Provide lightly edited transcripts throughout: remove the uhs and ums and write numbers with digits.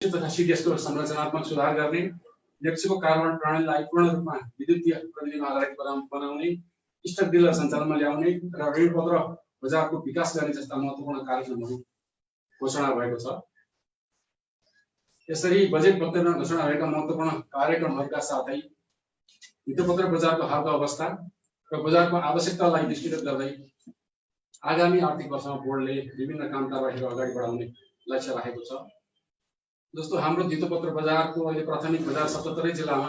तथा सिडिएसको संरचनात्मक सुधार गर्ने, नेप्सीको कार्बन प्रणालीलाई पूर्ण रूपमा विद्युतीय प्रविधिमा आधारित बनाउने, स्टक डिलर सञ्चालनमा ल्याउने र ऋणपत्र बजारको विकास गर्ने जस्ता महत्त्वपूर्ण कार्यक्रमहरू घोषणा भएको छ। यसरी बजेट पत्रमा घोषणा भएका महत्त्वपूर्ण कार्यक्रमहरूका साथै भित्तेपत्र बजारको हालको अवस्था र बजारको आवश्यकतालाई दृष्टिगत गर्दै आगामी आर्थिक वर्षमा बोर्डले विभिन्न काम कारबाहीहरू अगाडि बढाउने लक्ष्य राखेको छ। जस्तो हाम्रो भित्तेपत्र बजारको अहिले प्राथमिक बजार 77 जिल्लामा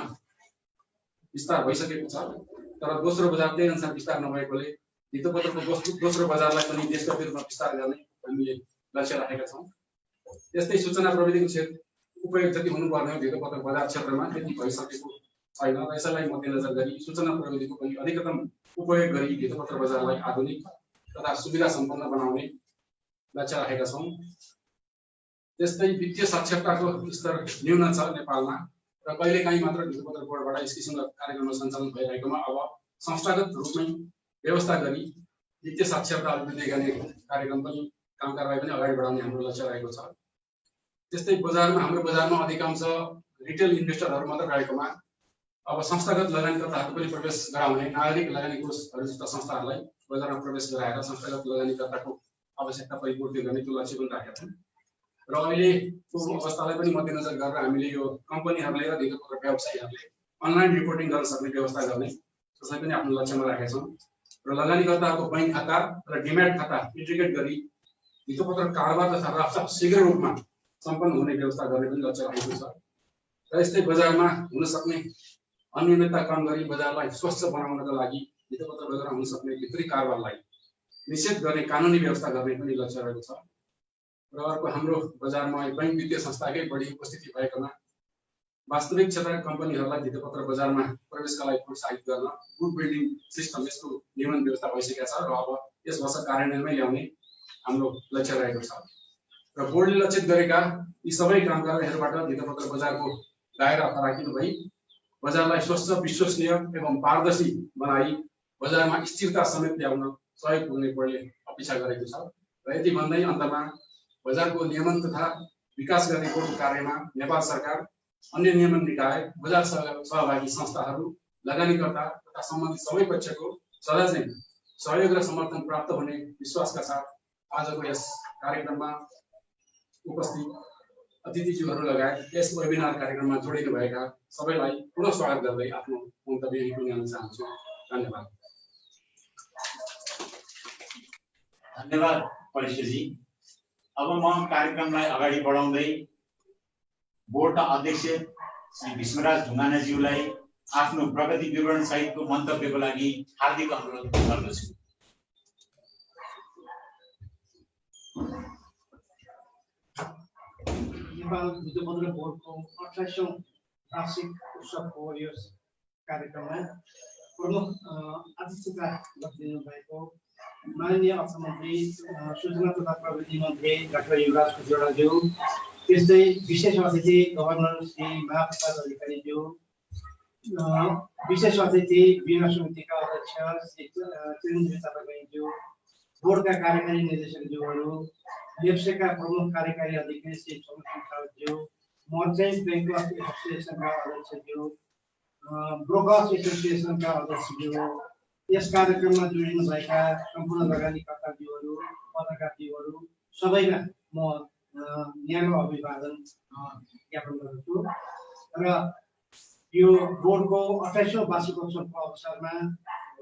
विस्तार भइसकेको छ, तर दोस्रो बजार त्यही अनुसार विस्तार नभएकोले भित्तेपत्रको दोस्रो बजारलाई पनि देशव्यापी रूपमा विस्तार गर्ने हामीले लक्ष्य राखेका छौँ। यस्तै सूचना प्रविधिको क्षेत्र उपयोग जति हुनुपर्ने भित्तेपत्र बजार क्षेत्रमा त्यति भइसकेको छैन र यसलाई मध्यनजर गरी सूचना प्रविधिको पनि अधिकतम उपयोग गरी भित्तेपत्र बजारलाई आधुनिक तथा सुविधा सम्पन्न बनाउने लक्ष्य राखेका छौँ। त्यस्तै वित्तीय साक्षरताको स्तर न्यून छ नेपालमा र कहिलेकाहीँ मात्र भित्तेपत्र बोर्डबाट यस किसिमका कार्यक्रमहरू सञ्चालन भइरहेकोमा अब संस्थागत रूपमै व्यवस्था गरी वित्तीय साक्षरता अभिवृद्धि गर्ने कार्यक्रम पनि काम कारबाही पनि अगाडि बढाउने हाम्रो लक्ष्य रहेको छ। त्यस्तै हाम्रो बजारमा अधिकांश रिटेल इन्भेस्टरहरू मात्र रहेकोमा अब संस्थागत लगानीकर्ताहरूको पनि प्रवेश गराउने, नागरिक लगानी कोषहरू जस्ता संस्थाहरूलाई बजारमा प्रवेश गराएर संस्थागत लगानीकर्ताको आवश्यकता परिपूर्ति गर्ने त्यो लक्ष्य पनि राखेका छौँ। र अहिलेको अवस्थालाई पनि मध्यनजर गरेर हामीले यो कम्पनीहरूले र भित्तेपत्र व्यवसायीहरूले अनलाइन रिपोर्टिङ गर्न सक्ने व्यवस्था गर्ने त्यसलाई पनि आफ्नो लक्ष्यमा राखेका छौँ। र लगानीकर्ताको बैंक खाता र डिम्याट खाता इन्टिग्रेट गरी भित्तेपत्र कारोबार तथा रफ्तार शीघ्र रूपमा सम्पन्न हुने व्यवस्था गर्ने पनि लक्ष्य राखेको छ। र यस्तै बजारमा हुन सक्ने अनियमितता कम गरी बजारलाई स्वच्छ बनाउनका लागि भित्तेपत्र बजारमा हुन सक्ने भित्री कारोबारलाई निषेध गर्ने कानुनी व्यवस्था गर्ने पनि लक्ष्य रहेको छ। र अर्को हाम्रो बजारमा बैंक वित्तीय संस्थाकै बढी उपस्थिति भएकोमा वास्तविक क्षेत्रका कम्पनीहरूलाई भित्तेपत्र बजारमा प्रवेशका लागि प्रोत्साहित गर्न गुड बिल्डिङ सिस्टम यसको नियमन व्यवस्था भइसकेको छ र अब यस वर्ष कार्यान्वयनमै ल्याउने हाम्रो लक्ष्य रहेको छ। र बोर्डले लक्षित गरेका यी सबै काम कारबाहीहरूबाट भित्तेपत्र बजारको दायरा फराकिनु भई बजारलाई स्वच्छ, विश्वसनीय एवं पारदर्शी बनाई बजारमा स्थिरता समेत ल्याउन सहयोग पुग्ने बोर्डले अपेक्षा गरेको छ। र यति भन्दै अन्तमा बजारको नियमन तथा विकास गर्ने बोर्डको कार्यमा नेपाल सरकार, अन्य नियमन निकाय, बजार सहभागी संस्थाहरू, लगानीकर्ता तथा सम्बन्धित सबै पक्षको सदा चाहिँ सहयोग र समर्थन प्राप्त हुने विश्वासका साथ आजको यस कार्यक्रममा उपस्थित अतिथिज्यूहरू लगायत यस वेबिनार कार्यक्रममा जोडिनु भएका सबैलाई पुनः स्वागत गर्दै आफ्नो मन्तव्य यहीँ टुङ्ग्याउन चाहन्छु। धन्यवाद। धन्यवाद परिषदजी। अब म कार्यक्रमलाई अगाडि बढाउँदै बोर्डका अध्यक्ष श्री भीष्मराज ढुङ्गानाज्यूलाई आफ्नो प्रगति विवरण सहितको मन्तव्यको लागि हार्दिक अनुरोध गर्दछु। नेपाल भित्तेपत्र बोर्डको 28औं वार्षिक उत्सवको यो कार्यक्रममा प्रमुख अतिथिता गरिदिनु भएको माननीय अर्थमन्त्री, सूचना तथा प्रविधि मन्त्री डाक्टर युवराज खतिवडाज्यू, त्यस्तै विशेष अतिथि गभर्नर श्री महाप्रसाद अधिकारीज्यू, विशेष अतिथि बीमा समितिका अध्यक्ष श्री चिरञ्जीवी थापाज्यू, बोर्डका कार्यकारी निर्देशकज्यूहरू, नेप्सेका प्रमुख कार्यकारी अधिकारी श्री चन्द्रसिंह साउदज्यू, मर्चेन्ट बैंक एसोसिएसनका अध्यक्षज्यू, ब्रोकर्स एसोसिएसनका अध्यक्षज्यू, यस कार्यक्रममा जोडिनुभएका सम्पूर्ण लगानीकर्ताज्यूहरू, पत्रकारज्यूहरू सबैमा म न्यानो अभिवादन ज्ञापन गर्दछु। र यो बोर्डको 28औं वार्षिकोत्सवको अवसरमा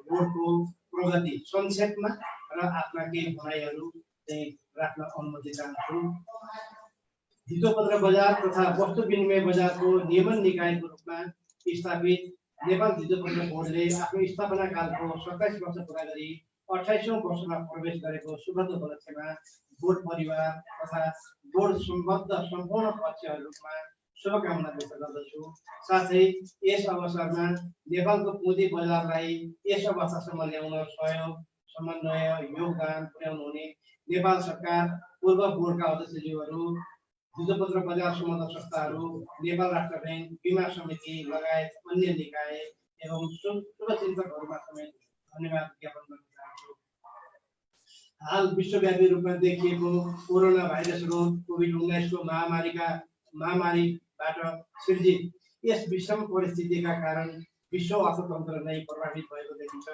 बोर्डको प्रगति संक्षेपमा र आफ्ना केही भनाइहरू चाहिँ राख्न अनुमति चाहन्छु। भित्तेपत्र बजार तथा वस्तु विनिमय बजारको नियमन निकायको रूपमा स्थापित नेपाल भित्तेपत्र बोर्डले आफ्नो स्थापना कालको 27 वर्ष पुरा गरी 28औं वर्षमा प्रवेश गरेको सुखद उपलक्ष्यमा बोर्ड परिवार तथा बोर्ड सम्बद्ध सम्पूर्ण पक्षहरूमा शुभकामना व्यक्त गर्दछु। साथै यस अवसरमा नेपालको पुँजी बजारलाई यस अवस्थासम्म ल्याउन सहयोग, समन्वय, योगदान पुर्याउनु हुने नेपाल सरकार, पूर्व बोर्डका अध्यक्षज्यूहरू, भित्तेपत्र बजार सम्बद्ध संस्थाहरू, नेपाल राष्ट्र बैंक, बीमा समिति लगायत अन्य निकाय एवं शुभचिन्तकहरूमा समेत धन्यवाद ज्ञापन गर्न चाहन्छु। हाल विश्वव्यापी रूपमा देखिएको कोरोना भाइरस रोग कोभिड-19 को महामारीका महामारीबाट सिर्जित यस विषम परिस्थितिका कारण विश्व अर्थतन्त्र नै प्रभावित भएको देखिन्छ।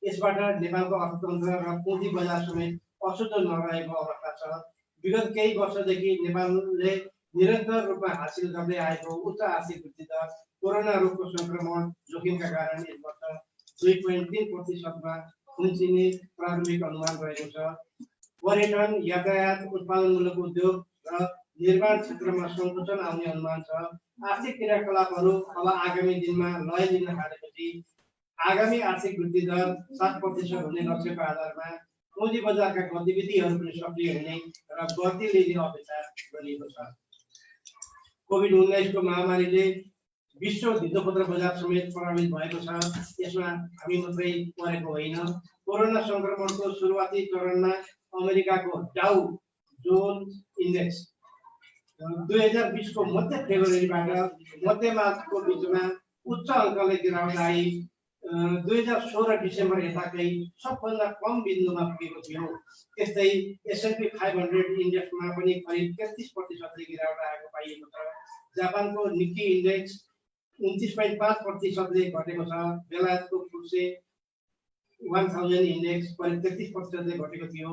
यसबाट नेपालको अर्थतन्त्र र पुँजी बजार समेत अछुतो नरहेको अवस्था छ। विगत केही वर्षदेखि नेपालले निरन्तर रूपमा हासिल गर्दै आएको उच्च आर्थिक वृद्धि दर कोरोना रोगको संक्रमण जोखिमका कारण यस वर्ष 2.3%मा खुम्चिने प्रारम्भिक अनुमान रहेको छ। पर्यटन, यातायात, उत्पादनमूलक उद्योग र निर्माण क्षेत्रमा सङ्कुचन आउने अनुमान छ। आर्थिक क्रियाकलापहरू अब आगामी दिनमा लय लिन थालेपछि आगामी आर्थिक वृद्धि दर 7% हुने लक्ष्यको आधारमा पुँजी बजारका गतिविधिहरू पनि सक्रिय हुने र गति लिने अपेक्षा गरिएको छ। कोभिड-19 को महामारीले विश्व धितोपत्र बजार समेत प्रभावित भएको छ। यसमा हामी मात्रै परेको होइन। कोरोना संक्रमणको सुरुवाती चरणमा अमेरिकाको डाउ जोन्स इन्डेक्स 2020 को मध्य फेब्रुअरीबाट मध्य मार्चको बिचमा उच्च अङ्कले गिरावट आई 2016 डिसेम्बर यताकै सबभन्दा कम बिन्दुमा पुगेको थियो। त्यस्तै S&P 500 इन्डेक्समा पनि करिब 33% गिरावट आएको पाइएको छ। जापानको निक्की इन्डेक्स 29.5% घटेको छ। बेलायतको फुट्से 1000 इन्डेक्स करिब 33% घटेको थियो।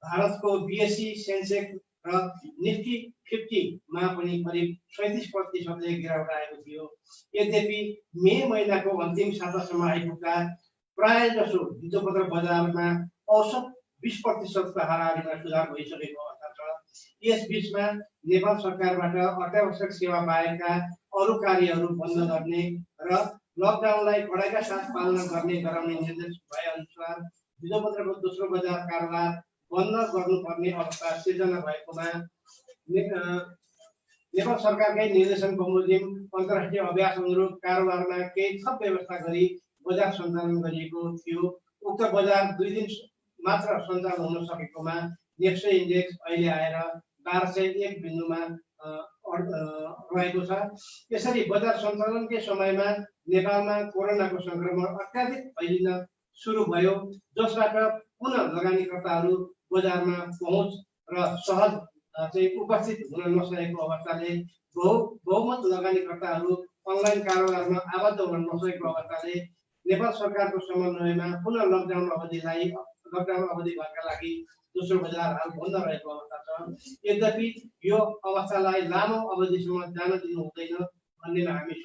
भारतको BSE सेन्सेक्स र निफ्टी 50 मा पनि करिब 37% गिरावट आएको थियो। यद्यपि मे महिनाको अन्तिम सातासम्म आइपुग्दा प्रायःजसो धितोपत्र बजारमा औसत 20% हाराहारीमा सुधार भइसकेको अवस्था छ। यस बीचमा नेपाल सरकारबाट अत्यावश्यक सेवा बाहेकका अरू कार्यहरू बन्द गर्ने र लकडाउनलाई कडाइका साथ पालना गर्ने गराउने निर्देश भए अनुसार धितोपत्रको दोस्रो बजार कारोबार बन्द गर्नुपर्ने अवस्था सिर्जना भएकोमा नेपाल सरकारकै निर्देशन बमोजिम अन्तर्राष्ट्रिय अभ्यास अनुरूप कारोबारमा केही थप व्यवस्था गरी बजार सञ्चालन गरिएको थियो। उक्त बजार 2 दिन मात्र सञ्चालन हुन सकेकोमा नेप्से इन्डेक्स अहिले आएर 1201 बिन्दुमा रहेको छ। यसरी बजार सञ्चालनकै समयमा नेपालमा कोरोनाको संक्रमण अत्याधिक फैलिन सुरु भयो, जसबाट पुनः लगानीकर्ताहरू बजारमा पहुँच र सहज उपस्थित हुन नसकेको अवस्थाले बहुमत लगानीकर्ताहरू अनलाइन कारोबारमा आबद्ध हुन नसकेको अवस्थाले नेपाल सरकारको समन्वयमा पुनः लकडाउन अवधिभरका लागि दोस्रो बजार हाल बन्द रहेको अवस्था छ। यद्यपि यो अवस्थालाई लामो अवधिसम्म जान दिनु हुँदैन भन्नेमा हामी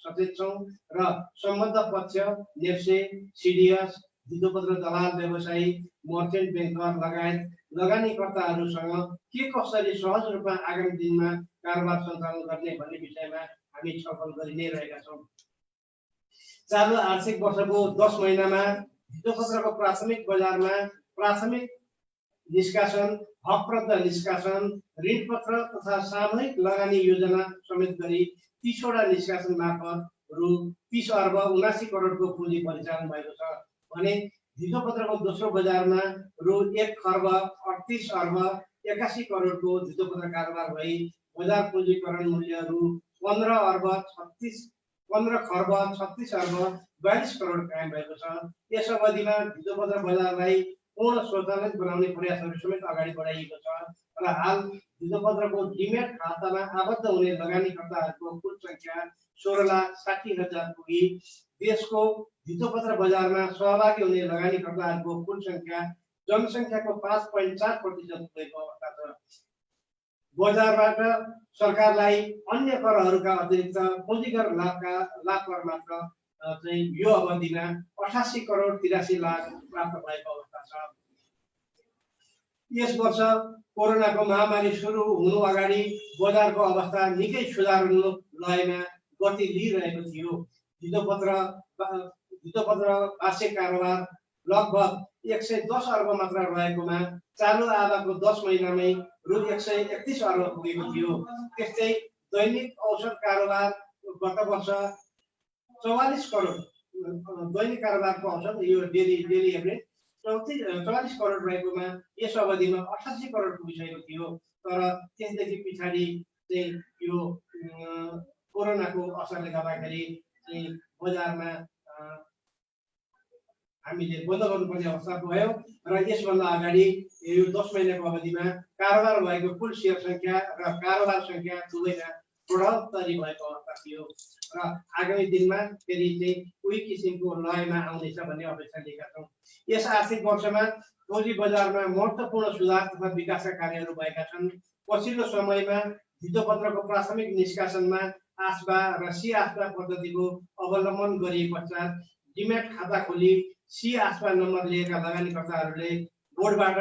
सचेत छौँ र सम्बद्ध पक्ष नेप्से, CDS, धितोपत्र दलाल व्यवसायी, मर्चेन्ट ब्याङ्कर लगायत लगानीकर्ताहरूसँग के कसरी सहज रूपमा आगामी दिनमा कारोबार सञ्चालन गर्ने भन्ने विषयमा हामी छलफल गरि नै रहेका छौँ। चालु आर्थिक वर्षको 10 महिनामा धितोपत्रको प्राथमिक बजारमा प्राथमिक निष्कासन, हकप्रद निष्कासन, ऋणपत्र तथा सामूहिक लगानी योजना समेत गरी 30 वटा निष्कासन मार्फत रु 30 अर्ब 79 करोडको पुँजी परिचालन भएको छ भने धितोपत्रको दोस्रो बजारमा रु 1 खर्ब 38 अर्ब 81 करोडको धितोपत्र कारोबार भई बजार पुँजीकरण मूल्य रु 15 खर्ब 36 अर्ब 42 करोड कायम भएको छ। यस अवधिमा धितोपत्र बजारलाई पूर्ण स्वचालित बनाउने प्रयासहरू समेत अगाडि बढाइएको छ र हाल धितोपत्रको डिमेट खातामा आबद्ध हुने लगानीकर्ताहरूको कुल संख्या 16,60,000 पुगी देशको धितोपत्र बजारमा सहभागी हुने लगानीकर्ताहरूको कुल संख्या जनसङ्ख्याको 5.4% पुगेको अवस्था छ। बजारबाट सरकारलाई अन्य करहरूका अतिरिक्त पुँजीगत लाभ कर मात्र यो अवधिमा 88 करोड 83 लाख प्राप्त भएको अवस्था छ। यस वर्ष कोरोनाको महामारी सुरु हुनु अगाडि बजारको अवस्था निकै सुधार्नु लयमा गति लिइरहेको थियो। धितोपत्र वार्षिक कारोबार लगभग 110 अर्ब मात्र रहेकोमा चालु आधाको 10 महिनामै रु 131 अर्ब पुगेको थियो। त्यस्तै दैनिक औसत कारोबार गत वर्ष 44 करोड दैनिक कारोबारको औसत यो डेली एभरेज 44 करोड रहेकोमा यस अवधिमा 88 करोड पुगिसकेको थियो। तर त्यसदेखि पछाडि चाहिँ यो कोरोनाको असरले गर्दाखेरि चाहिँ बजारमा हामीले बन्द गर्नुपर्ने अवस्था भयो र यसभन्दा अगाडि यो 10 महिनाको अवधिमा कारोबार भएको कुल सेयर संख्या र कारोबार संख्या दुवैमा प्रभावकारी भएको अवस्था थियो र आगामी दिनमा फेरि चाहिँ उही किसिमको लयमा आउनेछ भन्ने अपेक्षा लिएका छौँ। यस आर्थिक वर्षमा पुँजी बजारमा महत्त्वपूर्ण सुधार तथा विकासका कार्यहरू भएका छन्। पछिल्लो समयमा धितोपत्रको प्राथमिक निष्कासनमा आस्बा र सी आस्बा पद्धतिको अवलम्बन गरिए पश्चात डिमेट खाता खोली सी आस्बा नम्बर लिएका लगानीकर्ताहरूले बोर्डबाट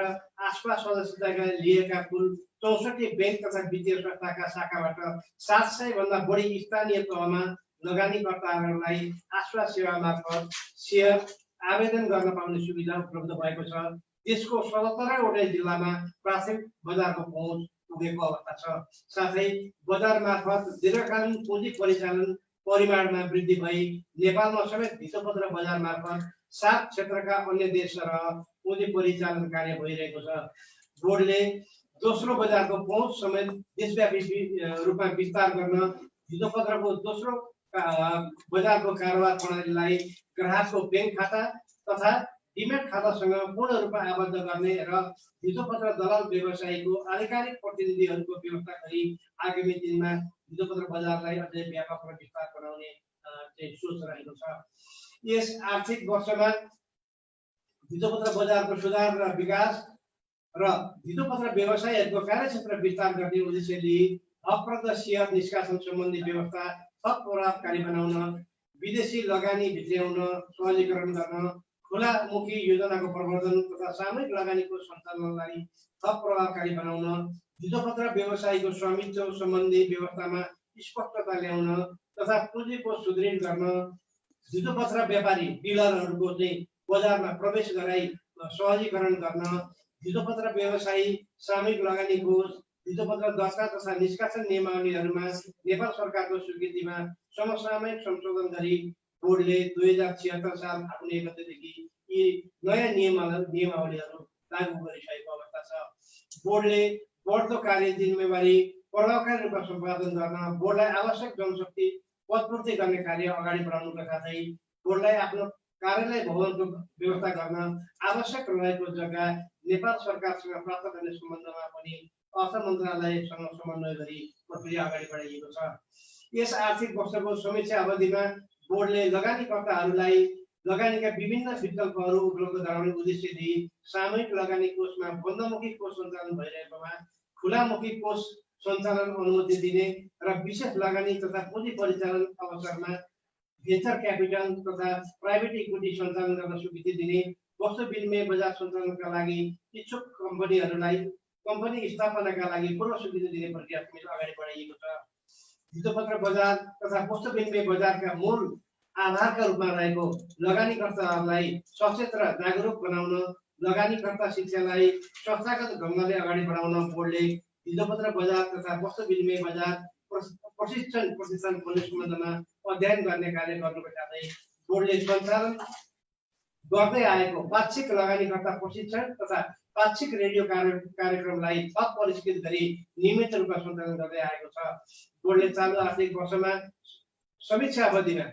आस्बा सदस्यता लिएका कुल 64 बैंक तथा वित्तीय संस्थाका शाखाबाट 700 भन्दा बढी स्थानीय तहमा लगानीकर्ताहरूलाई आस्बा सेवा मार्फत सेयर आवेदन गर्न पाउने सुविधा उपलब्ध भएको छ। देशको 77 वटै जिल्लामा प्राथमिक बजारको पहुँच पुगेको अवस्था छ। साथै बजार मार्फत दीर्घकालीन पुँजी परिचालन परिमाणमा वृद्धि भई नेपालमा समेत धितोपत्र बजार मार्फत 7 क्षेत्रका अन्य देशसरह पुँजी परिचालन कार्य भइरहेको छ। बोर्डले दोस्रो बजारको पहुँच समेत देशव्यापी रूपमा विस्तार गर्न धितोपत्रको दोस्रो बजारको कारोबार प्रणालीलाई ग्राहकको बैंक खाता तथा डिमेट खातासँग पूर्ण रूपमा आबद्ध गर्ने र धितोपत्र दलाल व्यवसायीको आधिकारिक प्रतिनिधिहरूको व्यवस्था गरी आगामी दिनमा धितोपत्र बजारलाई अझै व्यापक र विस्तार बनाउने सोच रहेको छ। यस आर्थिक वर्षमा धितोपत्र बजारको सुधार र विकास र धितोपत्र व्यवसायीहरूको कार्यक्षेत्र विस्तार गर्ने उद्देश्य लिई अप्रद सेयर निष्कासन सम्बन्धी व्यवस्था थप प्रभावकारी बनाउन, विदेशी लगानी भित्र्याउन सहजीकरण गर्न, खुलामुखी योजनाको प्रवर्धन तथा सामूहिक लगानीको सञ्चालनलाई थप प्रभावकारी बनाउन, धितोपत्र व्यवसायीको स्वामित्व सम्बन्धी व्यवस्थामा स्पष्टता ल्याउन तथा पुँजीको सुदृढ गर्न, धितोपत्र व्यापारी डिलरहरूको चाहिँ बजारमा प्रवेश गराई सहजीकरण गर्न, धितोपत्र व्यवसायी सामूहिक लगानी कोष, धितोपत्र दर्ता तथा निष्कासन नियमावलीहरूमा नेपाल सरकारको स्वीकृतिमा समसामयिक संशोधन गरी बोर्डले 2076 साल फागुन 1 गतेदेखि यी नयाँ नियमावलीहरू लागू गरिसकेको अवस्था छ। बोर्डले बढ्दो कार्य जिम्मेवारी प्रभावकारी रूपमा सम्पादन गर्न बोर्डलाई आवश्यक जनशक्ति पदपूर्ति गर्ने कार्य अगाडि बढाउनुका साथै बोर्डलाई आफ्नो कार्यालय भवनको व्यवस्था गर्न आवश्यक रहेको जग्गा नेपाल सरकारसँग प्राप्त गर्ने सम्बन्धमा पनि अर्थ मन्त्रालयसँग समन्वय गरी प्रक्रिया अगाडि बढाइएको छ। यस आर्थिक वर्षको समीक्षा अवधिमा बोर्डले लगानीकर्ताहरूलाई लगानीका विभिन्न विकल्पहरू उपलब्ध गराउने उद्देश्य दिई सामूहिक लगानी कोषमा बन्दमुखी कोष सञ्चालन भइरहेकोमा खुलामुखी कोष सञ्चालन अनुमति दिने र विशेष लगानी तथा पुँजी परिचालन अवसरमा भेन्चर क्यापिटल तथा प्राइभेट इक्विटी सञ्चालन गर्न स्वीकृति दिने, वस्तु विनिमय बजार सञ्चालनका लागि इच्छुक कम्पनीहरूलाई कम्पनी स्थापनाका लागि पूर्व स्वीकृति दिने प्रक्रिया अगाडि बढाइएको छ। धितोपत्र बजार तथा वस्तु विनिमय बजारका मूल आधारका रूपमा रहेको लगानीकर्ताहरूलाई सचेत र जागरुक बनाउन, लगानीकर्ता शिक्षालाई संस्थागत ढङ्गले अगाडि बढाउन बोर्डले धितोपत्र बजार तथा वस्तु विनिमय बजार प्रशिक्षण प्रतिष्ठान खोल्ने सम्बन्धमा अध्ययन गर्ने कार्य गर्नुका साथै बोर्डले सञ्चालन गर्दै आएको पाक्षिक लगानीकर्ता प्रशिक्षण तथा पाक्षिक रेडियो कार्यक्रमलाई थप परिष्कृत गरी नियमित रूपमा सञ्चालन गर्दै आएको छ। बोर्डले चालु आर्थिक वर्षमा समीक्षा अवधिमा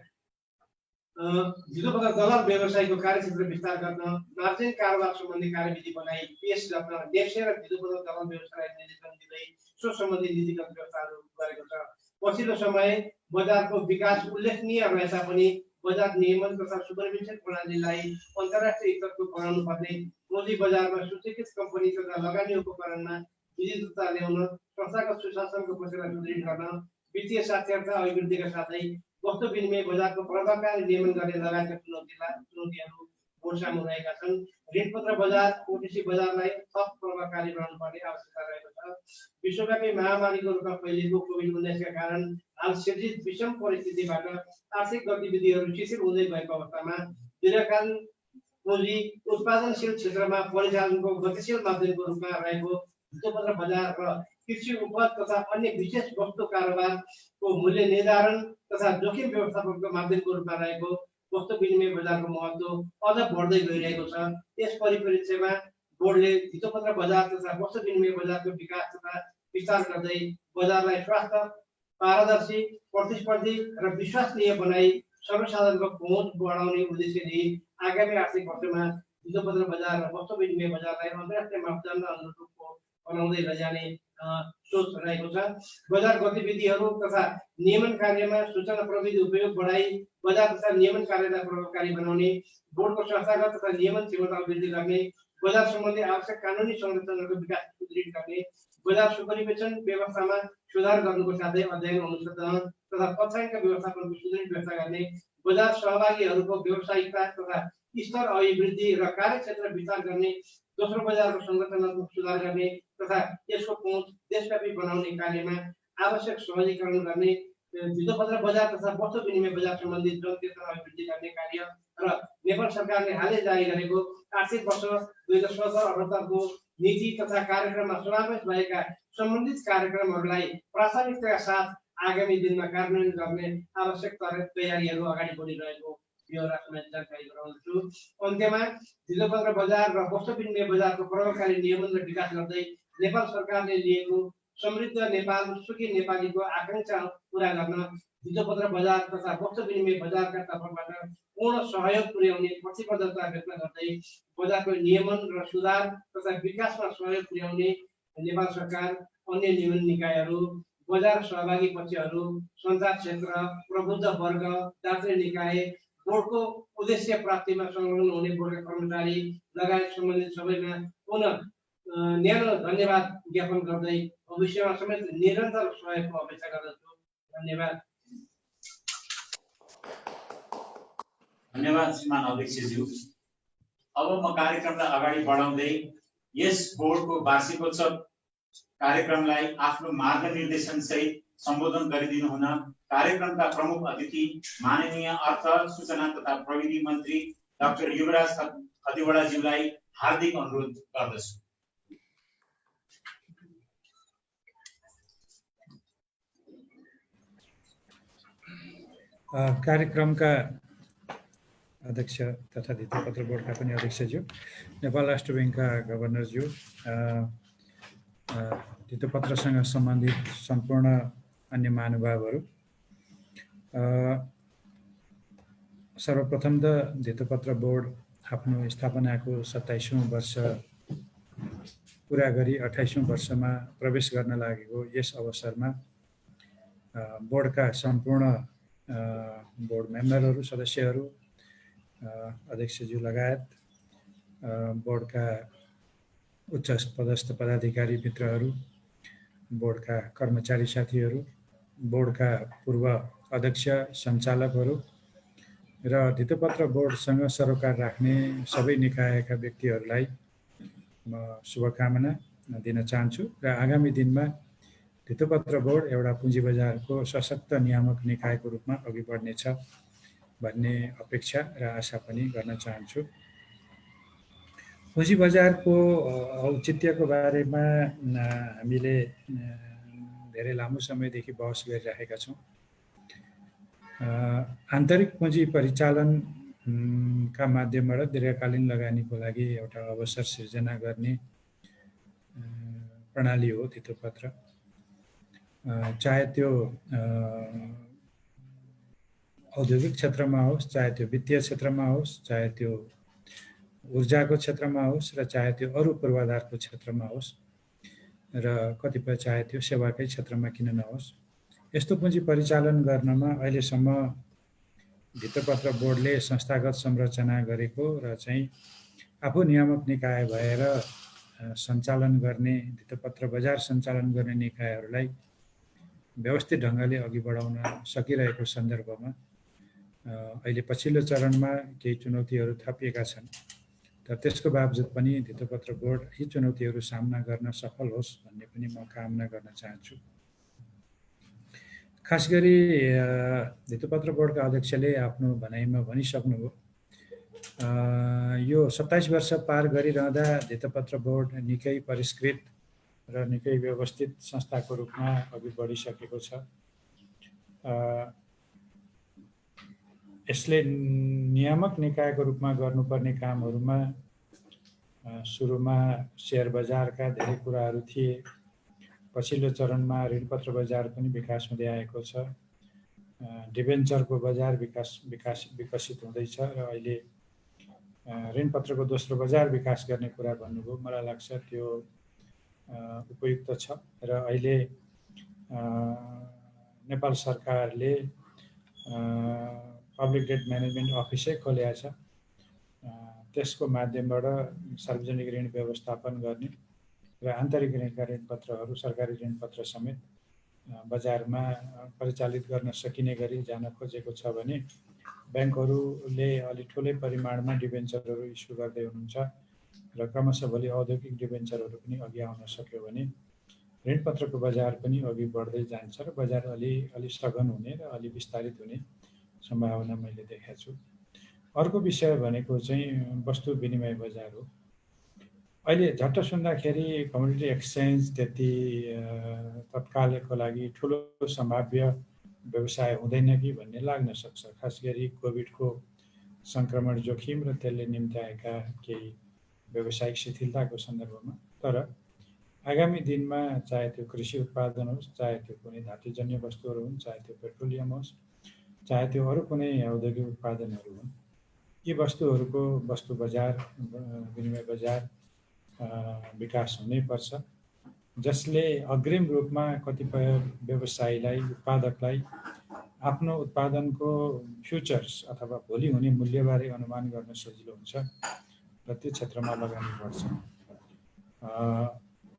धितोपत्र दलाल व्यवसायको कार्यक्षेत्र विस्तार गर्न, मार्जिन कारोबार सम्बन्धी कार्यविधि बनाई पेश गर्न नेप्से र धितोपत्र दलाल व्यवसायलाई निर्देशन दिँदै सो सम्बन्धी नीतिगत व्यवस्थाहरू गरेको छ। पछिल्लो समय बजारको विकास उल्लेखनीय रहे तापनि बजार नियमन तथा सुपरभिजन प्रणालीलाई अन्तर्राष्ट्रिय स्तरको बनाउनु पर्ने, पुँजी बजारमा सूचीकृत कम्पनी तथा लगानी उपकरणमा विविधता ल्याउन, संस्थागत सुशासनको पक्षलाई सुदृढ गर्न, वित्तीय साक्षरता अभिवृद्धिका साथै वस्तु विनिमय बजारको प्रभावकारी नियमन गर्ने लगायतका चुनौतीहरू बोर्ड सामु रहेका छन्। ऋणपत्र बजार ओटिसी बजारलाई थप प्रभावकारी बनाउनु पर्ने आवश्यकता रहेको छ। विश्वव्यापी महामारीको रूपमा फैलिएको कोभिड-19 का कारण हाल सिर्जित विषम परिस्थितिबाट आर्थिक गतिविधिहरू शिथिल हुँदै गएको अवस्थामा दीर्घकालीन पुँजी उत्पादनशील क्षेत्रमा परिचालनको गतिशील माध्यमको रूपमा रहेको धितोपत्र बजार र कृषि उपज तथा अन्य विशेष वस्तु कारोबारको मूल्य निर्धारण तथा जोखिम व्यवस्थापनको माध्यमको रूपमा रहेको वस्तु विनिमय बजारको महत्त्व अझ बढ्दै गइरहेको छ। यस परिप्रेक्ष्यमा बोर्डले धितोपत्र बजार तथा वस्तु विनिमय बजारको विकास तथा विस्तार गर्दै बजारलाई स्वास्थ्य, पारदर्शी, प्रतिस्पर्धी र विश्वसनीय बनाई सर्वसाधारणको पहुँच बढाउने उद्देश्य लिई आगामी आर्थिक वर्षमा धितोपत्र बजार र वस्तु विनिमय बजारलाई अन्तर्राष्ट्रिय मापदण्ड अनुरूपको बनाउँदै लैजाने सोच रहेको छ। बजार गतिविधिहरू तथा नियमन कार्यमा सूचना प्रविधि उपयोग बढाई बजार तथा नियमन कार्यलाई प्रभावकारी बनाउने, बोर्डको संस्थागत तथा नियमन क्षमता वृद्धि गर्ने, बजार सम्बन्धी आवश्यक कानुनी संरचनाको विकास सुदृढ गर्ने, बजार सुपरिवेक्षण व्यवस्थामा सुधार गर्नुको साथै अध्ययन अनुसन्धान तथा तथ्याङ्क व्यवस्थापनको सुदृढ व्यवस्था गर्ने, बजार सहभागीहरूको व्यावसायिकता तथा स्तर अभिवृद्धि र कार्यक्षेत्र विस्तार गर्ने, दोस्रो बजारको संरचनात्मक सुधार गर्ने तथा यसको पहुँच देशव्यापी बनाउने कार्यमा आवश्यक सहजीकरण गर्ने, धितोपत्र बजार तथा वस्तु विनिमय बजार सम्बन्धी जनचेतना अभिवृद्धि गर्ने कार्य र नेपाल सरकारले हालै जारी गरेको आर्थिक वर्ष 2017-78 को नीति तथा कार्यक्रममा समावेश भएका सम्बन्धित कार्यक्रमहरूलाई प्राथमिकताका साथ आगामी दिनमा कार्यान्वयन गर्ने आवश्यक तयारीहरू अगाडि बढिरहेको यो राष्ट्रलाई जानकारी गराउँछु। अन्त्यमा धितोपत्र बजार र वस्तु विनिमय बजारको प्रभावकारी नियमन र विकास गर्दै नेपाल सरकारले लिएको समृद्ध नेपाल सुखी नेपालीको आकांक्षा पूरा गर्न धितोपत्र बजार तथा वस्तु विनिमय बजारका तर्फबाट पूर्ण सहयोग पुर्याउने प्रतिबद्धता व्यक्त गर्दै बजारको नियमन र सुधार तथा विकासमा सहयोग पुर्याउने नेपाल सरकार, अन्य नियमन निकायहरू, बजार सहभागी पक्षहरू, सञ्चार क्षेत्र, प्रबुद्ध वर्ग, दार्जिलिङ निकाय, बोर्डको उद्देश्य प्राप्तिमा संलग्न हुने बोर्डका कर्मचारी लगायत सम्बन्धित सबैमा पुनः न्यानो धन्यवाद ज्ञापन गर्दै भविष्यमा समेत निरन्तर सहयोगको अपेक्षा गर्दछु। धन्यवाद। धन्यवाद श्रीमान अध्यक्षज्यू। अब म कार्यक्रमलाई अगाडि बढाउँदै यस बोर्डको वार्षिकोत्सव कार्यक्रमलाई आफ्नो मार्गनिर्देशन सहित सम्बोधन गरिदिनु हुन कार्यक्रमका प्रमुख अतिथि माननीय अर्थ सूचना तथा प्रविधि मन्त्री डाक्टर युवराज खतिवडाज्यूलाई हार्दिक अनुरोध गर्दछु। कार्यक्रमका अध्यक्ष तथा धितोपत्र बोर्डका पनि अध्यक्षज्यू, नेपाल राष्ट्र ब्याङ्कका गभर्नरज्यू, धितोपत्रसँग सम्बन्धित सम्पूर्ण अन्य महानुभावहरू, सर्वप्रथम त धितोपत्र बोर्ड आफ्नो स्थापनाको 27औं वर्ष पुरा गरी 28औं वर्षमा प्रवेश गर्न लागेको यस अवसरमा बोर्डका सम्पूर्ण बोर्ड मेम्बरहरू, सदस्यहरू, अध्यक्षज्यू लगायत बोर्डका उच्च पदस्थ पदाधिकारी मित्रहरू, बोर्डका कर्मचारी साथीहरू, बोर्डका पूर्व अध्यक्ष सञ्चालकहरू र धितोपत्र बोर्डसँग सरोकार राख्ने सबै निकायका व्यक्तिहरूलाई म शुभकामना दिन चाहन्छु र आगामी दिनमा धितोपत्र बोर्ड एउटा पुँजी बजारको सशक्त नियामक निकायको रूपमा अघि बढ्नेछ भन्ने अपेक्षा र आशा पनि गर्न चाहन्छु। पुँजी बजारको औचित्यको बारेमा हामीले धेरै लामो समयदेखि बहस गरिरहेका छौँ। आन्तरिक पुँजी परिचालनका माध्यमबाट दीर्घकालीन लगानीको लागि एउटा अवसर सिर्जना गर्ने प्रणाली हो धितोपत्र। चाहे त्यो औद्योगिक क्षेत्रमा होस्, चाहे त्यो वित्तीय क्षेत्रमा होस्, चाहे त्यो ऊर्जाको क्षेत्रमा होस् र चाहे त्यो अरू पूर्वाधारको क्षेत्रमा होस् र कतिपय चाहे त्यो सेवाकै क्षेत्रमा किन नहोस्, यस्तो पुँजी परिचालन गर्नमा अहिलेसम्म धितोपत्र बोर्डले संस्थागत संरचना गरेको र चाहिँ आफू नियामक निकाय भएर सञ्चालन गर्ने, धितोपत्र बजार सञ्चालन गर्ने निकायहरूलाई व्यवस्थित ढङ्गले अघि बढाउन सकिरहेको सन्दर्भमा अहिले पछिल्लो चरणमा केही चुनौतीहरू थपिएका छन्। तर त्यसको बावजुद पनि धितोपत्र बोर्ड यी चुनौतीहरू सामना गर्न सफल होस् भन्ने पनि म कामना गर्न चाहन्छु। खास गरी धितोपत्र बोर्डका अध्यक्षले आफ्नो भनाइमा भनिसक्नुभयो, यो 27 वर्ष पार गरिरहँदा धितोपत्र बोर्ड निकै परिष्कृत र निकै व्यवस्थित संस्थाको रूपमा अघि बढिसकेको छ। यसले नियामक निकायको रूपमा गर्नुपर्ने कामहरूमा सुरुमा शेयर बजारका धेरै कुराहरू थिए, पछिल्लो चरणमा ऋणपत्र बजार पनि विकास हुँदै आएको छ, डिबेन्चरको बजार विकसित हुँदैछ र अहिले ऋणपत्रको दोस्रो बजार विकास गर्ने कुरा भन्नुभयो। मलाई लाग्छ त्यो उपयुक्त छ र अहिले नेपाल सरकारले पब्लिक डेट म्यानेजमेन्ट अफिसै खोलेको छ। त्यसको माध्यमबाट सार्वजनिक ऋण व्यवस्थापन गर्ने र आन्तरिक ऋणका ऋणपत्रहरू सरकारी ऋणपत्र समेत बजारमा परिचालित गर्न सकिने गरी जान खोजेको छ भने ब्याङ्कहरूले अलि ठुलै परिमाणमा डिबेन्चरहरू इस्यु गर्दै हुनुहुन्छ र क्रमशः भोलि औद्योगिक डिबेन्चरहरू पनि अघि आउन सक्यो भने ऋणपत्रको बजार पनि अघि बढ्दै जान्छ र बजार अलि सघन हुने र अलि विस्तारित हुने सम्भावना मैले देखेको छु। अर्को विषय भनेको चाहिँ वस्तु विनिमय बजार हो। अहिले झट्ट सुन्दाखेरि कमोडिटी एक्सचेन्ज त्यति तत्कालको लागि ठुलो सम्भाव्य व्यवसाय हुँदैन कि भन्ने लाग्न सक्छ, खास गरी कोभिडको सङ्क्रमण जोखिम र त्यसले निम्त्याएका केही व्यावसायिक शिथिलताको सन्दर्भमा। तर आगामी दिनमा चाहे त्यो कृषि उत्पादन होस्, चाहे त्यो कुनै धातुजन्य वस्तुहरू हुन्, चाहे त्यो पेट्रोलियम होस्, चाहे त्यो अरू कुनै औद्योगिक उत्पादनहरू हुन्, यी वस्तुहरूको वस्तु बजार विनिमय बजार विकास हुनैपर्छ, जसले अग्रिम रूपमा कतिपय व्यवसायीलाई उत्पादकलाई आफ्नो उत्पादनको फ्युचर्स अथवा भोलि हुने मूल्यबारे अनुमान गर्न सजिलो हुन्छ र त्यो क्षेत्रमा लगानी बढ्छ।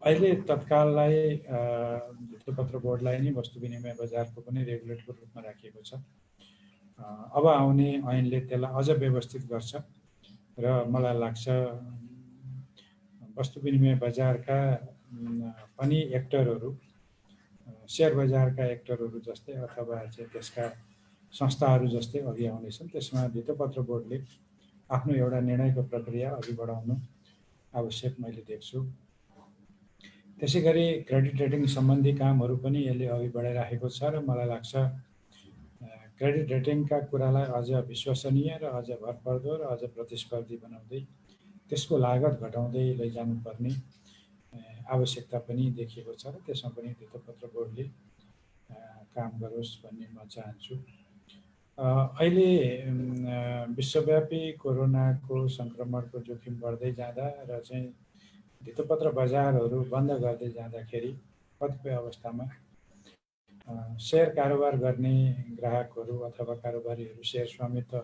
अहिले तत्काललाई भित्तोपत्र बोर्डलाई नै वस्तु विनिमय बजारको पनि रेगुलेटरको रूपमा राखिएको छ। अब आउने ऐनले त्यसलाई अझ व्यवस्थित गर्छ र मलाई लाग्छ वस्तु विनिमय बजारका पनि एक्टरहरू शेयर बजारका एक्टरहरू जस्तै अथवा चाहिँ त्यसका संस्थाहरू जस्तै अघि आउनेछन्। त्यसमा भित्तोपत्र बोर्डले आफ्नो एउटा निर्णयको प्रक्रिया अघि बढाउनु आवश्यक मैले देख्छु। त्यसै गरी क्रेडिट रेटिङ सम्बन्धी कामहरू पनि यसले अघि बढाइराखेको छ र मलाई लाग्छ क्रेडिट रेटिङका कुरालाई अझ विश्वसनीय र अझ भरपर्दो र अझ प्रतिस्पर्धी बनाउँदै त्यसको लागत घटाउँदै लैजानुपर्ने आवश्यकता पनि देखिएको छ र त्यसमा पनि भित्तोपत्र बोर्डले काम गरोस् भन्ने म चाहन्छु। अहिले विश्वव्यापी कोरोनाको सङ्क्रमणको जोखिम बढ्दै जाँदा र चाहिँ भित्तोपत्र बजारहरू बन्द गर्दै जाँदाखेरि कतिपय अवस्थामा शेयर कारोबार गर्ने ग्राहकहरू अथवा कारोबारीहरू शेयर स्वामित्व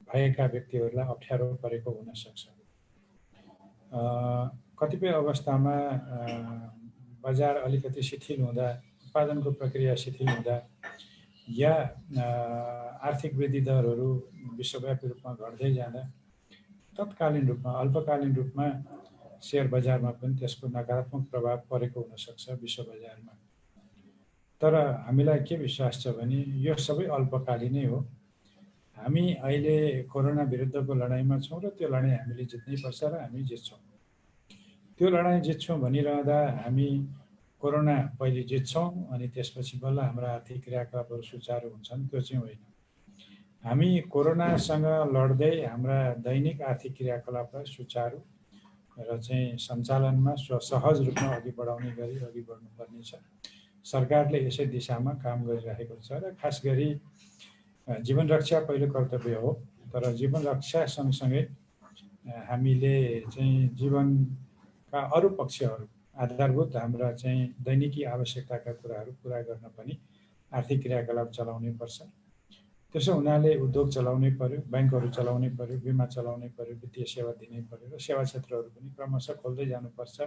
भएका व्यक्तिहरूलाई अप्ठ्यारो परेको हुनसक्छ। कतिपय अवस्थामा बजार अलिकति शिथिल हुँदा, उत्पादनको प्रक्रिया शिथिल हुँदा या आर्थिक वृद्धि दरहरू विश्वव्यापी रूपमा घट्दै जाँदा तत्कालीन रूपमा अल्पकालीन रूपमा शेयर बजारमा पनि त्यसको नकारात्मक प्रभाव परेको हुनसक्छ विश्व बजारमा। तर हामीलाई के विश्वास छ भने यो सबै अल्पकालीनै हो। हामी अहिले कोरोना विरुद्धको लडाइँमा छौँ र त्यो लडाइँ हामीले जित्नै पर्छ र हामी जित्छौँ। त्यो लडाइँ जित्छौँ भनिरहँदा हामी कोरोना पहिले जित्छौँ अनि त्यसपछि बल्ल हाम्रा आर्थिक क्रियाकलापहरू सुचारू हुन्छन्, त्यो चाहिँ होइन। हामी कोरोनासँग लड्दै हाम्रा दैनिक आर्थिक क्रियाकलापलाई सुचारू र चाहिँ सञ्चालनमा सहज रूपमा अघि बढाउने गरी अघि बढ्नुपर्ने छ। सरकारले यसै दिशामा काम गरिरहेको छ र खास गरी जीवन रक्षा पहिलो कर्तव्य हो। तर जीवन रक्षा सँगसँगै हामीले चाहिँ जीवनका अरू पक्षहरू आधारभूत हाम्रा चाहिँ दैनिकी आवश्यकताका कुराहरू पुरा गर्न पनि आर्थिक क्रियाकलाप चलाउनै पर्छ। त्यसो हुनाले उद्योग चलाउनै पर्यो, ब्याङ्कहरू चलाउनै पर्यो, बिमा चलाउनै पर्यो, वित्तीय सेवा दिनै पर्यो र सेवा क्षेत्रहरू पनि क्रमशः खोल्दै जानुपर्छ।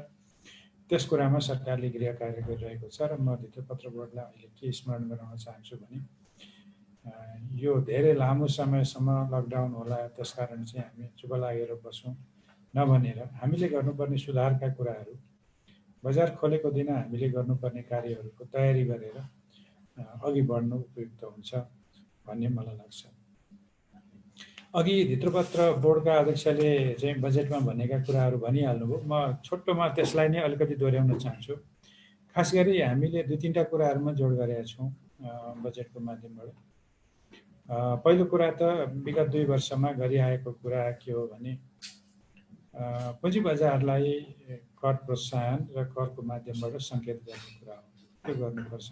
त्यस कुरामा सरकारले गृह कार्य गरिरहेको छ र म भित्तोपत्र बोर्डलाई अहिले के स्मरण गराउन चाहन्छु भने यो धेरै लामो समयसम्म लकडाउन होला त्यसकारण चाहिँ हामी चुप लागेर बसौँ नभनेर हामीले गर्नुपर्ने सुधारका कुराहरू बजार खोलेको दिन हामीले गर्नुपर्ने कार्यहरूको तयारी गरेर अघि बढ्नु उपयुक्त हुन्छ भन्ने मलाई लाग्छ। अघि भित्तोपत्र बोर्डका अध्यक्षले चाहिँ बजेटमा भनेका कुराहरू भनिहाल्नुभयो। म छोटोमा त्यसलाई नै अलिकति दोहोऱ्याउन चाहन्छु। खास गरी हामीले दुई तीनटा कुराहरूमा जोड गरेका छौँ बजेटको माध्यमबाट। पहिलो कुरा त विगत 2 वर्षमा गरिआएको कुरा के हो भने पुँजी बजारलाई कर प्रोत्साहन र करको माध्यमबाट सङ्केत गर्ने कुरा हो। त्यो गर्नुपर्छ।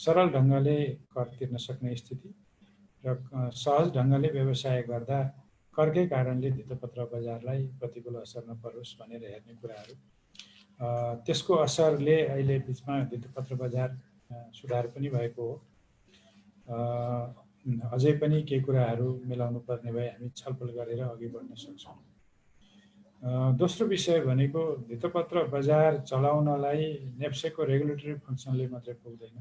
सरल ढङ्गले कर तिर्न सक्ने स्थिति र सहज ढङ्गले व्यवसाय गर्दा करकै कारणले धितोपत्र बजारलाई प्रतिकूल असर नपरोस् भनेर हेर्ने कुराहरू, त्यसको असरले अहिले बिचमा धितोपत्र बजार सुधार पनि भएको हो। अझै पनि केही कुराहरू मिलाउनु पर्ने भए हामी छलफल गरेर अघि बढ्न सक्छौँ। दोस्रो विषय भनेको धितोपत्र बजार चलाउनलाई नेप्सेको रेगुलेटरी फङ्सनले मात्रै पुग्दैन।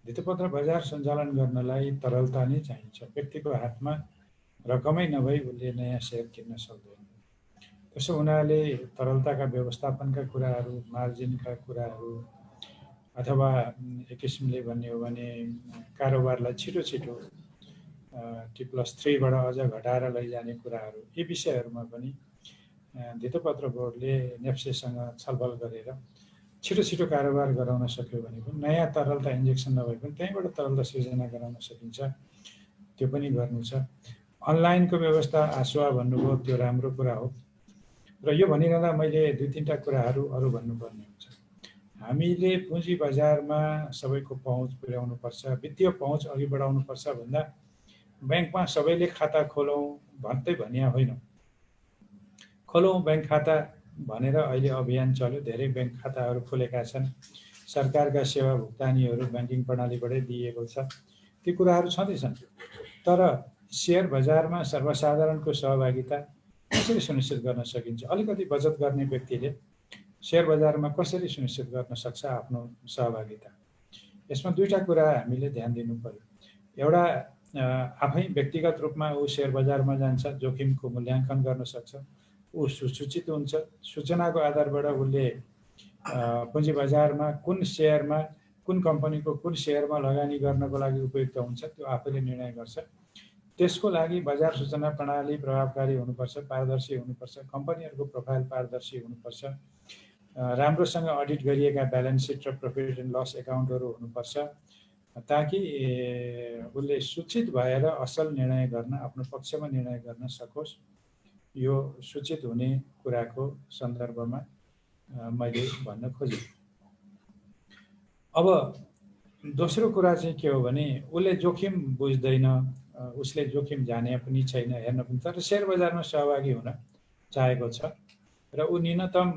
धितोपत्र बजार सञ्चालन गर्नलाई तरलता नै चाहिन्छ। व्यक्तिको हातमा रकमै नभई उसले नयाँ सेयर किन्न सक्दैन। त्यसो हुनाले तरलताका व्यवस्थापनका कुराहरू, मार्जिनका कुराहरू, अथवा एक किसिमले भन्ने हो भने कारोबारलाई छिटो छिटो T+3 बाट अझ घटाएर लैजाने कुराहरू, यी विषयहरूमा पनि धितोपत्र बोर्डले नेप्सेसँग छलफल गरेर छिटो छिटो कारोबार गराउन सक्यो भने पनि नयाँ तरलता इन्जेक्सन नभए पनि त्यहीँबाट तरलता सिर्जना गराउन सकिन्छ, त्यो पनि गर्नु छ। अनलाइनको व्यवस्था आसुवा भन्नुभयो, त्यो राम्रो कुरा हो। र यो भनिरहँदा मैले 2-3टा कुराहरू अरू भन्नुपर्ने हुन्छ। हामीले पुँजी बजारमा सबैको पहुँच पुर्याउनुपर्छ, वित्तीय पहुँच अघि बढाउनुपर्छ भन्दा ब्याङ्कमा सबैले खाता खोलौँ भन्दै भनिया होइन। खोलौँ ब्याङ्क खाता भनेर अहिले अभियान चल्यो, धेरै ब्याङ्क खाताहरू खोलेका छन्। सरकारका सेवा भुक्तानीहरू ब्याङ्किङ प्रणालीबाटै दिएको छ, ती कुराहरू छँदैछन्। तर सेयर बजारमा सर्वसाधारणको सहभागिता कसरी सुनिश्चित गर्न सकिन्छ? अलिकति बचत गर्ने व्यक्तिले सेयर बजारमा कसरी सुनिश्चित गर्न सक्छ आफ्नो सहभागिता? यसमा 2टा कुरा हामीले ध्यान दिनु पर्यो। एउटा, आफै व्यक्तिगत रूपमा ऊ सेयर बजारमा जान्छ, जोखिमको मूल्याङ्कन गर्न सक्छ, ऊ सुसूचित हुन्छ। सूचनाको आधारबाट उसले पुँजी बजारमा कुन सेयरमा, कुन कम्पनीको कुन सेयरमा लगानी गर्नको लागि उपयुक्त हुन्छ त्यो आफैले निर्णय गर्छ। त्यसको लागि बजार सूचना प्रणाली प्रभावकारी हुनुपर्छ, पारदर्शी हुनुपर्छ, कम्पनीहरूको प्रोफाइल पारदर्शी हुनुपर्छ, राम्रोसँग अडिट गरिएका ब्यालेन्स सिट र प्रफिट एन्ड लस एकाउन्टहरू हुनुपर्छ, ताकि उसले सूचित भएर असल निर्णय गर्न, आफ्नो पक्षमा निर्णय गर्न सकोस्। यो सूचित हुने कुराको सन्दर्भमा मैले भन्न खोजेँ। अब दोस्रो कुरा चाहिँ के हो भने उसले जोखिम बुझ्दैन, उसले जोखिम जाने पनि छैन, हेर्न पनि, तर सेयर बजारमा सहभागी हुन चाहेको छ र ऊ न्यूनतम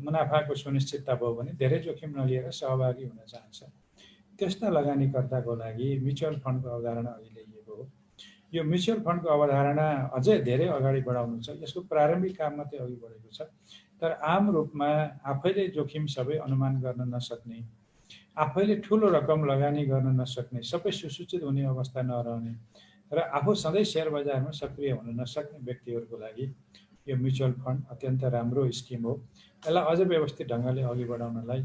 मुनाफाको सुनिश्चितता भयो भने धेरै जोखिम नलिएर सहभागी हुन चाहन्छ। त्यस्ता लगानीकर्ताको लागि म्युचुअल फन्डको अवधारणा अघि ल्याइएको हो। यो म्युचुअल फन्डको अवधारणा अझै धेरै अगाडि बढाउनु छ। यसको प्रारम्भिक काम मात्रै अघि बढेको छ, तर आम रूपमा आफैले जोखिम सबै अनुमान गर्न नसक्ने, आफैले ठुलो रकम लगानी गर्न नसक्ने, सबै सुसूचित हुने अवस्था नरहने र आफू सधैँ सेयर बजारमा सक्रिय हुन नसक्ने व्यक्तिहरूको लागि यो म्युचुअल फन्ड अत्यन्त राम्रो स्किम हो। यसलाई अझ व्यवस्थित ढङ्गले अघि बढाउनलाई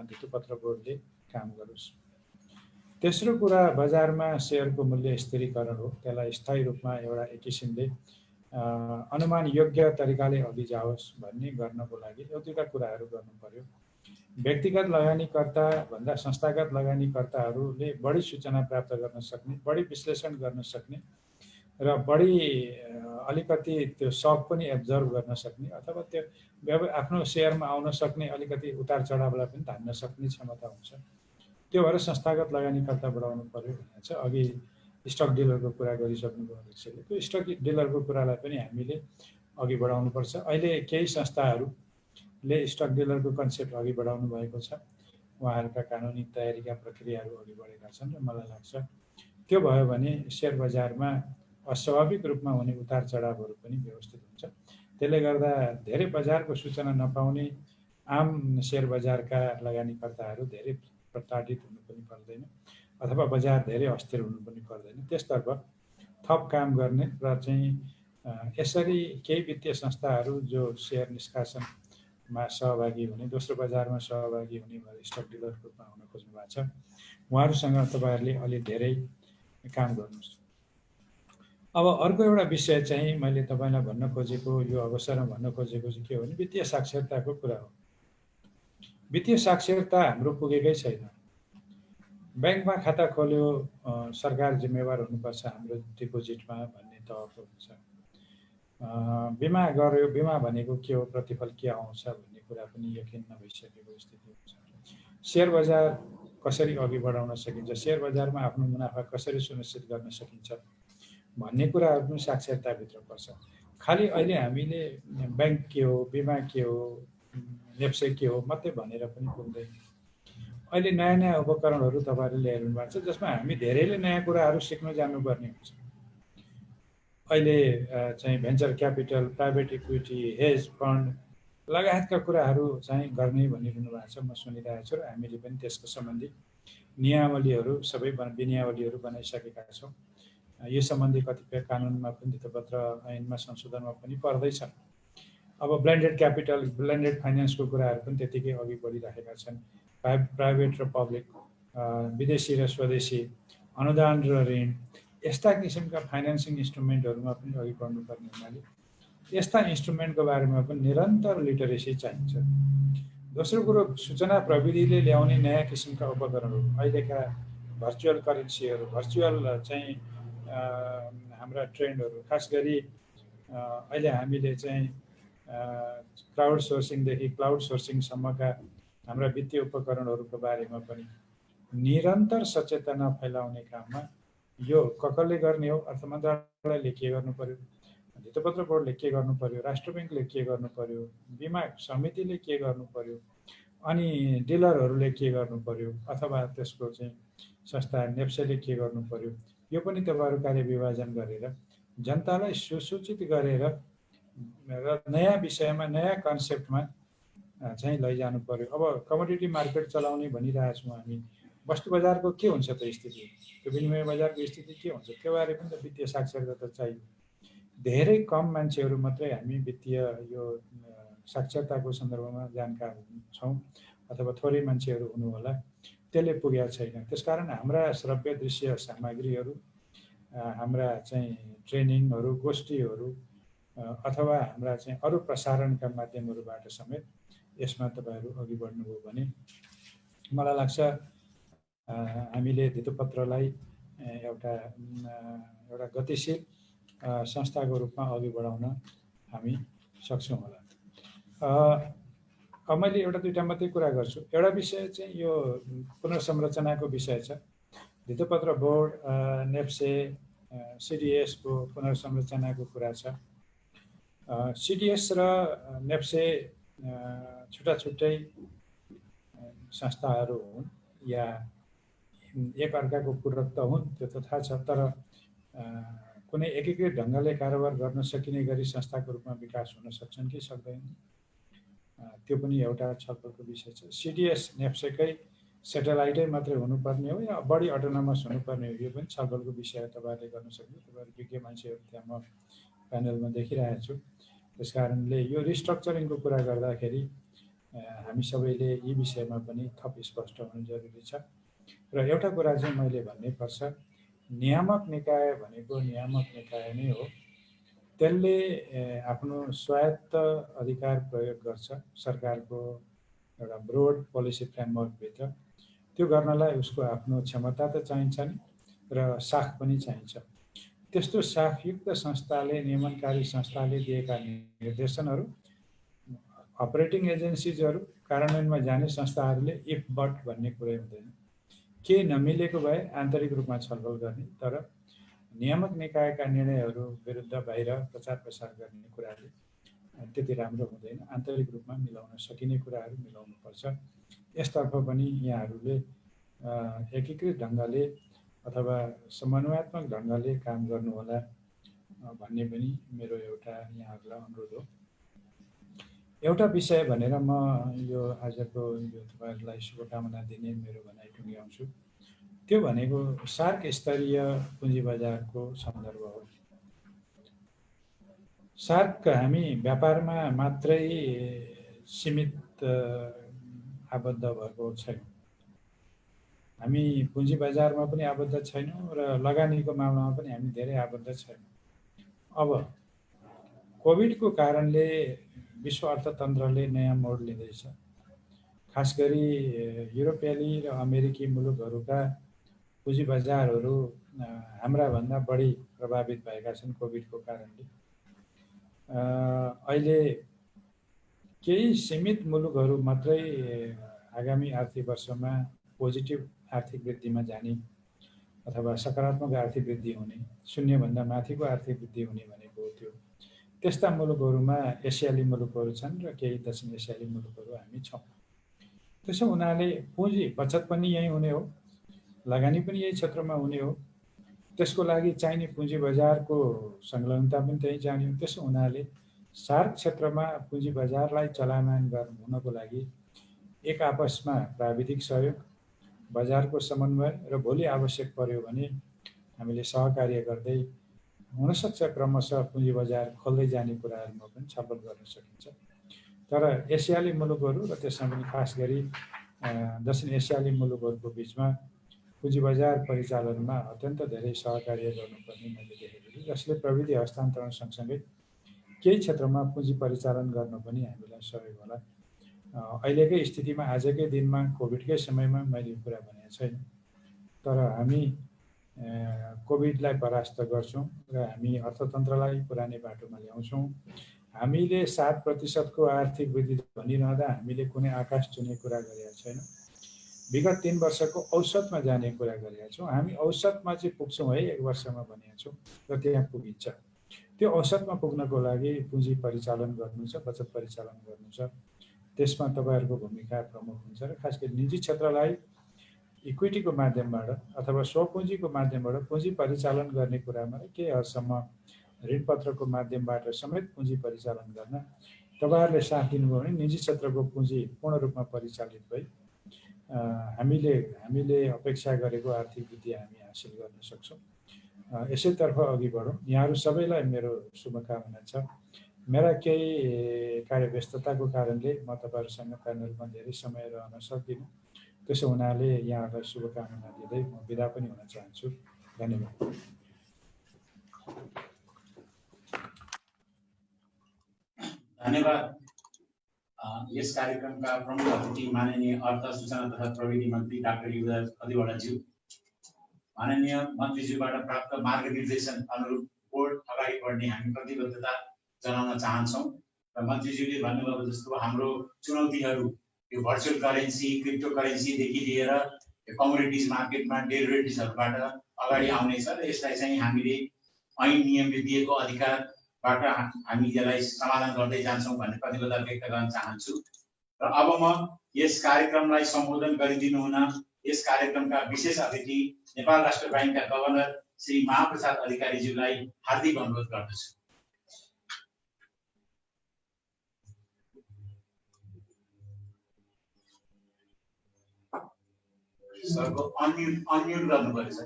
धितोपत्र बोर्डले काम गरोस्। तेस्रो कुरा, बजारमा सेयरको मूल्य स्थिरीकरण हो। त्यसलाई स्थायी रूपमा एउटा एक किसिमले अनुमान योग्य तरिकाले अघि जाओस् भन्ने गर्नको लागि 2टा कुराहरू गर्नु पर्यो। व्यक्तिगत लगानीकर्ता भन्दा संस्थागत लगानीकर्ताहरूले बढी सूचना प्राप्त गर्न सक्ने, बढी विश्लेषण गर्न सक्ने र बढी अलिकति त्यो सक पनि एब्जर्भ गर्न सक्ने, अथवा त्यो आफ्नो सेयरमा आउन सक्ने अलिकति उतार चढावलाई पनि धान्न सक्ने क्षमता हुन्छ। त्यो भएर संस्थागत लगानीकर्ता बढाउनु पर्यो भनेर छ। अघि स्टक डिलरको कुरा गरिसक्नुभयो अध्यक्षले, त्यो स्टक डिलरको कुरालाई पनि हामीले अघि बढाउनुपर्छ। अहिले केही संस्थाहरूले स्टक डिलरको कन्सेप्ट अघि बढाउनु भएको छ, उहाँहरूका कानुनी तयारीका प्रक्रियाहरू अघि बढेका छन् र मलाई लाग्छ त्यो भयो भने सेयर बजारमा अस्वाभाविक रूपमा हुने उतार चढावहरू पनि व्यवस्थित हुन्छ। त्यसले गर्दा धेरै बजारको सूचना नपाउने आम सेयर बजारका लगानीकर्ताहरू धेरै प्रताडित हुनु पनि पर्दैन, अथवा बजार धेरै अस्थिर हुनु पनि पर्दैन। त्यसतर्फ थप काम गर्ने र चाहिँ यसरी केही वित्तीय संस्थाहरू जो सेयर निष्कासनमा सहभागी हुने, दोस्रो बजारमा सहभागी हुने भएर स्टक डिलरको रूपमा हुन खोज्नु भएको छ, उहाँहरूसँग तपाईँहरूले अलि धेरै काम गर्नुहोस्। अब अर्को एउटा विषय चाहिँ मैले तपाईँलाई भन्न खोजेको, यो अवसरमा भन्न खोजेको चाहिँ के हो भने वित्तीय साक्षरताको कुरा हो। वित्तीय साक्षरता हाम्रो पुगेकै छैन। ब्याङ्कमा खाता खोल्यो, सरकार जिम्मेवार हुनुपर्छ हाम्रो डिपोजिटमा भन्ने तहको हुन्छ। बिमा गर्यो, बिमा भनेको के हो, प्रतिफल के आउँछ भन्ने कुरा पनि यकिन नभइसकेको स्थिति हुन्छ। सेयर बजार कसरी अघि बढाउन सकिन्छ, सेयर बजारमा आफ्नो मुनाफा कसरी सुनिश्चित गर्न सकिन्छ भन्ने कुराहरू पनि साक्षरताभित्र पर्छ। खालि अहिले हामीले ब्याङ्क के हो, बिमा के हो, नेप्से के हो मात्रै भनेर पनि पुग्दैन। अहिले नयाँ नयाँ उपकरणहरू तपाईँहरूले ल्याइरहनु भएको छ जसमा हामी धेरैले नयाँ कुराहरू सिक्न जानुपर्ने हुन्छ। अहिले चाहिँ venture capital, private equity, has fund लगायतका कुराहरू चाहिँ गर्ने भनिरहनु भएको छ, म सुनिरहेको छु र हामीले पनि त्यसको सम्बन्धी नियमावलीहरू सबै विनियावलीहरू बनाइसकेका छौँ। यो सम्बन्धी कतिपय कानुनमा पनि धितोपत्र ऐनमा संशोधनमा पनि पर्दैछ। अब ब्लेन्डेड क्यापिटल, ब्लेन्डेड फाइनेन्सको कुराहरू पनि त्यतिकै अघि बढिरहेका छन्। प्राइभेट र पब्लिक, विदेशी र स्वदेशी, अनुदान र ऋण, यस्ता किसिमका फाइनेन्सिङ इन्स्ट्रुमेन्टहरूमा पनि अघि बढ्नुपर्ने हुनाले यस्ता इन्स्ट्रुमेन्टको बारेमा पनि निरन्तर लिटरेसी चाहिन्छ। दोस्रो कुरो, सूचना प्रविधिले ल्याउने नयाँ किसिमका उपकरणहरू, अहिलेका भर्चुअल करेन्सीहरू, भर्चुअल चाहिँ हाम्रा ट्रेन्डहरू, खास गरी अहिले हामीले चाहिँ क्लाउड सोर्सिङदेखि क्लाउड सोर्सिङसम्मका हाम्रा वित्तीय उपकरणहरूको बारेमा पनि निरन्तर सचेतना फैलाउने काममा यो कसले गर्ने हो, अर्थ मन्त्रालयले के गर्नु पर्यो, धितोपत्र बोर्डले के गर्नु पर्यो, राष्ट्र ब्याङ्कले के गर्नु पर्यो, बिमा समितिले के गर्नु पर्यो, अनि डिलरहरूले के गर्नु पर्यो, अथवा त्यसको चाहिँ संस्था नेप्सेले के गर्नु पर्यो, यो पनि तपाईँहरू कार्यविभाजन गरेर जनतालाई सुसूचित गरेर र नयाँ विषयमा, नयाँ कन्सेप्टमा चाहिँ लैजानु पर्यो। अब कमोडिटी मार्केट चलाउने भनिरहेको छौँ हामी, वस्तु बजारको के हुन्छ त स्थिति, त्यो विनिमय बजारको स्थिति के हुन्छ, त्यो बारे पनि त वित्तीय साक्षरता चाहियो। धेरै कम मान्छेहरू मात्रै हामी वित्तीय यो साक्षरताको सन्दर्भमा जानकार छौँ, अथवा थोरै मान्छेहरू हुनु होला, त्यसले पुगेको छैन। त्यसकारण हाम्रा श्रव्य दृश्य सामग्रीहरू, हाम्रा चाहिँ ट्रेनिङहरू, गोष्ठीहरू अथवा हाम्रा चाहिँ अरू प्रसारणका माध्यमहरूबाट समेत यसमा तपाईँहरू अघि बढ्नुभयो भने मलाई लाग्छ हामीले धितोपत्रलाई एउटा गतिशील संस्थाको रूपमा अघि बढाउन हामी सक्छौँ होला। अब मैले एउटा दुईवटा मात्रै कुरा गर्छु। एउटा विषय चाहिँ यो पुनर्संरचनाको विषय छ। धितोपत्र बोर्ड, नेप्से, सिडिएसको पुनर्संरचनाको कुरा छ। सिडिएस र नेप्से छुट्टा छुट्टै संस्थाहरू हुन् या एक अर्काको पूरक त हुन्, त्यो त थाहा छ, तर कुनै एकीकृत ढङ्गले कारोबार गर्न सकिने गरी संस्थाको रूपमा विकास हुन सक्छन् कि सक्दैनन्, त्यो पनि एउटा छलफलको विषय छ। सिडिएस नेप्सेकै सेटेलाइटै मात्रै हुनुपर्ने हो या बढी अटोनोमस हुनुपर्ने हो, यो पनि छलफलको विषय तपाईँहरूले गर्न सक्नु। तपाईँहरू विज्ञ मान्छेहरू त्यहाँ म प्यानलमा देखिरहेको छु। त्यस कारणले यो रिस्ट्रक्चरिङको कुरा गर्दाखेरि हामी सबैले यी विषयमा पनि थप स्पष्ट हुनु जरुरी छ। र एउटा कुरा चाहिँ मैले भन्नै पर्छ, नियामक निकाय भनेको नियामक निकाय नै हो, त्यसले आफ्नो स्वायत्त अधिकार प्रयोग गर्छ सरकारको एउटा ब्रोड पोलिसी फ्रेमवर्कभित्र। त्यो गर्नलाई उसको आफ्नो क्षमता त चाहिन्छ नि र साख पनि चाहिन्छ। त्यस्तो साखयुक्त संस्थाले, नियमनकारी संस्थाले दिएका निर्देशनहरू अपरेटिङ एजेन्सिजहरू, कार्यान्वयनमा जाने संस्थाहरूले इफ बट भन्ने कुरै हुँदैन। के नमिलेको भए आन्तरिक रूपमा छलफल गर्ने, तर नियामक निकायका निर्णयहरू विरुद्ध बाहिर प्रचार प्रसार गर्ने कुराले त्यति राम्रो हुँदैन। आन्तरिक रूपमा मिलाउन सकिने कुराहरू मिलाउनुपर्छ। यसतर्फ पनि यहाँहरूले एकीकृत ढङ्गले अथवा समन्वयात्मक ढङ्गले काम गर्नुहोला भन्ने पनि मेरो एउटा यहाँहरूलाई अनुरोध हो। एउटा विषय भनेर म यो आजको यो तपाईँहरूलाई शुभकामना दिने मेरो भनाइ टुङ्ग्याउँछु। त्यो भनेको सार्क स्तरीय पुँजी बजारको सन्दर्भ हो। सार्क हामी व्यापारमा मात्रै सीमित आबद्ध भएको छैनौँ, हामी पुँजी बजारमा पनि आबद्ध छैनौँ र लगानीको मामलामा पनि हामी धेरै आबद्ध छैनौँ। अब कोभिडको कारणले विश्व अर्थतन्त्रले नयाँ मोड लिँदैछ। खास गरी युरोपेली र अमेरिकी मुलुकहरूका पुँजी बजारहरू हाम्रा भन्दा बढी प्रभावित भएका छन् कोभिडको कारणले। अहिले केही सीमित मुलुकहरू मात्रै आगामी आर्थिक वर्षमा पोजिटिभ आर्थिक वृद्धिमा जाने अथवा सकारात्मक आर्थिक वृद्धि हुने, शून्यभन्दा माथिको आर्थिक वृद्धि हुने भनेको हो त्यो। त्यस्ता मुलुकहरूमा एसियाली मुलुकहरू छन् र केही दक्षिण एसियाली मुलुकहरू हामी छौँ। त्यसो हुनाले पुँजी बचत पनि यहीँ हुने हो, लगानी पनि यही क्षेत्रमा हुने हो, त्यसको लागि चाहिने पुँजी बजारको संलग्नता पनि त्यहीँ जाने हो। त्यसो हुनाले सार्क क्षेत्रमा पुँजी बजारलाई चलायमान हुनको लागि एक आपसमा प्राविधिक सहयोग, बजारको समन्वय र भोलि आवश्यक पर्यो भने हामीले सहकार्य गर्दै हुनसक्छ क्रमशः पुँजी बजार खोल्दै जाने कुराहरूमा पनि छलफल गर्न सकिन्छ। तर एसियाली मुलुकहरू र त्यसमा पनि खास गरी दक्षिण एसियाली मुलुकहरूको बिचमा पुँजी बजार परिचालनमा अत्यन्त धेरै सहकार्य गर्नुपर्ने मैले देखेको छु, जसले प्रविधि हस्तान्तरण सँगसँगै केही क्षेत्रमा पुँजी परिचालन गर्न पनि हामीलाई सहयोग होला। अहिलेकै स्थितिमा आजकै दिनमा कोभिडकै समयमा मैले यो कुरा भनेको छैन, तर हामी कोभिडलाई परास्त गर्छौँ र हामी अर्थतन्त्रलाई पुरानै बाटोमा ल्याउँछौँ। हामीले 7% आर्थिक वृद्धि भनिरहँदा हामीले कुनै आकाश छुने कुरा गरेका छैनौँ। विगत 3 वर्षको औसतमा जाने कुरा गरेका छौँ। हामी औसतमा चाहिँ पुग्छौँ है, 1 वर्षमा भनेका छौँ र त्यहाँ पुगिन्छ। त्यो औसतमा पुग्नको लागि पुँजी परिचालन गर्नु छ, बचत परिचालन गर्नु छ। त्यसमा तपाईँहरूको भूमिका प्रमुख हुन्छ र खास गरी निजी क्षेत्रलाई इक्विटीको माध्यमबाट अथवा स्वपुँजीको माध्यमबाट पुँजी परिचालन गर्ने कुरामा केही हदसम्म ऋणपत्रको माध्यमबाट समेत पुँजी परिचालन गर्न तपाईँहरूले साथ दिनुभयो भने निजी क्षेत्रको पुँजी पूर्ण रूपमा परिचालित भई हामीले अपेक्षा गरेको आर्थिक वृद्धि हामी हासिल गर्न सक्छौँ। यसैतर्फ अघि बढौँ। यहाँहरू सबैलाई मेरो शुभकामना छ। मेरा केही कार्यव्यस्तताको कारणले म तपाईँहरूसँग प्यानलमा धेरै समय रहन सक्दिनँ। त्यसो हुनाले यहाँहरूलाई शुभकामना दिँदै म बिदा पनि हुन चाहन्छु। धन्यवाद। धन्यवाद। यस कार्यक्रमका प्रमुख अतिथि माननीय अर्थ, सूचना तथा प्रविधि मन्त्री डाक्टर युवराज अधिवाडाज्यू, माननीय मन्त्रीज्यूबाट प्राप्त मार्गनिर्देशन अनुरूप बोर्ड अगाडि बढ्ने हामी प्रतिबद्धता जनाउन चाहन्छौँ। र मन्त्रीज्यूले भन्नुभएको जस्तो हाम्रो चुनौतीहरू यो भर्चुअल करेन्सी, क्रिप्टो करेन्सीदेखि लिएर कमोडिटिज मार्केटमा डेरिभेटिभ्सहरूबाट अगाडि आउनेछ र यसलाई चाहिँ हामीले ऐन नियम विधिको अधिकारबाट हामी यसलाई समाधान गर्दै जान्छौँ भन्ने प्रतिबद्धता व्यक्त गर्न चाहन्छु। र अब म यस कार्यक्रमलाई सम्बोधन गरिदिनु हुन यस कार्यक्रमका विशेष अतिथि नेपाल राष्ट्र बैंकका गभर्नर श्री महाप्रसाद अधिकारीज्यूलाई हार्दिक अनुरोध गर्दछु। सरको अनम्युट गर्नुपर्छ।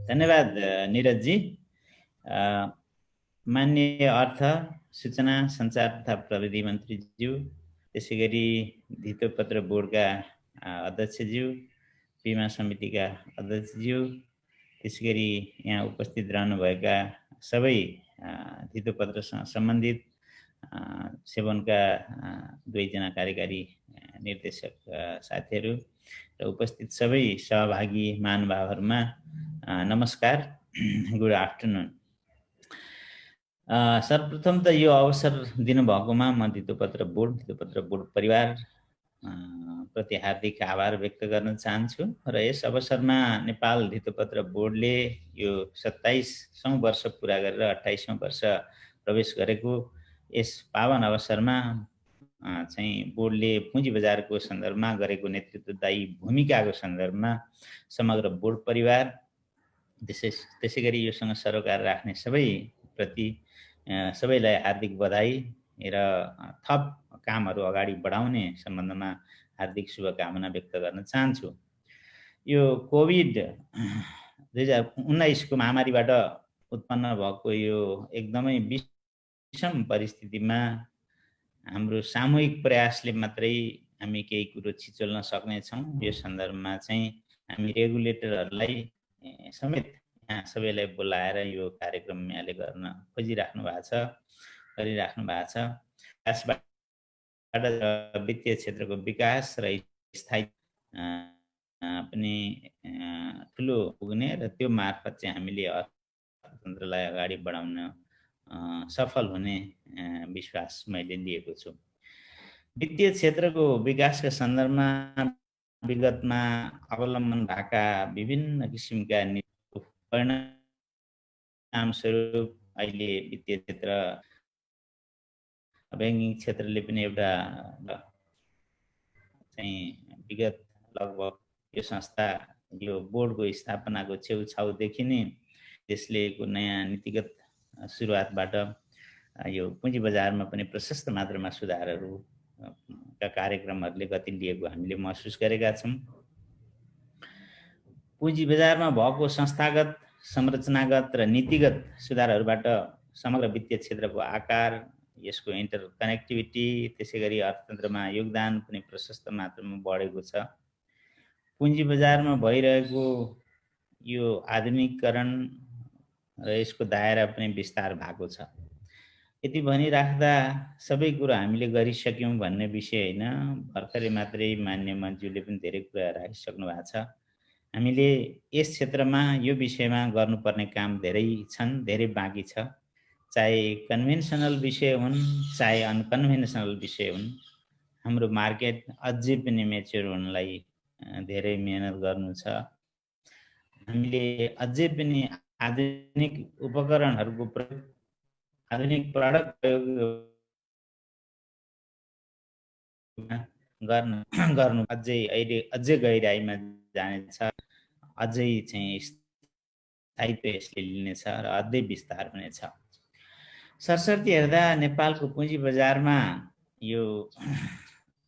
धन्यवाद निरजजी। माननीय अर्थ, सूचना, सञ्चार तथा प्रविधि मन्त्रीज्यू, त्यसै गरी धितोपत्र बोर्डका अध्यक्षज्यू, बीमा समितिका अध्यक्षज्यू, त्यसै गरी यहाँ उपस्थित रहनुभएका सबै धितोपत्रसँग सम्बन्धित सेवनका 2 जना कार्यकारी निर्देशक साथीहरू र उपस्थित सबै सहभागी महानुभावहरूमा नमस्कार, गुड आफ्टरनुन। सर्वप्रथम त यो अवसर दिनुभएकोमा म धितोपत्र बोर्ड परिवार प्रति हार्दिक आभार व्यक्त गर्न चाहन्छु र यस अवसरमा नेपाल धितोपत्र बोर्डले यो 27औं वर्ष पुरा गरेर 28औं वर्ष प्रवेश गरेको यस पावन अवसरमा चाहिँ बोर्डले पुँजी बजारको सन्दर्भमा गरेको नेतृत्वदायी भूमिकाको सन्दर्भमा समग्र बोर्ड परिवार, त्यसै गरी योसँग सरोकार राख्ने सबैप्रति सबैलाई हार्दिक बधाई र थप कामहरू अगाडि बढाउने सम्बन्धमा हार्दिक शुभकामना व्यक्त गर्न चाहन्छु। यो कोभिड 2019 को महामारीबाट उत्पन्न भएको यो एकदमै विषम परिस्थितिमा हाम्रो सामूहिक प्रयासले मात्रै हामी केही कुरो छिचोल्न सक्नेछौँ। यो सन्दर्भमा चाहिँ हामी रेगुलेटरहरूलाई समेत यहाँ सबैलाई बोलाएर यो कार्यक्रम यहाँले गर्न खोजिराख्नु भएको छ, गरिराख्नु भएको छ। यसबाट वित्तीय क्षेत्रको विकास र स्थायी पनि ठुलो पुग्ने र त्यो मार्फत चाहिँ हामीले अर्थतन्त्रलाई अगाडि बढाउन सफल हुने विश्वास मैले लिएको छु। वित्तीय क्षेत्रको विकासका सन्दर्भमा विगतमा अवलम्बन भएका विभिन्न किसिमका नीतिको परिणामस्वरूप अहिले वित्तीय क्षेत्र ब्याङ्किङ क्षेत्रले पनि एउटा चाहिँ विगत लगभग यो संस्था यो बोर्डको स्थापनाको छेउछाउदेखि नै त्यसले नयाँ नीतिगत सुरुवातबाट यो पुँजी बजारमा पनि प्रशस्त मात्रामा सुधारहरू का कार्यक्रमहरूले गति लिएको हामीले महसुस गरेका छौँ। पुँजी बजारमा भएको संस्थागत, संरचनागत र नीतिगत सुधारहरूबाट समग्र वित्तीय क्षेत्रको आकार, यसको इन्टर कनेक्टिभिटी, त्यसै गरी अर्थतन्त्रमा योगदान पनि प्रशस्त मात्रामा बढेको छ। पुँजी बजारमा भइरहेको यो आधुनिकीकरण र यसको दायरा पनि विस्तार भएको छ। यति भनिराख्दा सबै कुरा हामीले गरिसक्यौँ भन्ने विषय होइन, भर्खरै मात्रै मान्य मन्त्रीले पनि धेरै कुरा राखिसक्नु भएको छ। हामीले यस क्षेत्रमा यो विषयमा गर्नुपर्ने काम धेरै छन्, धेरै बाँकी छ। चाहे कन्भेन्सनल विषय हुन्, चाहे अनकन्भेन्सनल विषय हुन्, हाम्रो मार्केट अझै पनि मेच्योर हुनलाई धेरै मेहनत गर्नु छ। हामीले अझै पनि आधुनिक उपकरणहरूको प्रयोग, आधुनिक प्रडक्ट प्रयोग गर्नु अझै अहिले अझै गहिराइमा जानेछ, अझै चाहिँ स्थायित्व यसले लिनेछ र अझै विस्तार हुनेछ। सरसर्ती हेर्दा नेपालको पुँजी बजारमा यो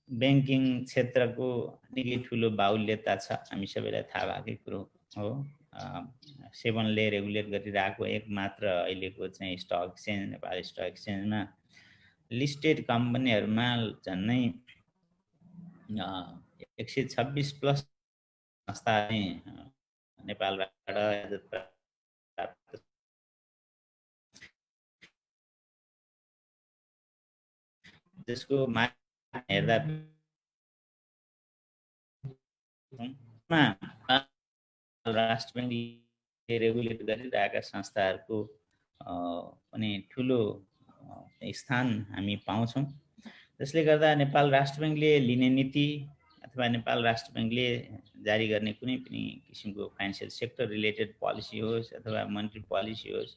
ब्याङ्किङ क्षेत्रको निकै ठुलो बाहुल्यता छ, हामी सबैलाई थाहा भएकै कुरो हो। 7 ले रेगुलेट गरिरहेको एकमात्र अहिलेको चाहिँ स्टक एक्सचेन्ज नेपाल स्टक एक्सचेन्जमा लिस्टेड कम्पनीहरूमा झन्नै 126 प्लस संस्था नेपालबाट प्राप्त, जसको हेर्दा राष्ट्र ब्याङ्कले रेगुलेट गरिरहेका संस्थाहरूको पनि ठुलो स्थान हामी पाउँछौँ। त्यसले गर्दा नेपाल राष्ट्र ब्याङ्कले लिने नीति अथवा नेपाल राष्ट्र ब्याङ्कले जारी गर्ने कुनै पनि किसिमको फाइनेन्सियल सेक्टर रिलेटेड पोलिसी होस् अथवा मोनेटरी पोलिसी होस्,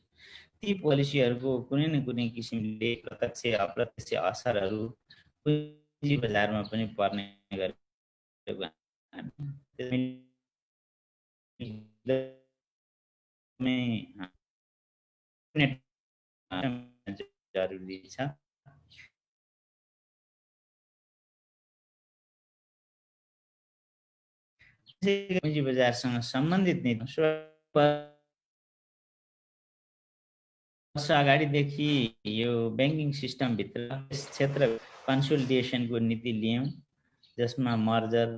ती पोलिसीहरूको कुनै न कुनै किसिमले प्रत्यक्ष अप्रत्यक्ष असरहरू पुँजी बजारमा पनि पर्ने गरेको जरुरी छ। पुँजी बजारसँग सम्बन्धित नीति वर्ष अगाडिदेखि यो ब्याङ्किङ सिस्टमभित्र यस क्षेत्र कन्सोलिडेसनको नीति लियौँ, जसमा मर्जर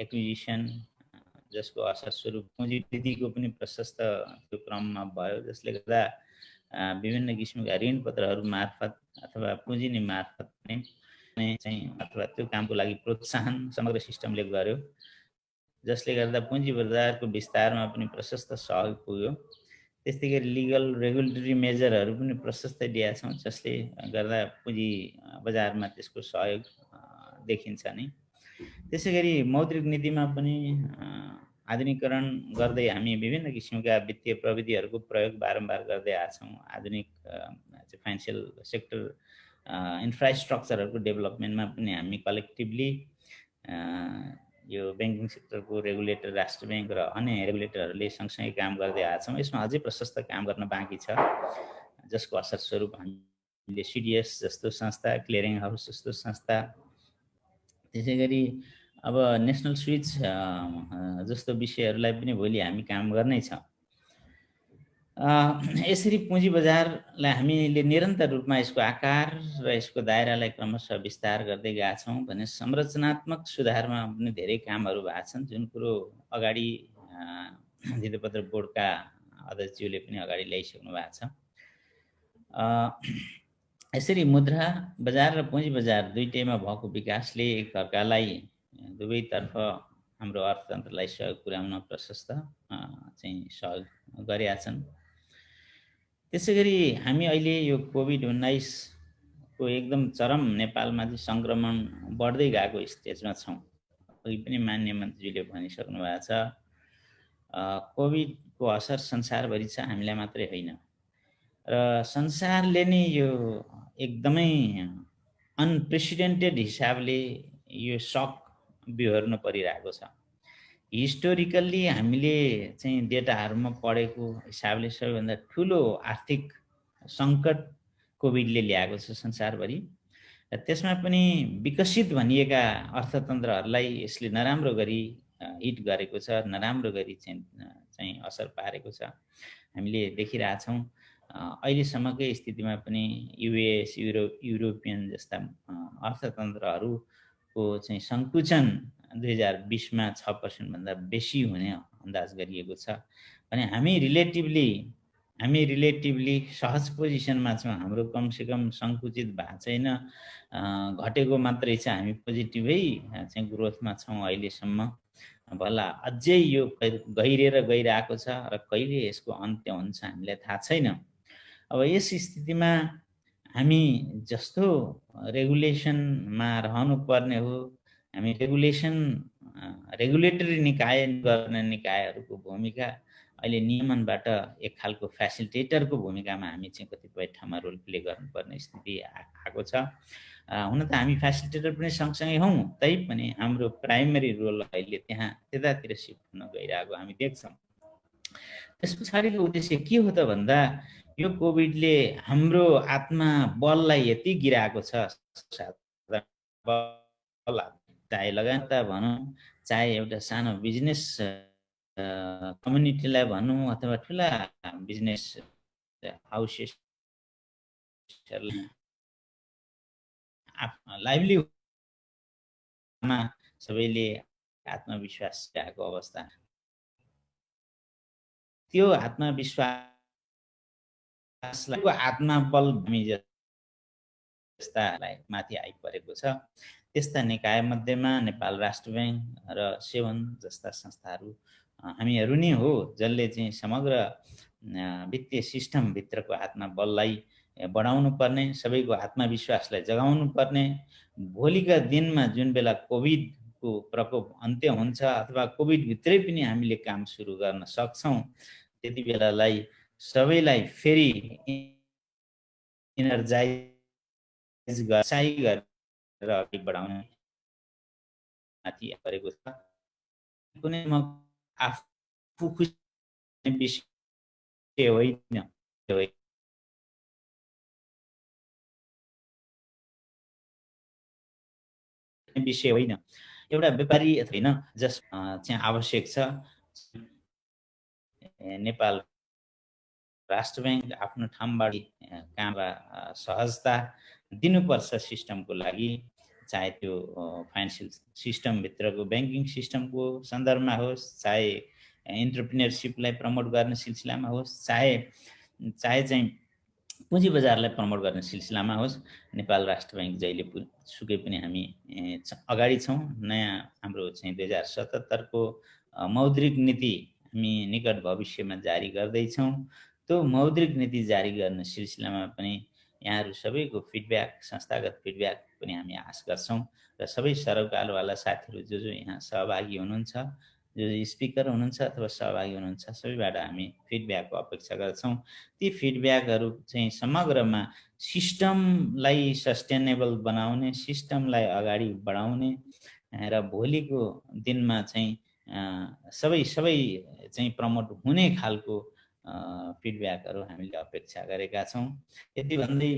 एक्विजिसन, जसको असरस्वरूप पुँजी वृद्धिको पनि प्रशस्त त्यो क्रममा भयो, जसले गर्दा विभिन्न किसिमका ऋणपत्रहरू मार्फत अथवा पुँजी नि मार्फत चाहिँ अथवा त्यो कामको लागि प्रोत्साहन समग्र सिस्टमले गर्यो, जसले गर्दा पुँजी बजारको विस्तारमा पनि प्रशस्त सहयोग पुग्यो। त्यस्तै गरी लिगल रेगुलेटरी मेजरहरू पनि प्रशस्त दिएका छौँ, जसले गर्दा पुँजी बजारमा त्यसको सहयोग देखिन्छ नै। त्यसै गरी मौद्रिक नीतिमा पनि आधुनिकीकरण गर्दै हामी विभिन्न किसिमका वित्तीय प्रविधिहरूको प्रयोग बारम्बार गर्दै आएका छौँ। आधुनिक फाइनेन्सियल सेक्टर इन्फ्रास्ट्रक्चरहरूको डेभलपमेन्टमा पनि हामी कलेक्टिभली यो ब्याङ्किङ सेक्टरको रेगुलेटर राष्ट्र ब्याङ्क र अन्य रेगुलेटरहरूले सँगसँगै काम गर्दै आएका छौँ। यसमा अझै प्रशस्त काम गर्न बाँकी छ, जसको असरस्वरूप हामीले सिडिएस जस्तो संस्था, क्लियरिङ हाउस जस्तो संस्था, त्यसै गरी अब नेसनल स्विच जस्तो विषयहरूलाई पनि भोलि हामी काम गर्नेछौँ। यसरी पुँजी बजारलाई हामीले निरन्तर रूपमा यसको आकार र यसको दायरालाई क्रमशः विस्तार गर्दै गएका छौँ भने संरचनात्मक सुधारमा पनि धेरै कामहरू भएको छन्, जुन कुरो अगाडि धितोपत्र बोर्डका अध्यक्षज्यूले पनि अगाडि ल्याइसक्नु भएको छ। यसरी मुद्रा बजार र पुँजी बजार दुईटैमा भएको विकासले एकअर्कालाई दुवैतर्फ हाम्रो अर्थतन्त्रलाई सहयोग पुर्याउन प्रशस्त चाहिँ सहयोग गरेका छन्। त्यसै गरी हामी अहिले यो कोभिड-19 को एकदम चरम नेपालमा चाहिँ सङ्क्रमण बढ्दै गएको स्टेजमा छौँ। अघि पनि मान्य मन्त्रीले भनिसक्नु भएको छ, कोभिडको असर संसारभरि छ, हामीलाई मात्रै होइन। र संसारले नै यो एकदमै अनप्रेसिडेन्टेड हिसाबले यो सक बिहोर्नु परिरहेको छ। हिस्टोरिकल्ली हामीले चाहिँ डेटाहरूमा पढेको हिसाबले सबैभन्दा ठुलो आर्थिक सङ्कट कोभिडले ल्याएको छ संसारभरि। र त्यसमा पनि विकसित भनिएका अर्थतन्त्रहरूलाई यसले नराम्रो गरी हिट गरेको छ, नराम्रो गरी चाहिँ असर पारेको छ। हामीले देखिरहेछौँ अहिलेसम्मकै स्थितिमा पनि युएस, युरोपियन जस्ता अर्थतन्त्रहरूको चाहिँ सङ्कुचन 2020मा 6% भन्दा बेसी हुने अन्दाज गरिएको छ। भने हामी रिलेटिभली सहज पोजिसनमा छौँ। हाम्रो कमसेकम सङ्कुचित भएको छैन, घटेको मात्रै छ। हामी पोजिटिभै चाहिँ ग्रोथमा छौँ अहिलेसम्म। भला अझै यो गहिरेर गइरहेको छ र कहिले यसको अन्त्य हुन्छ हामीलाई थाहा छैन। अब यस स्थितिमा हामी जस्तो रेगुलेसनमा रहनु पर्ने हो, हामी रेगुलेटरी निकाय गर्ने निकायहरूको भूमिका अहिले नियमनबाट एक खालको फेसिलिटेटरको भूमिकामा हामी चाहिँ कतिपय ठाउँमा रोल प्ले गर्नुपर्ने स्थिति आएको छ। हुन त हामी फेसिलिटेटर पनि सँगसँगै हौँ, तैपनि हाम्रो प्राइमेरी रोल अहिले त्यतातिर सिफ्ट हुन गइरहेको हामी देख्छौँ। त्यस पछाडिको उद्देश्य के हो त भन्दा यो कोभिडले हाम्रो आत्मा बललाई यति गिराएको छ, चाहे लगातार भनौँ, चाहे एउटा सानो बिजनेस कम्युनिटीलाई भनौँ अथवा ठुला बिजनेस हाउसेसहरूलाई लाइभलीहुडमा सबैले आत्मविश्वास आएको अवस्था, त्यो आत्मविश्वासलाई आत्मबल हामी जस्तालाई माथि आइपरेको छ। त्यस्ता निकाय मध्येमा नेपाल राष्ट्र ब्याङ्क र सेवन जस्ता संस्थाहरू हामीहरू नै हो जसले चाहिँ समग्र वित्तीय सिस्टमभित्रको आत्मबललाई बढाउनु पर्ने, सबैको आत्मविश्वासलाई जगाउनु पर्ने। भोलिका दिनमा जुन बेला कोभिडको प्रकोप अन्त्य हुन्छ अथवा कोभिडभित्रै पनि हामीले काम सुरु गर्न सक्छौँ, त्यति बेलालाई सबैलाई फेरि इनर्जाइज गरेर अघि बढाउने माथि परेको छ। कुनै म आफू खुसी विषय होइन, एउटा व्यापारी होइन जस चाहिँ आवश्यक छ। नेपाल राष्ट्र ब्याङ्क आफ्नो ठाउँबाट काम सहजता दिनुपर्छ सिस्टमको लागि, चाहे त्यो फाइनेन्सियल सिस्टमभित्रको ब्याङ्किङ सिस्टमको सन्दर्भमा होस्, चाहे एन्टरप्रिन्योरसिपलाई प्रमोट गर्ने सिलसिलामा होस्, चाहे चाहिँ पुँजी बजारलाई प्रमोट गर्ने सिलसिलामा होस्। नेपाल राष्ट्र ब्याङ्क जहिले सुकै पनि हामी अगाडि छौँ। नयाँ हाम्रो चाहिँ 2077 को मौद्रिक नीति हामी निकट भविष्यमा जारी गर्दैछौँ। त्यो मौद्रिक नीति जारी गर्ने सिलसिलामा पनि यहाँहरू सबैको फिडब्याक, संस्थागत फिडब्याक पनि हामी आश गर्छौँ र सबै सरोकारवाला साथीहरू जो यहाँ सहभागी हुनुहुन्छ, जो स्पिकर हुनुहुन्छ अथवा सहभागी हुनुहुन्छ, सबैबाट हामी फिडब्याकको अपेक्षा गर्छौँ। ती फिडब्याकहरू चाहिँ समग्रमा सिस्टमलाई सस्टेनेबल बनाउने, सिस्टमलाई अगाडि बढाउने र भोलिको दिनमा चाहिँ सबै चाहिँ प्रमोट हुने खालको फिडब्याकहरू हामीले अपेक्षा गरेका छौँ। यति भन्दै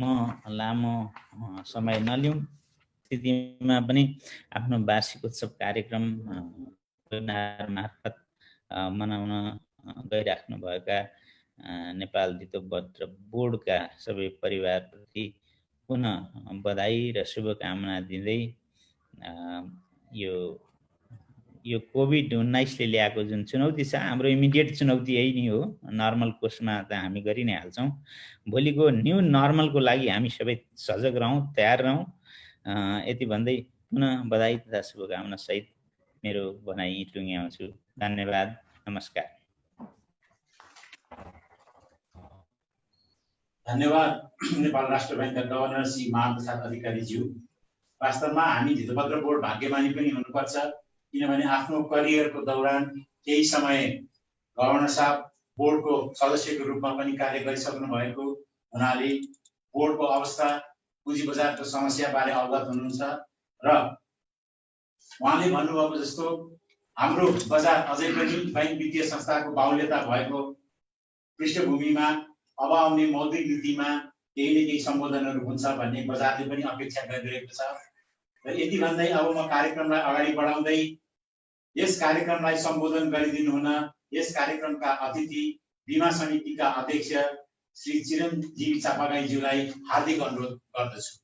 म लामो समय नलिउँ, स्थितिमा पनि आफ्नो वार्षिकोत्सव कार्यक्रम मार्फत मनाउन गइराख्नुभएका नेपाल धितोपत्र बोर्डका सबै परिवारप्रति पुनः बधाई र शुभकामना दिँदै यो कोभिड-19ले ल्याएको जुन चुनौती छ, हाम्रो इमिडिएट चुनौती यही नै हो। नर्मल कोर्समा त हामी गरि नै हाल्छौँ। भोलिको न्यू नर्मलको लागि हामी सबै सजग रहौँ, तयार रहौँ। यति भन्दै पुनः बधाई तथा शुभकामना सहित मेरो भनाइ टुङ्ग्याउँछु। धन्यवाद, नमस्कार। धन्यवाद नेपाल राष्ट्र ब्याङ्कका गभर्नर श्री माधव प्रसाद अधिकारीज्यू। वास्तवमा हामी धितोपत्र बोर्ड भाग्यमानी पनि हुनुपर्छ, किनभने आफ्नो करियरको दौरान केही समय गभर्नर साहब बोर्डको सदस्यको रूपमा पनि कार्य गरिसक्नु भएको हुनाले बोर्डको अवस्था, पुँजी बजारको समस्याबारे अवगत हुनुहुन्छ र उहाँले भन्नुभएको जस्तो हाम्रो बजार अझै पनि बैंक वित्तीय संस्थाको बाहुल्यता भएको पृष्ठभूमिमा अब आउने मौद्रिक नीतिमा केही न केही सम्बोधनहरू हुन्छ भन्ने बजारले पनि अपेक्षा गरिरहेको छ। र यति भन्दै अब म कार्यक्रमलाई अगाडि बढाउँदै यस कार्यक्रमलाई सम्बोधन गरिदिनु हुन यस कार्यक्रमका अतिथि बीमा समितिका अध्यक्ष श्री चिरञ्जीवी चापागाईज्यूलाई हार्दिक अनुरोध गर्दछु।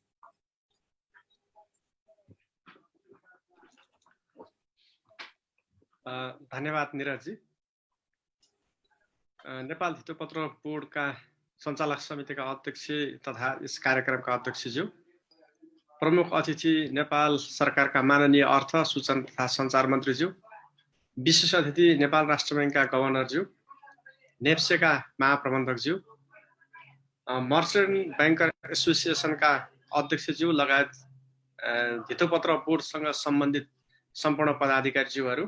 धन्यवाद निरजजी। नेपाल धितोपत्र बोर्डका सञ्चालक समितिका अध्यक्ष तथा यस कार्यक्रमका अध्यक्षज्यू, प्रमुख अतिथि नेपाल सरकारका माननीय अर्थ, सूचना तथा सञ्चार मन्त्रीज्यू, विशेष अतिथि नेपाल राष्ट्र बैंकका गभर्नरज्यू, नेप्सेका महाप्रबन्धकज्यू, मर्चेन्ट ब्याङ्कर एसोसिएसनका अध्यक्षज्यू लगायत धितोपत्र बोर्डसँग सम्बन्धित सम्पूर्ण पदाधिकारीज्यूहरू,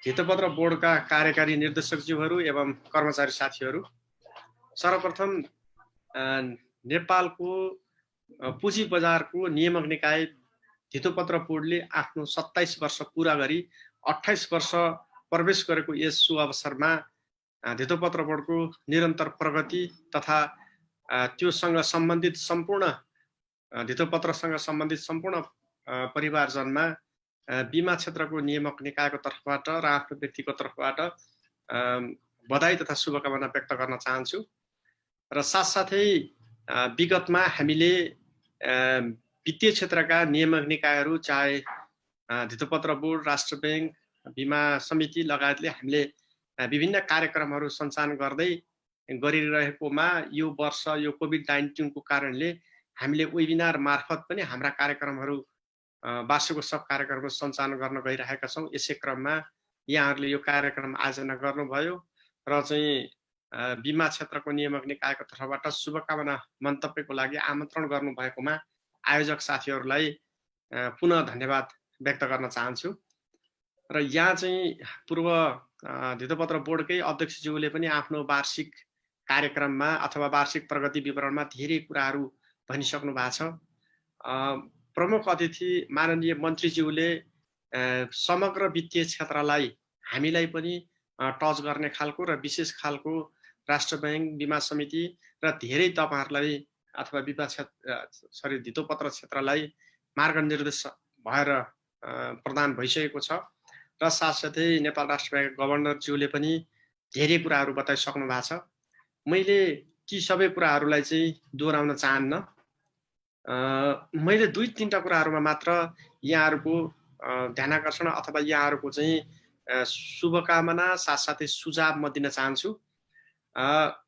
धितोपत्र बोर्डका कार्यकारी निर्देशकज्यूहरू एवं कर्मचारी साथीहरू, सर्वप्रथम नेपालको पुँजी बजारको नियामक निकाय धितोपत्र बोर्डले आफ्नो 27 वर्ष पुरा गरी 28 वर्ष प्रवेश गरेको यस शुभ अवसरमा धितोपत्र बोर्डको निरन्तर प्रगति तथा त्योसँग सम्बन्धित सम्पूर्ण धितोपत्रसँग सम्बन्धित सम्पूर्ण परिवारजनमा बीमा क्षेत्रको नियामक निकायको तर्फबाट र आफ्नो व्यक्तिको तर्फबाट बधाई तथा शुभकामना व्यक्त गर्न चाहन्छु। र साथसाथै विगतमा हामीले वित्तीय क्षेत्रका नियामक निकायहरू चाहे धितोपत्र बोर्ड, राष्ट्र बैंक, बीमा समिति लगायतले हामीले विभिन्न कार्यक्रमहरू सञ्चालन गर्दै गरिरहेकोमा यो वर्ष यो कोभिड-19 को कारणले हामीले वेबिनार मार्फत पनि हाम्रा कार्यक्रमहरू वार्षिकोत्सव कार्यक्रमको सञ्चालन गर्न गइरहेका छौँ। यसै क्रममा यहाँहरूले यो कार्यक्रम आयोजना गर्नुभयो र चाहिँ बीमा क्षेत्रको नियामक निकायको तर्फबाट शुभकामना मन्तव्यको लागि आमन्त्रण गर्नुभएकोमा आयोजक साथीहरूलाई पुनः धन्यवाद व्यक्त गर्न चाहन्छु। र यहाँ चाहिँ पूर्व धितोपत्र बोर्डकै अध्यक्षज्यूले पनि आफ्नो वार्षिक कार्यक्रममा अथवा वार्षिक प्रगति विवरणमा धेरै कुराहरू भनिसक्नु भएको छ। प्रमुख अतिथि माननीय मन्त्रीज्यूले समग्र वित्तीय क्षेत्रलाई हामीलाई पनि टच गर्ने खालको र विशेष खालको राष्ट्र बैंक, बीमा समिति र धेरै तपाईहरुलाई अथवा धितोपत्र क्षेत्रलाई मार्गनिर्देश भएर प्रदान भइसकेको छ। र साथसाथै नेपाल राष्ट्र बैंक गभर्नरज्यूले पनि धेरै कुराहरू बताइसक्नु भएको छ। मैले ती सबै कुराहरूलाई चाहिँ दोहोऱ्याउन चाहन्न। मैले 2-3 कुराहरूमा मात्र यहाँहरूको ध्यानाकर्षण अथवा यहाँहरूको चाहिँ शुभकामना साथसाथै सुझाव म दिन चाहन्छु।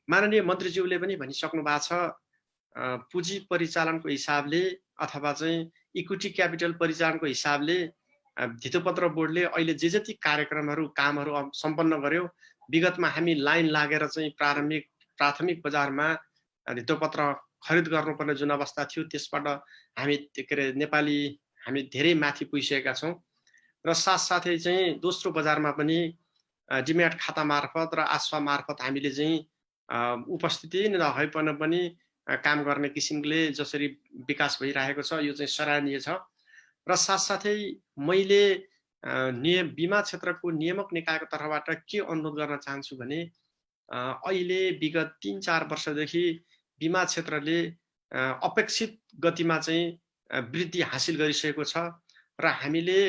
माननीय मन्त्रीज्यूले पनि भनिसक्नु भएको छ, पुँजी परिचालनको हिसाबले अथवा चाहिँ इक्विटी क्यापिटल परिचालनको हिसाबले धितोपत्र बोर्डले अहिले जे जति कार्यक्रमहरू कामहरू सम्पन्न गर्यो, विगतमा हामी लाइन लागेर चाहिँ प्राथमिक बजारमा धितोपत्र खरिद गर्नुपर्ने जुन अवस्था थियो त्यसबाट हामी हामी धेरै माथि पुगिसकेका छौँ। र साथसाथै चाहिँ दोस्रो बजारमा पनि डिम्याट खाता मार्फत र आस्वा मार्फत हामीले चाहिँ उपस्थिति नभइपन पनि काम गर्ने किसिमले जसरी विकास भइरहेको छ यो चाहिँ सराहनीय छ। र साथसाथै मैले बीमा क्षेत्रको नियामक निकायको तर्फबाट के अनुरोध गर्न चाहन्छु भने अहिले विगत 3-4 वर्षदेखि बीमा क्षेत्रले अपेक्षित गतिमा चाहिँ वृद्धि हासिल गरिसकेको छ र हामीले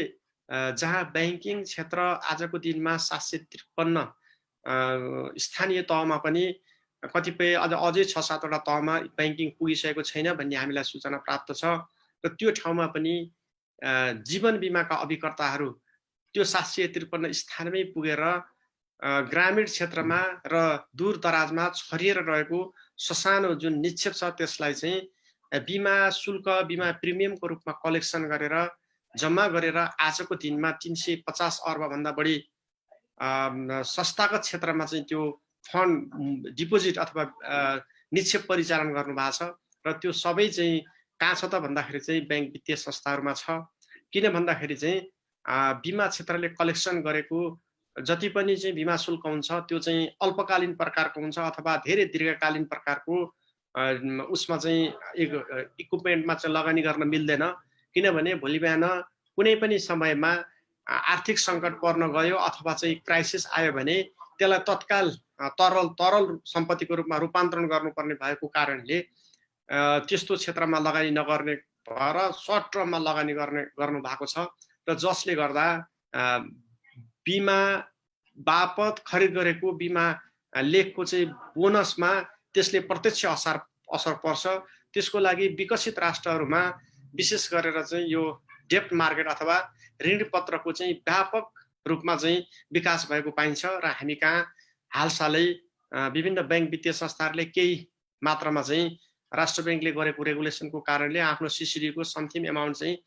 जहाँ ब्याङ्किङ क्षेत्र आजको दिनमा 753 स्थानीय तहमा पनि कतिपय अझै 6-7 वटा तहमा ब्याङ्किङ पुगिसकेको छैन भन्ने हामीलाई सूचना प्राप्त छ। र त्यो ठाउँमा पनि जीवन बिमाका अभिकर्ताहरू त्यो 753 स्थानमै पुगेर ग्रामीण क्षेत्रमा र दूर दराजमा छरिएर रहेको ससानो जुन निक्षेप छ त्यसलाई चाहिँ बिमा शुल्क, बिमा प्रिमियमको रूपमा कलेक्सन गरेर जम्मा गरेर आजको दिनमा 350 अर्ब भन्दा बढी संस्थागत क्षेत्रमा चाहिँ त्यो फन्ड डिपोजिट अथवा निक्षेप परिचालन गर्नु भएको छ। र त्यो सबै चाहिँ कहाँ छ त भन्दाखेरि चाहिँ ब्याङ्क वित्तीय संस्थाहरूमा छ। किन भन्दाखेरि चाहिँ बिमा क्षेत्रले कलेक्सन गरेको जति पनि चाहिँ बिमा शुल्क हुन्छ त्यो चाहिँ अल्पकालीन प्रकारको हुन्छ अथवा धेरै दीर्घकालीन प्रकारको उसमा चाहिँ इक्विपमेन्टमा चाहिँ लगानी गर्न मिल्दैन। किनभने भोलि बिहान कुनै पनि समयमा आर्थिक सङ्कट पर्न गयो अथवा चाहिँ क्राइसिस आयो भने त्यसलाई तत्काल तरल सम्पत्तिको रूपमा रूपान्तरण गर्नुपर्ने भएको कारणले त्यस्तो क्षेत्रमा लगानी नगर्ने भएर सर्ट टर्ममा लगानी गर्नु भएको छ र जसले गर्दा बिमा बापत खरिद गरेको बिमा लेखको चाहिँ बोनसमा त्यसले प्रत्यक्ष असर पर्छ। त्यसको लागि विकसित राष्ट्रहरूमा विशेष गरेर चाहिँ यो डेब्ट मार्केट अथवा ऋणपत्रको चाहिँ व्यापक रूपमा चाहिँ विकास भएको पाइन्छ र हामी कहाँ हालसालै विभिन्न ब्याङ्क वित्तीय संस्थाहरूले केही मात्रामा चाहिँ राष्ट्र ब्याङ्कले गरेको रेगुलेसनको कारणले आफ्नो सिसिडीको समथिङ एमाउन्ट चाहिँ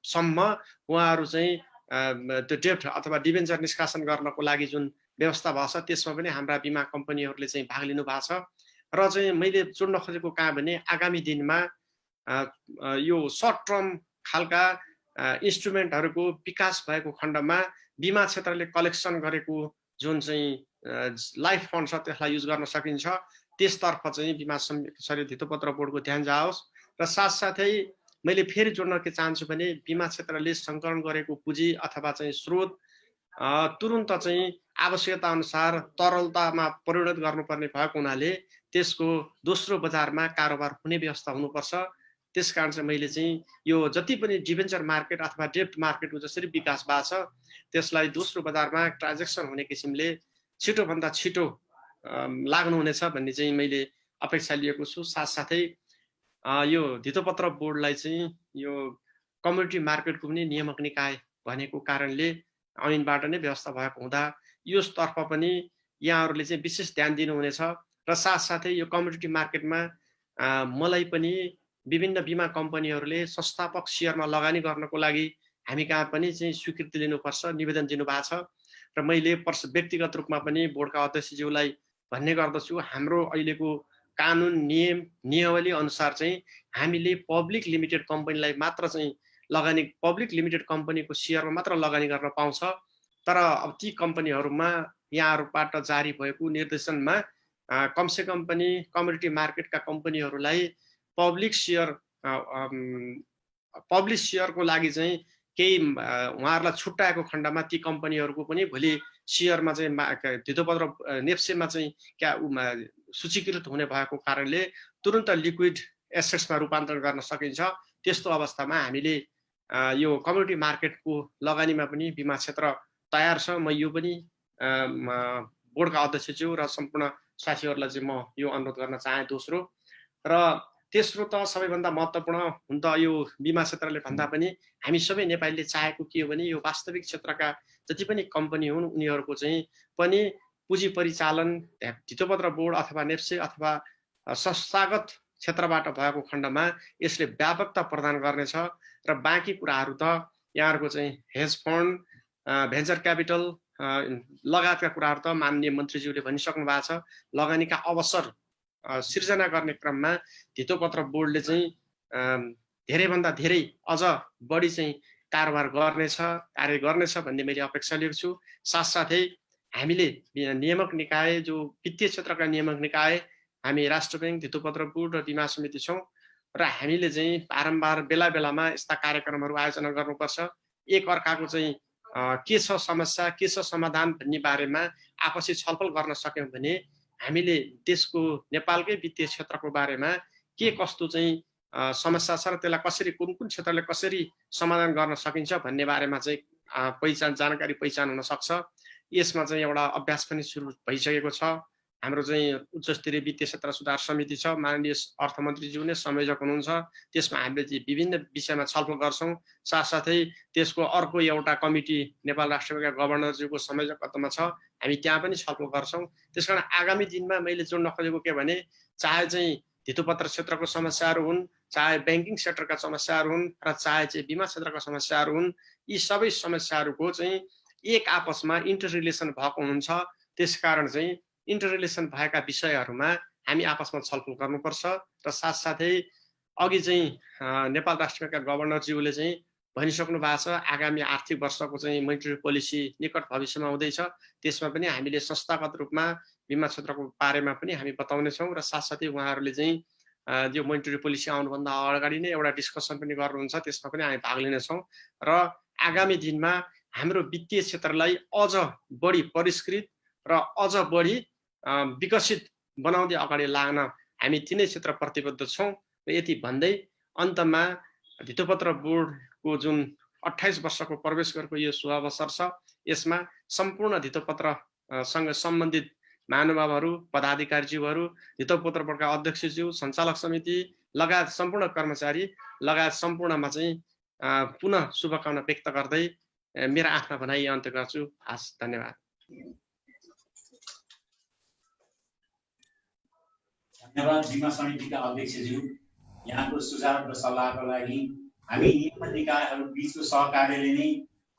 सम्म उहाँहरू चाहिँ त्यो डेब्ट अथवा डिबेन्चर निष्कासन गर्नको लागि जुन व्यवस्था भएको छ त्यसमा पनि हाम्रा बिमा कम्पनीहरूले चाहिँ भाग लिनु भएको छ। र चाहिँ मैले जोड्न खोजेको कहाँ भने आगामी दिनमा यो सर्ट टर्म खालका इन्स्ट्रुमेन्टहरूको विकास भएको खण्डमा बिमा क्षेत्रले कलेक्सन गरेको जुन चाहिँ लाइफ फन्ड छ त्यसलाई युज गर्न सकिन्छ। त्यसतर्फ चाहिँ बिमा धितोपत्र बोर्डको ध्यान जाओस्। र साथसाथै मैले फेरि जोड्न के चाहन्छु भने बिमा क्षेत्रले सङ्कलन गरेको पुँजी अथवा चाहिँ स्रोत तुरुन्त चाहिँ आवश्यकता अनुसार तरलतामा परिणत गर्नुपर्ने भएको हुनाले त्यसको दोस्रो बजारमा कारोबार हुने व्यवस्था हुनुपर्छ। त्यसकारण चाहिँ मैले चाहिँ यो जति पनि डिबेन्चर मार्केट अथवा डेब्ट मार्केटको जसरी विकास भएको छ त्यसलाई दोस्रो बजारमा ट्रान्जेक्सन हुने किसिमले छिटोभन्दा छिटो लाग्नुहुनेछ भन्ने चाहिँ मैले अपेक्षा लिएको छु। साथसाथै यो धितोपत्र बोर्डलाई चाहिँ यो कमोडिटी मार्केटको पनि नियामक निकाय भनेको कारणले ऐनबाट नै व्यवस्था भएको हुँदा यो तर्फ पनि यहाँहरूले चाहिँ विशेष ध्यान दिनुहुनेछ। र साथसाथै यो कमोडिटी मार्केटमा मलाई पनि विभिन्न बिमा कम्पनीहरूले संस्थापक सेयरमा लगानी गर्नको लागि हामी कहाँ पनि चाहिँ स्वीकृति लिनुपर्छ निवेदन दिनुभएको छ। र मैले व्यक्तिगत रूपमा पनि बोर्डका अध्यक्षज्यूलाई भन्ने गर्दछु हाम्रो अहिलेको कानुन नियमावली अनुसार चाहिँ हामीले पब्लिक लिमिटेड कम्पनीलाई मात्र चाहिँ लगानी पब्लिक लिमिटेड कम्पनीको सेयरमा मात्र लगानी गर्न पाउँछ। तर अब ती कम्पनीहरूमा यहाँहरूबाट जारी भएको निर्देशनमा कमसेकम पनि कमोडिटी मार्केटका कम्पनीहरूलाई पब्लिक सेयरको लागि चाहिँ केही उहाँहरूलाई छुट्याएको खण्डमा ती कम्पनीहरूको पनि भोलि सेयरमा चाहिँ धितोपत्र नेप्सेमा चाहिँ सूचीकृत हुने भएको कारणले तुरन्त लिक्विड एसेट्समा रूपान्तरण गर्न सकिन्छ। त्यस्तो अवस्थामा हामीले यो कमोडिटी मार्केटको लगानीमा पनि बिमा क्षेत्र तयार छ। म यो पनि बोर्डका अध्यक्षज्यू र सम्पूर्ण साथीहरूलाई चाहिँ म यो अनुरोध गर्न चाहे। दोस्रो र तेस्रो त सबैभन्दा महत्त्वपूर्ण हुन त यो बिमा क्षेत्रले भन्दा पनि हामी सबै नेपालीले चाहेको के हो भने यो वास्तविक क्षेत्रका जति पनि कम्पनी हुन् उनीहरूको चाहिँ पनि पुँजी परिचालन धितोपत्र बोर्ड अथवा नेप्से अथवा संस्थागत क्षेत्रबाट भएको खण्डमा यसले व्यापकता प्रदान गर्नेछ। र बाँकी कुराहरू त यहाँहरूको चाहिँ हेज फन्ड भेन्चर क्यापिटल लगायतका कुराहरू त माननीय मन्त्रीज्यूले भनिसक्नु भएको छ। लगानीका अवसर सिर्जना गर्ने क्रममा धितोपत्र बोर्डले चाहिँ धेरैभन्दा धेरै अझ बढी चाहिँ कारोबार कार्य गर्नेछ भन्ने मैले अपेक्षा लिएको छु। साथसाथै हामीले नियामक निकाय जो वित्तीय क्षेत्रका नियामक निकाय हामी राष्ट्र ब्याङ्क धितोपत्र बोर्ड र बिमा समिति छौँ र हामीले चाहिँ बारम्बार बेला बेलामा यस्ता कार्यक्रमहरू आयोजना गर्नुपर्छ। एक अर्काको चाहिँ के छ समस्या के छ समाधान भन्ने बारेमा आपसी छलफल गर्न सक्यौँ भने हामीले देशको नेपालकै वित्तीय क्षेत्रको बारेमा के कस्तो चाहिँ समस्या छ र त्यसलाई कसरी कुन क्षेत्रले कसरी समाधान गर्न सकिन्छ भन्ने बारेमा चाहिँ जानकारी पहिचान हुन सक्छ। यसमा चाहिँ एउटा अभ्यास पनि सुरु भइसकेको छ। हाम्रो चाहिँ उच्च स्तरीय वित्तीय क्षेत्र सुधार समिति छ, माननीय अर्थमन्त्रीज्यू नै संयोजक हुनुहुन्छ। त्यसमा हामीले चाहिँ विभिन्न विषयमा छलफल गर्छौँ। साथसाथै त्यसको अर्को एउटा कमिटी नेपाल राष्ट्र ब्याङ्कका गभर्नरज्यूको संयोजकत्वमा छ, हामी त्यहाँ पनि छलफल गर्छौँ। त्यसकारण आगामी दिनमा मैले जोड्न खोजेको के भने चाहे चाहिँ धितोपत्र क्षेत्रको समस्याहरू हुन्, चाहे ब्याङ्किङ सेक्टरका समस्याहरू हुन् र चाहे चाहिँ बिमा क्षेत्रका समस्याहरू हुन्, यी सबै समस्याहरूको चाहिँ एक आपसमा इन्टर रिलेसन भएको हुन्छ। त्यसकारण चाहिँ इन्टर रिलेसन भएका विषयहरूमा हामी आपसमा छलफल गर्नुपर्छ। र साथसाथै अघि चाहिँ नेपाल राष्ट्र ब्याङ्कका गभर्नरज्यूले चाहिँ भनिसक्नु भएको छ आगामी आर्थिक वर्षको चाहिँ मोनिटरी पोलिसी निकट भविष्यमा हुँदैछ। त्यसमा पनि हामीले संस्थागत रूपमा बिमा क्षेत्रको बारेमा पनि हामी बताउनेछौँ र साथसाथै उहाँहरूले चाहिँ यो मोनिटरी पोलिसी आउनुभन्दा अगाडि नै एउटा डिस्कसन पनि गर्नुहुन्छ, त्यसमा पनि हामी भाग लिनेछौँ र आगामी दिनमा हाम्रो वित्तीय क्षेत्रलाई अझ बढी परिष्कृत र अझ बढी विकसित बनाउँदै अगाडि लाग्न हामी तिनै क्षेत्र प्रतिबद्ध छौँ। र यति भन्दै अन्तमा धितोपत्र बोर्डको जुन 28 वर्षको प्रवेश गरेको यो शुभ अवसर छ, यसमा सम्पूर्ण धितोपत्रसँग सम्बन्धित महानुभावहरू, पदाधिकारीज्यूहरू, धितोपत्र बोर्डका अध्यक्षज्यू, सञ्चालक समिति लगायत सम्पूर्ण कर्मचारी लगायत सम्पूर्णमा चाहिँ पुनः शुभकामना व्यक्त गर्दै मेरा आफ्ना भनाइ अन्त्य गर्छु। हस्, धन्यवाद। धन्यवाद बिमा समितिका अध्यक्षज्यू, यहाँको सुझाव र सल्लाहको लागि। हामी नियमन निकायहरू बीचको सहकार्यले नै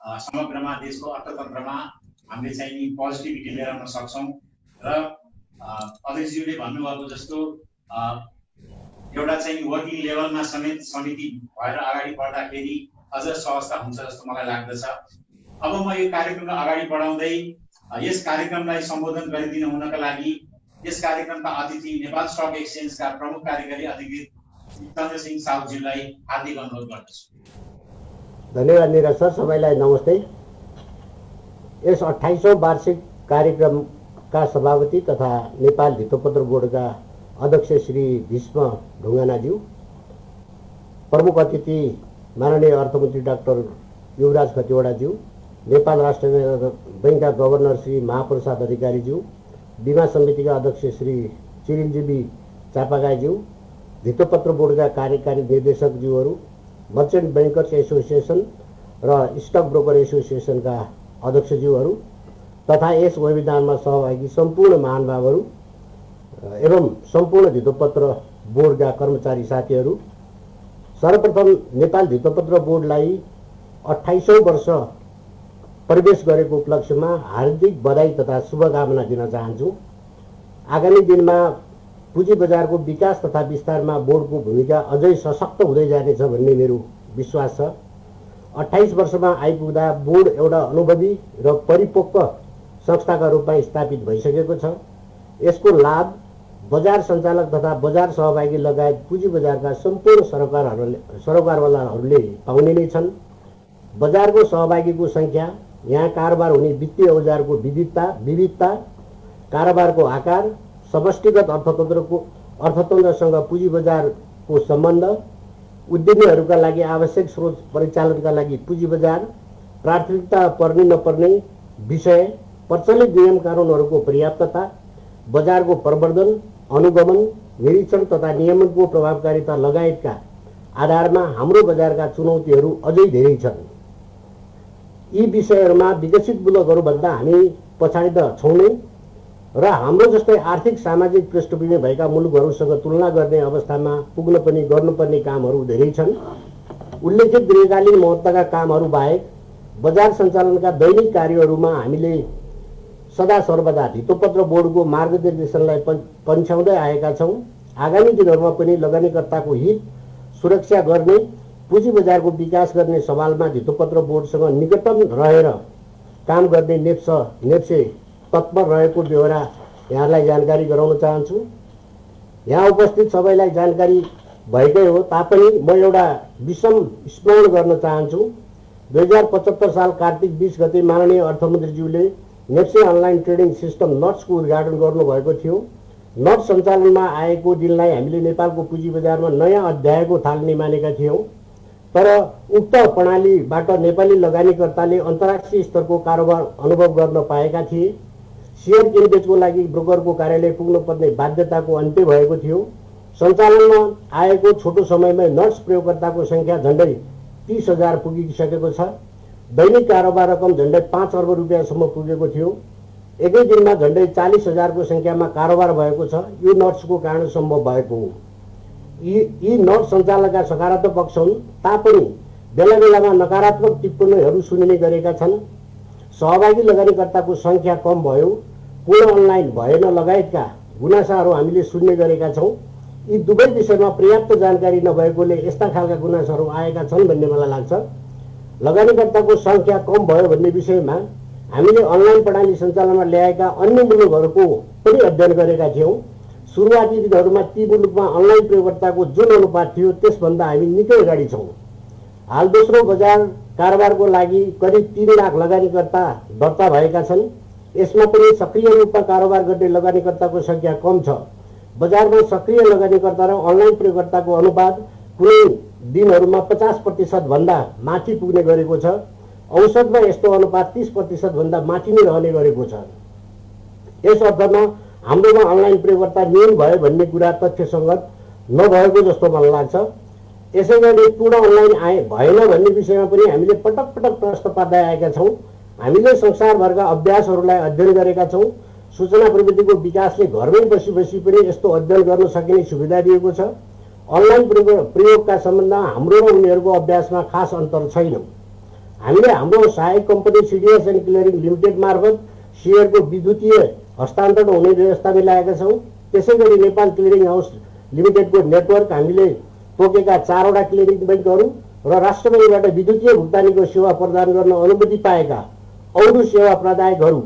समग्रमा देशको अर्थतन्त्रमा हामीले चाहिँ नि पोजिटिभिटी लिएर आउन सक्छौँ। र अध्यक्षज्यूले भन्नुभएको जस्तो एउटा चाहिँ वर्किङ लेभलमा समेत समिति भएर अगाडि बढ्दाखेरि अझ सहजता हुन्छ जस्तो मलाई लाग्दछ। अब म यो कार्यक्रमलाई अगाडि बढाउँदै यस कार्यक्रमलाई सम्बोधन गरिदिनु हुनका लागि यस कार्यक्रमका अतिथि नेपाल स्टक एक्सचेन्जका प्रमुख कार्यकारी अधिकृत चन्द्रसिंह साउदज्यूलाई हार्दिक अनुरोध गर्दछु। धन्यवाद निरज सर, सबैलाई नमस्ते। यस 28औं वार्षिक कार्यक्रमका सभापति तथा नेपाल धितोपत्र बोर्डका अध्यक्ष श्री भीष्म ढुङ्गानाज्यू, प्रमुख अतिथि माननीय अर्थमन्त्री डाक्टर युवराज खतिवडाज्यू, नेपाल राष्ट्र बैङ्कका गभर्नर श्री महाप्रसाद अधिकारीज्यू, बिमा समितिका अध्यक्ष श्री चिरञ्जीवी चापागाईज्यू, धितोपत्र बोर्डका कार्यकारी निर्देशकज्यूहरू, मर्चेन्ट ब्याङ्कर्स एसोसिएसन र स्टक ब्रोकर एसोसिएसनका अध्यक्षज्यूहरू तथा यस वेबिनारमा सहभागी सम्पूर्ण महानुभावहरू एवं सम्पूर्ण धितोपत्र बोर्डका कर्मचारी साथीहरू, सर्वप्रथम नेपाल धितोपत्र बोर्डलाई 28औं वर्ष प्रवेश गरेको उपलक्ष्यमा हार्दिक बधाई तथा शुभकामना दिन चाहन्छु। आगामी दिनमा पुँजी बजारको विकास तथा विस्तारमा बोर्डको भूमिका अझै सशक्त हुँदै जानेछ भन्ने मेरो विश्वास छ। 28 वर्षमा आइपुग्दा बोर्ड एउटा अनुभवी र परिपक्व संस्थाका रूपमा स्थापित भइसकेको छ। यसको लाभ बजार सञ्चालक तथा बजार सहभागी लगायत पुँजी बजारका सम्पूर्ण सरोकारवालाहरूले पाउने नै छन्। बजारको सहभागीको सङ्ख्या, यहाँ कारोबार हुने वित्तीय औजारको विविधता, कारोबारको आकार, समष्टिगत अर्थतन्त्रसँग पुँजी बजारको सम्बन्ध, उद्यमीहरूका लागि आवश्यक स्रोत परिचालनका लागि पुँजी बजार, प्राथमिकता पर्ने नपर्ने विषय, प्रचलित नियम कानुनहरूको पर्याप्तता, बजारको प्रवर्धन, अनुगमन, निरीक्षण तथा नियमनको प्रभावकारिता लगायतका आधारमा हाम्रो बजारका चुनौतीहरू अझै धेरै छन्। यी विषयहरूमा विकसित मुलुकहरूभन्दा हामी पछाडि त छौँ नै र हाम्रो जस्तै आर्थिक सामाजिक पृष्ठभूमि भएका मुलुकहरूसँग तुलना गर्ने अवस्थामा पुग्न पनि गर्नुपर्ने कामहरू धेरै छन्। उल्लेखित दीर्घकालीन महत्त्वका कामहरू बाहेक बजार सञ्चालनका दैनिक कार्यहरूमा हामीले सदा सर्वदा धितोपत्र बोर्डको मार्गदर्शनलाई पन्छ्याउँदै आएका छौँ। आगामी दिनहरूमा पनि लगानीकर्ताको हित सुरक्षा गर्ने, पुँजी बजारको विकास गर्ने सवालमा धितोपत्र बोर्डसँग निकटतम रहेर काम गर्ने नेप्से तत्पर रहेको बेहोरा यहाँलाई जानकारी गराउन चाहन्छु। यहाँ उपस्थित सबैलाई जानकारी भएकै हो तापनि म एउटा विषम स्मरण गर्न चाहन्छु। 2075 साल कार्तिक 20 गते माननीय अर्थमन्त्रीज्यूले नेप्से अनलाइन ट्रेडिङ सिस्टम नट्सको उद्घाटन गर्नुभएको थियो। नट्स सञ्चालनमा आएको दिनलाई हामीले नेपालको पुँजी बजारमा नयाँ अध्यायको थाल्ने मानेका थियौँ। तर उक्त प्रणालीबाट नेपाली लगानीकर्ताले अन्तर्राष्ट्रिय स्तरको कारोबार अनुभव गर्न पाएका थिए। सेयर किनबेचको लागि ब्रोकरको कार्यालय पुग्नुपर्ने बाध्यताको अन्त्य भएको थियो। सञ्चालनमा आएको छोटो समयमै नट्स प्रयोगकर्ताको सङ्ख्या झन्डै 30,000 पुगिसकेको छ। दैनिक कारोबार रकम झन्डै 5 अर्ब रुपियाँसम्म पुगेको थियो। एकै दिनमा झन्डै 40,000को सङ्ख्यामा कारोबार भएको छ। यो नट्सको कारण सम्भव भएको हो। यी नट सञ्चालनका सकारात्मक पक्ष हुन् तापनि बेला बेलामा नकारात्मक टिप्पणीहरू सुनिने गरेका छन्। सहभागी लगानीकर्ताको सङ्ख्या कम भयो, पूर्ण अनलाइन भएन लगायतका गुनासाहरू हामीले सुन्ने गरेका छौँ। यी दुवै विषयमा पर्याप्त जानकारी नभएकोले यस्ता खालका गुनासोहरू आएका छन् भन्ने मलाई लाग्छ। लगानीकर्ताको सङ्ख्या कम भयो भन्ने विषयमा हामीले अनलाइन प्रणाली सञ्चालनमा ल्याएका अन्य मुलुकहरूको पनि अध्ययन गरेका थियौँ। सुरुवाती दिनहरूमा ती मुलुकमा अनलाइन प्रयोगकर्ताको जुन अनुपात थियो त्यसभन्दा हामी निकै अगाडि छौँ। हाल दोस्रो बजार कारोबारको लागि करिब 3 लाख लगानीकर्ता दर्ता भएका छन्। यसमा पनि सक्रिय रूपमा कारोबार गर्ने लगानीकर्ताको सङ्ख्या कम छ। बजारमा सक्रिय लगानीकर्ता र अनलाइन प्रयोगकर्ताको अनुपात कुनै दिनहरूमा 50% भन्दा माथि पुग्ने गरेको छ। औसतमा यस्तो अनुपात 30% भन्दा माथि नै रहने गरेको छ। यस अर्थमा हाम्रोमा अनलाइन प्रयोगकर्ता न्यून भयो भन्ने कुरा तथ्यसङ्गत नभएको जस्तो मलाई लाग्छ। यसैगरी पूर्ण अनलाइन भएन भन्ने विषयमा पनि हामीले पटक पटक प्रश्न पार्दै आएका छौँ। हामीले संसारभरका अभ्यासहरूलाई अध्ययन गरेका छौँ। सूचना प्रविधिको विकासले घरमै बसी बसी पनि यस्तो अध्ययन गर्न सकिने सुविधा दिएको छ। अनलाइन प्रयोगका सम्बन्धमा हाम्रो र उनीहरूको अभ्यासमा खास अन्तर छैन। हामीले हाम्रो सहायक company CDS and clearing limited मार्फत सेयरको विद्युतीय हस्तान्तरण हुने व्यवस्था मिलाएका छौँ। त्यसैगरी नेपाल क्लियरिङ हाउस लिमिटेडको नेटवर्क हामीले तोकेका 4वटा क्लियरिङ बैङ्कहरू र राष्ट्र बैङ्कबाट विद्युतीय भुक्तानीको सेवा प्रदान गर्न अनुमति पाएका अरू सेवा प्रदायकहरू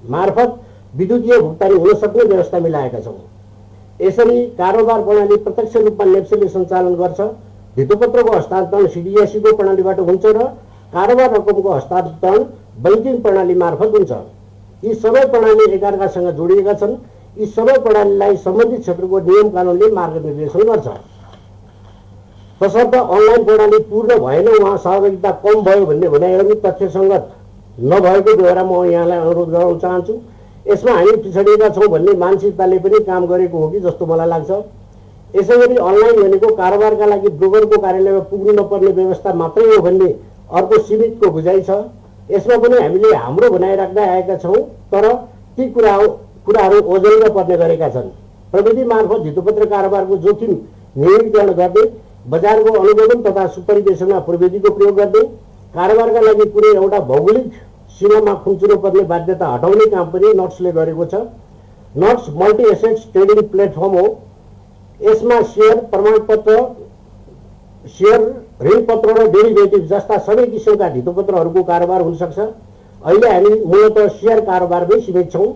मार्फत विद्युतीय भुक्तानी हुन सक्ने व्यवस्था मिलाएका छौँ। यसरी कारोबार प्रणाली प्रत्यक्ष रूपमा नेप्सेले सञ्चालन गर्छ। धितोपत्रको हस्तान्तरण सिडिएससीको प्रणालीबाट हुन्छ र कारोबार रकमको हस्तान्तरण बैङ्किङ प्रणाली मार्फत हुन्छ। यी सबै प्रणाली एकअर्कासँग जोडिएका छन्। यी सबै प्रणालीलाई सम्बन्धित क्षेत्रको नियम कानुनले मार्गनिर्देशन गर्छ। तसर्थ अनलाइन प्रणाली पूर्ण भएन, उहाँ सहभागिता कम भयो भन्ने भनाइहरू तथ्यसङ्गत नभएको बेहोरा म यहाँलाई अनुरोध गराउन चाहन्छु। यसमा हामी पिछडिएका छौँ भन्ने मानसिकताले पनि काम गरेको हो कि जस्तो मलाई लाग्छ। यसैगरी अनलाइन भनेको कारोबारका लागि ब्रोकरको कार्यालयमा पुग्नु नपर्ने व्यवस्था मात्रै हो भन्ने अर्को सीमितको बुझाइ छ। यसमा पनि हामीले हाम्रो भनाइ राख्दै आएका छौँ, तर ती कुराहरू ओझेलमा पर्ने गरेका छन्। प्रविधि मार्फत धितोपत्र कारोबारको जोखिम न्यूनीकरण गर्ने, बजारको अनुगमन तथा सुपरिवेशनमा प्रविधिको प्रयोग गर्ने, कारोबारका लागि कुनै एउटा भौगोलिक सीमामा खुम्चिनु पर्ने बाध्यता हटाउने काम पनि नट्सले गरेको छ। Nuts multi assets trading platform हो। यसमा सेयर, प्रमाणपत्र, सेयर, ऋणपत्र र डेरिभेटिभ जस्ता सबै किसिमका धितोपत्रहरूको कारोबार हुन सक्छ। अहिले हामी मूलतः सेयर कारोबारमै सीमित छौँ।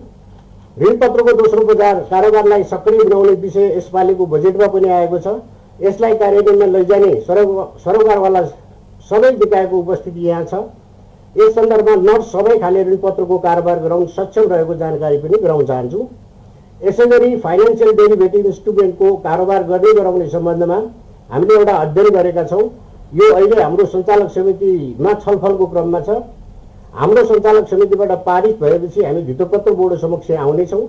ऋणपत्रको दोस्रो बजार कारोबारलाई सक्रिय बनाउने विषय यसपालिको बजेटमा पनि आएको छ। यसलाई कार्यान्वयनमा लैजाने सरोकारवाला सबै निकायको उपस्थिति यहाँ छ। यस सन्दर्भमा नट्स सबै खाले ऋणपत्रको कारोबार गराउन सक्षम रहेको जानकारी पनि गराउन चाहन्छु। यसैगरी फाइनेन्सियल डेरिभेटिभ इन्स्ट्रुमेन्टको कारोबार गर्दै गराउने सम्बन्धमा हामीले एउटा अध्ययन गरेका छौँ। यो अहिले हाम्रो सञ्चालक समितिमा छलफलको क्रममा छ। हाम्रो सञ्चालक समितिबाट पारित भएपछि हामी धितोपत्र बोर्ड समक्ष आउनेछौँ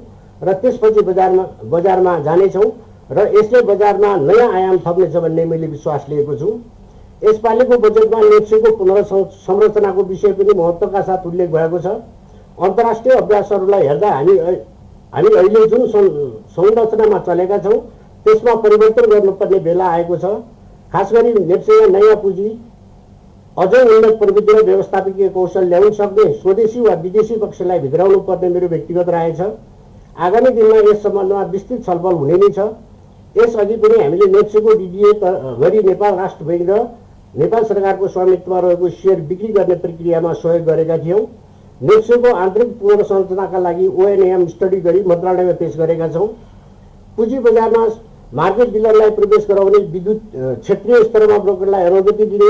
र त्यसपछि बजारमा जानेछौँ र यसले बजारमा नयाँ आयाम थप्नेछ भन्ने मैले विश्वास लिएको छु। यसपालिको बजेटमा नेप्सेको पुनर्संरचनाको विषय पनि महत्त्वका साथ उल्लेख भएको छ। अन्तर्राष्ट्रिय अभ्यासहरूलाई हेर्दा हामी अहिले जुन संरचनामा चलेका छौँ त्यसमा परिवर्तन गर्नुपर्ने बेला आएको छ। खास गरी नेप्सेमा नयाँ पुँजी, अझै उन्नत प्रविधि र व्यवस्थापकीय कौशल ल्याउन सक्ने स्वदेशी वा विदेशी पक्षलाई भित्राउनु पर्ने मेरो व्यक्तिगत राय छ। आगामी दिनमा यस सम्बन्धमा विस्तृत छलफल हुने नै छ। यसअघि पनि हामीले नेप्सेको डिडिए गरी नेपाल राष्ट्र बैङ्क र नेपाल सरकारको स्वामित्वमा रहेको सेयर बिक्री गर्ने प्रक्रियामा सहयोग गरेका थियौँ। नेप्सेको आन्तरिक पुनर्संरचनाका लागि ओएनएम स्टडी गरी मन्त्रालयमा पेश गरेका छौँ। पुँजी बजारमा मार्केट डिलरलाई प्रवेश गराउने, विद्युत क्षेत्रीय स्तरमा ब्रोकरलाई अनुमति दिने,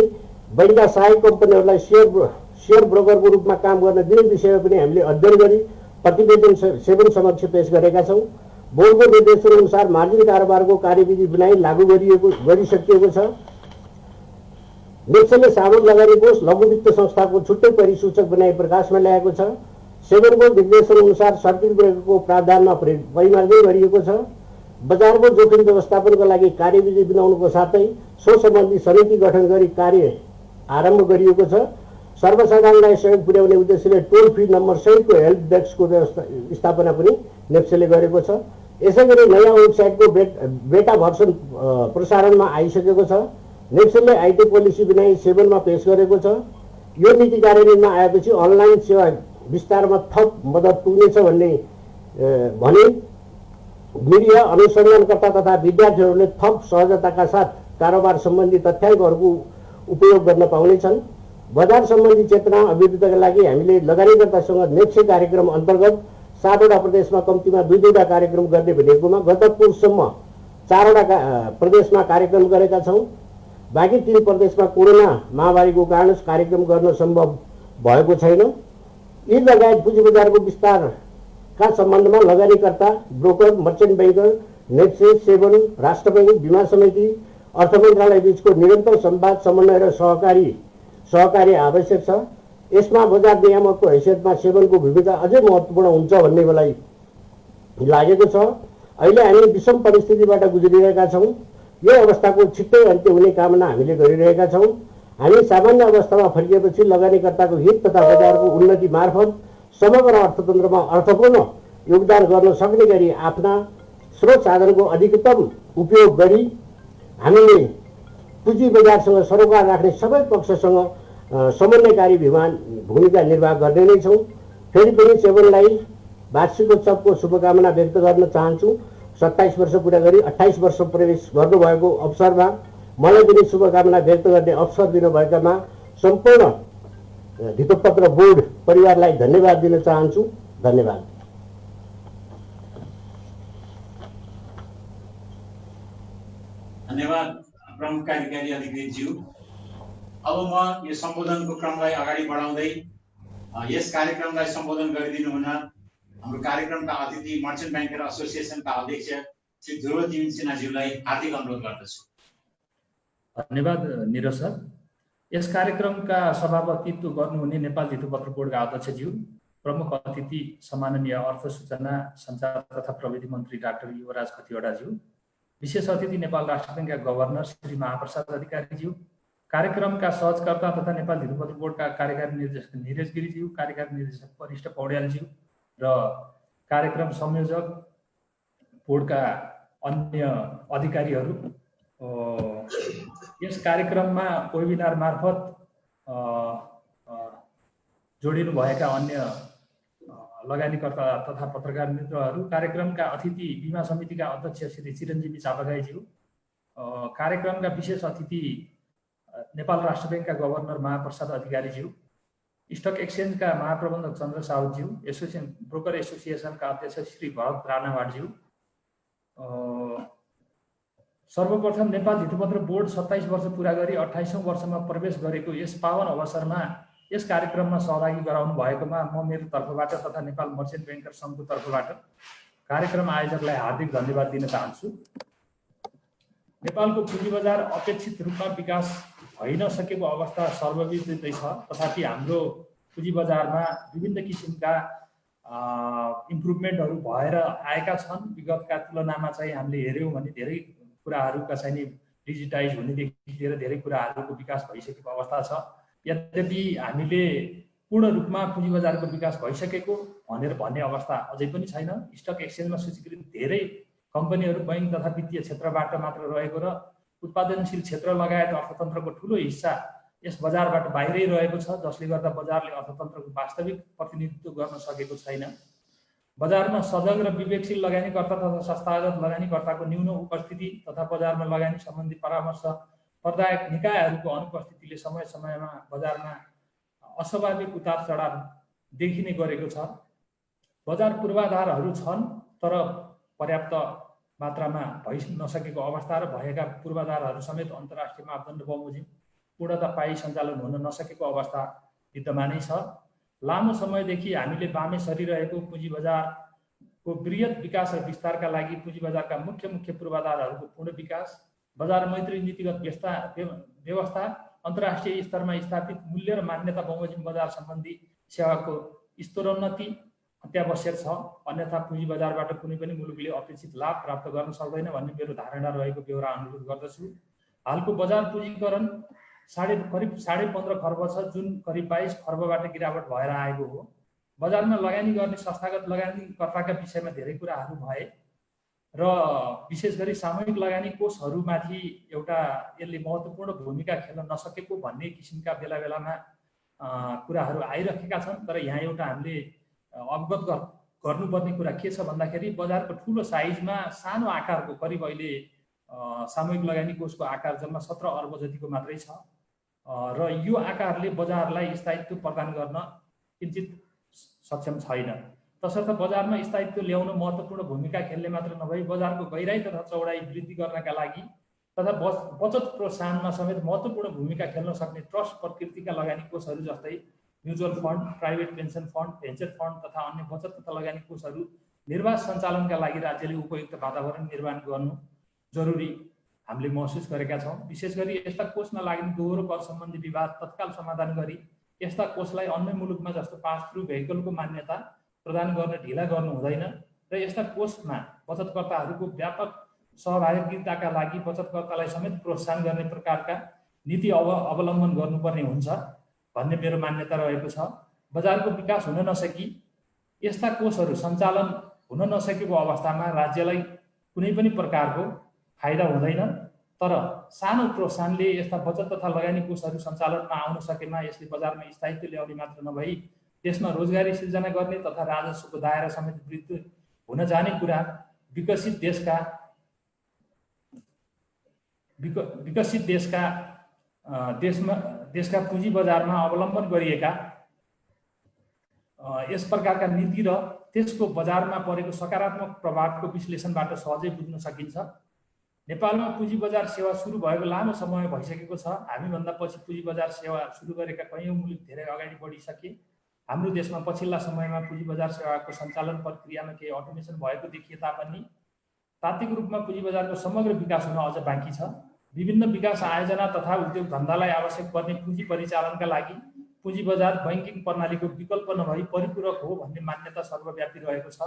बैङ्कका सहायक कम्पनीहरूलाई सेयर ब्रोकरको रूपमा काम गर्न दिने विषयमा पनि हामीले अध्ययन गरी प्रतिवेदन 7 समक्ष पेश गरेका छौँ। बोर्डको निर्देशन अनुसार मार्जिन कारोबारको कार्यविधि बनाई लागू गरिसकिएको छ। नेप्सेले सामूहिक लगानी कोष, लघु वित्त संस्थाको छुट्टै परिसूचक बनाई प्रकाशमा ल्याएको छ। 7को निर्देशन अनुसार सर्किट ब्रेकरको प्रावधानमा परिमार्जन गरिएको छ। बजारको जोखिम व्यवस्थापनको लागि कार्यविधि बनाउनुको साथै सो सम्बन्धी समिति गठन गरी कार्य आरम्भ गरिएको छ। सर्वसाधारणलाई सहयोग पुर्याउने उद्देश्यले टोल फ्री नम्बर सहितको हेल्प डेस्कको स्थापना पनि नेप्सेले गरेको छ। यसैगरी नयाँ वेबसाइटको बेटा भर्सन प्रसारणमा आइसकेको छ। नेप्सेले आइटी पोलिसी बनाई 7मा पेश गरेको छ। यो नीति कार्यान्वयनमा आएपछि अनलाइन सेवा विस्तारमा थप मद्दत पुग्नेछ भने मीडिया अनुसन्धानकर्ता तथा विद्यार्थीहरूले थप सहजताका साथ कारोबार सम्बन्धी तथ्याङ्कहरूको उपयोग गर्न पाउनेछन्। बजार सम्बन्धी चेतना अभिवृद्धिका लागि हामीले लगानीकर्तासँग नेक्से कार्यक्रम अन्तर्गत 7 वटा प्रदेशमा कम्तीमा 2-2 कार्यक्रम गर्ने भनेकोमा गत पुससम्म 4 वटा प्रदेशमा कार्यक्रम गरेका छौँ। बाँकी 3 प्रदेशमा कोरोना महामारीको कारण कार्यक्रम गर्न सम्भव भएको छैन। यी लगायत पुँजी बजारको विस्तारका सम्बन्धमा लगानीकर्ता, ब्रोकर, मर्चेन्ट ब्याङ्कर, नेक्से, सेवन, राष्ट्र बैङ्क, बीमा समिति, अर्थ मन्त्रालय बीचको निरन्तर संवाद, समन्वय र सहकारी आवश्यक छ। यसमा बजार नियामकको हैसियतमा सेवनको भूमिका अझै महत्त्वपूर्ण हुन्छ भन्ने मलाई लागेको छ। अहिले हामी विषम परिस्थितिबाट गुज्रिरहेका छौँ। यो अवस्थाको छिट्टै अन्त्य हुने कामना हामीले गरिरहेका छौँ। हामी सामान्य अवस्थामा फर्किएपछि लगानीकर्ताको हित तथा बजारको उन्नति मार्फत समग्र अर्थतन्त्रमा अर्थपूर्ण योगदान गर्न सक्ने गरी आफ्ना स्रोत साधनको अधिकतम उपयोग गरी हामीले पुँजी बजारसँग सरोकार राख्ने सबै पक्षसँग समन्वयकारी भूमिका निर्वाह गर्ने नै छौँ। फेरि पनि सेवनलाई वार्षिकोत्सवको शुभकामना व्यक्त गर्न चाहन्छु। 27 वर्ष पुरा गरी 28 वर्ष प्रवेश गर्नुभएको अवसरमा मलाई पनि शुभकामना व्यक्त गर्ने अवसर दिनुभएकामा सम्पूर्ण धितोपत्र बोर्ड परिवारलाई धन्यवाद दिन चाहन्छु। धन्यवाद। धन्यवाद प्रमुख कार्यकारी अधिकृतज्यू। अब म यो सम्बोधनको क्रमलाई अगाडि बढाउँदै यस कार्यक्रमलाई सम्बोधन गरिदिनु हुन हाम्रो कार्यक्रमका अतिथि मर्चेन्ट ब्याङ्कर एसोसिएसनका अध्यक्ष श्री ध्रुव तिमिन सिन्हाज्यूलाई हार्दिक अनुरोध गर्दछु। धन्यवाद निरज सर। यस कार्यक्रमका सभापतित्व गर्नुहुने नेपाल धितोपत्र बोर्डका अध्यक्षज्यू, प्रमुख अतिथि सम्माननीय अर्थ सूचना सञ्चार तथा प्रविधि मन्त्री डाक्टर युवराज खतिवडाज्यू, विशेष अतिथि नेपाल राष्ट्र बैङ्कका गभर्नर श्री महाप्रसाद अधिकारीज्यू, कार्यक्रमका सहजकर्ता तथा नेपाल धितोपत्र बोर्डका कार्यकारी निर्देशक निरज गिरिज्यू, कार्यकारी निर्देशक वरिष्ठ पौड्यालज्यू र कार्यक्रम संयोजक बोर्डका अन्य अधिकारीहरू, यस कार्यक्रममा वेबिनार मार्फत जोडिनुभएका अन्य लगानीकर्ता तथा पत्रकार मित्रहरू, कार्यक्रमका अतिथि बीमा समितिका अध्यक्ष श्री चिरञ्जीवी चापागाईज्यू, कार्यक्रमका विशेष अतिथि नेपाल राष्ट्र बैङ्कका गभर्नर महाप्रसाद अधिकारीज्यू, स्टक एक्सचेन्जका महाप्रबन्धक चन्द्र साउदज्यू, ब्रोकर एसोसिएसनका अध्यक्ष श्री भरत राणावाडज्यू, सर्वप्रथम नेपाल धितोपत्र बोर्ड 27 वर्ष पुरा गरी 28औं वर्षमा प्रवेश गरेको यस पावन अवसरमा यस कार्यक्रममा सहभागी गराउनु भएकोमा म मेरो तर्फबाट तथा नेपाल मर्चेन्ट ब्याङ्कर सङ्घको तर्फबाट कार्यक्रम आयोजकलाई हार्दिक धन्यवाद दिन चाहन्छु। नेपालको पुँजी बजार अपेक्षित रूपमा विकास भइ नसकेको अवस्था सर्वविदितै छ। तथापि हाम्रो पुँजी बजारमा विभिन्न किसिमका इम्प्रुभमेन्टहरू भएर आएका छन्। विगतका तुलनामा चाहिँ हामीले हेऱ्यौँ भने धेरै कुराहरूका चाहिँ डिजिटाइज हुनेदेखि लिएर धेरै कुराहरूको विकास भइसकेको अवस्था छ। यद्यपि हामीले पूर्ण रूपमा पुँजी बजारको विकास भइसकेको भनेर भन्ने अवस्था अझै पनि छैन। स्टक एक्सचेन्जमा सूचीकृत धेरै कम्पनीहरू बैङ्क तथा वित्तीय क्षेत्रबाट मात्र रहेको र उत्पादनशील क्षेत्र लगायत अर्थतन्त्रको ठुलो हिस्सा यस बजारबाट बाहिरै रहेको छ, जसले गर्दा बजारले अर्थतन्त्रको वास्तविक प्रतिनिधित्व गर्न सकेको छैन। बजारमा सजग र विवेकशील लगानीकर्ता तथा संस्थागत लगानीकर्ताको न्यून उपस्थिति तथा बजारमा लगानी सम्बन्धी परामर्श प्रदायक निकायहरूको अनुपस्थितिले समय समयमा बजारमा अस्वाभाविक उतार चढाव देखिने गरेको छ। बजार पूर्वाधारहरू छन् तर पर्याप्त मात्रामा भइ नसकेको अवस्था र भएका पूर्वाधारहरू समेत अन्तर्राष्ट्रिय मापदण्ड बमोजिम पूर्णता पाई सञ्चालन हुन नसकेको अवस्था विद्यमानै छ। लामो समयदेखि हामीले बामे सरिरहेको पुँजी बजारको वृहत विकास र विस्तारका लागि पुँजी बजारका मुख्य पूर्वाधारहरूको पूर्ण विकास, बजार मैत्री नीतिगत व्यवस्था, अन्तर्राष्ट्रिय स्तरमा स्थापित मूल्य र मान्यता बमोजिम बजार सम्बन्धी सेवाको स्तरोन्नति अत्यावश्यक छ। अन्यथा पुँजी बजारबाट कुनै पनि मुलुकले अपेक्षित लाभ प्राप्त गर्न सक्दैन भन्ने मेरो धारणा रहेको बेहोरा अनुरोध गर्दछु। हालको बजार पुँजीकरण करिब 15.5 खर्ब छ, जुन करिब 22 खर्बबाट गिरावट भएर आएको हो। बजारमा लगानी गर्ने संस्थागत लगानीकर्ताका विषयमा धेरै कुराहरू भए र विशेष गरी सामूहिक लगानी कोषहरूमाथि एउटा यसले महत्त्वपूर्ण भूमिका खेल्न नसकेको भन्ने किसिमका बेला बेलामा कुराहरू आइरहेका छन्। तर यहाँ एउटा हामीले अवगत गर्नुपर्ने कुरा के छ भन्दाखेरि बजारको ठुलो साइजमा सानो आकारको करिब अहिले सामूहिक लगानी कोषको आकार जम्मा 17 अर्ब जतिको मात्रै छ र यो आकारले बजारलाई स्थायित्व प्रदान गर्न किञ्चित सक्षम छैन। तसर्थ बजारमा स्थायित्व ल्याउन महत्त्वपूर्ण भूमिका खेल्ने मात्र नभई बजारको गहिराई तथा चौडाई वृद्धि गर्नका लागि तथा बचत प्रोत्साहनमा समेत महत्त्वपूर्ण भूमिका खेल्न सक्ने ट्रस्ट प्रकृतिका लगानी कोषहरू जस्तै mutual fund, private pension fund, venture fund तथा अन्य बचत तथा लगानी कोषहरू निर्वाह सञ्चालनका लागि राज्यले उपयुक्त वातावरण निर्माण गर्नु जरुरी हामीले महसुस गरेका छौँ। विशेष गरी यस्ता कोषमा लाग्ने दोहोरो कर सम्बन्धी विवाद तत्काल समाधान गरी यस्ता कोषलाई अन्य मुलुकमा जस्तो पास थ्रु भेहिकलको मान्यता प्रदान गर्न ढिला गर्नु हुँदैन र यस्ता कोषमा बचतकर्ताहरूको व्यापक सहभागिताका लागि बचतकर्तालाई समेत प्रोत्साहन गर्ने प्रकारका नीति अवलम्बन गर्नुपर्ने हुन्छ भन्ने मेरो मान्यता रहेको छ। बजारको विकास हुन नसकी यस्ता कोषहरू सञ्चालन हुन नसकेको अवस्थामा राज्यलाई कुनै पनि प्रकारको फाइदा हुँदैन। तर सानो प्रोत्साहनले यस्ता बचत तथा लगानी कोषहरू सञ्चालनमा आउन सकेमा यसले बजारमा स्थायित्व ल्याउने मात्र नभई देशमा रोजगारी सिर्जना गर्ने तथा राजस्वको दायरा समेत वृद्धि हुन जाने कुरा विकसित देशका पुँजी बजारमा अवलम्बन गरिएका यस प्रकारका नीति र त्यसको बजारमा परेको सकारात्मक प्रभावको विश्लेषणबाट सहजै बुझ्न सकिन्छ। नेपालमा पुँजी बजार सेवा सुरु भएको लामो समय भइसकेको छ। हामीभन्दा पछि पुँजी बजार सेवा सुरु गरेका कैयौँ मुलुक धेरै अगाडि बढिसके। हाम्रो देशमा पछिल्ला समयमा पुँजी बजार सेवाको सञ्चालन प्रक्रियामा केही अटोमेसन भएको देखिए तापनि तात्विक रूपमा पुँजी बजारको समग्र विकास हुन अझ बाँकी छ। विभिन्न विकास आयोजना तथा उद्योग धन्दालाई आवश्यक पर्ने पुँजी परिचालनका लागि पुँजी बजार बैंकिङ प्रणालीको विकल्प नभई परिपूरक हो भन्ने मान्यता सर्वव्यापी रहेको छ।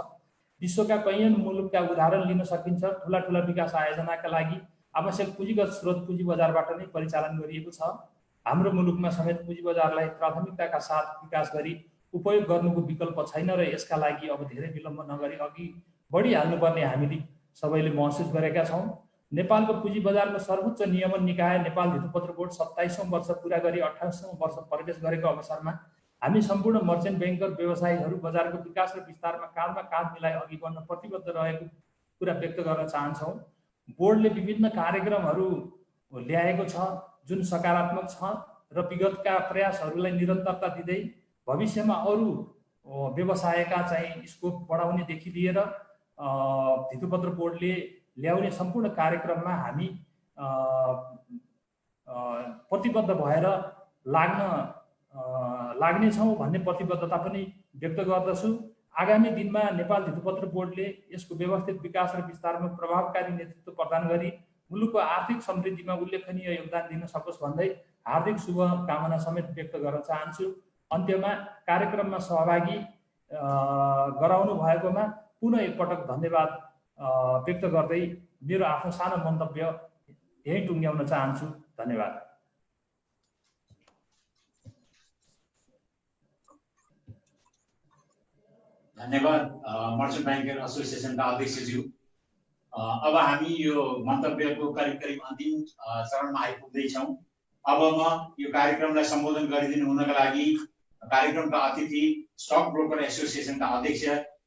विश्वका कैयौँ मुलुकका उदाहरण लिन सकिन्छ। ठुला ठुला विकास आयोजनाका लागि आवश्यक पुँजीगत स्रोत पुँजी बजारबाट नै परिचालन गरिएको छ। हाम्रो मुलुकमा समेत पुँजी बजारलाई प्राथमिकताका साथ विकास गरी उपयोग गर्नुको विकल्प छैन र यसका लागि अब धेरै विलम्ब नगरी अघि बढिहाल्नुपर्ने हामीले सबैले महसुस गरेका छौँ। नेपालको पुँजी बजारको सर्वोच्च नियमन निकाय नेपाल धितोपत्र बोर्ड 27औं वर्ष पुरा गरी 28औं वर्ष प्रवेश गरेको अवसरमा हामी सम्पूर्ण मर्चेन्ट ब्याङ्कर व्यवसायीहरू बजारको विकास र विस्तारमा काँधमा काँध मिलाई अघि बढ्न प्रतिबद्ध रहेको कुरा व्यक्त गर्न चाहन्छौँ। बोर्डले विभिन्न कार्यक्रमहरू ल्याएको छ जुन सकारात्मक छ र विगतका प्रयासहरूलाई निरन्तरता दिँदै भविष्यमा अरू व्यवसायका चाहिँ स्कोप बढाउनेदेखि लिएर धितोपत्र बोर्डले ल्याउने सम्पूर्ण कार्यक्रममा हामी प्रतिबद्ध भएर लाग्नेछौँ भन्ने प्रतिबद्धता पनि व्यक्त गर्दछु। आगामी दिनमा नेपाल धितोपत्र बोर्डले यसको व्यवस्थित विकास र विस्तारमा प्रभावकारी नेतृत्व प्रदान गरी मुलुकको आर्थिक समृद्धिमा उल्लेखनीय योगदान दिन सकोस् भन्दै हार्दिक शुभकामना समेत व्यक्त गर्न चाहन्छु। अन्त्यमा कार्यक्रममा सहभागी गराउनु भएकोमा पुनः एकपटक धन्यवाद व्यक्त गर्दै मेरो आफ्नो सानो मन्तव्य यही टुङ्ग्याउन चाहन्छु। धन्यवाद। धन्यवाद मर्चेन्ट ब्याङ्कर एसोसिएसनका अध्यक्षज्यू। अब हामी यो मन्तव्यको करिब करिब अन्तिम चरणमा आइपुग्दैछौँ। अब म यो कार्यक्रमलाई सम्बोधन गरिदिनु हुनका लागि कार्यक्रमका अतिथि स्टक ब्रोकर एसोसिएसनका अध्यक्ष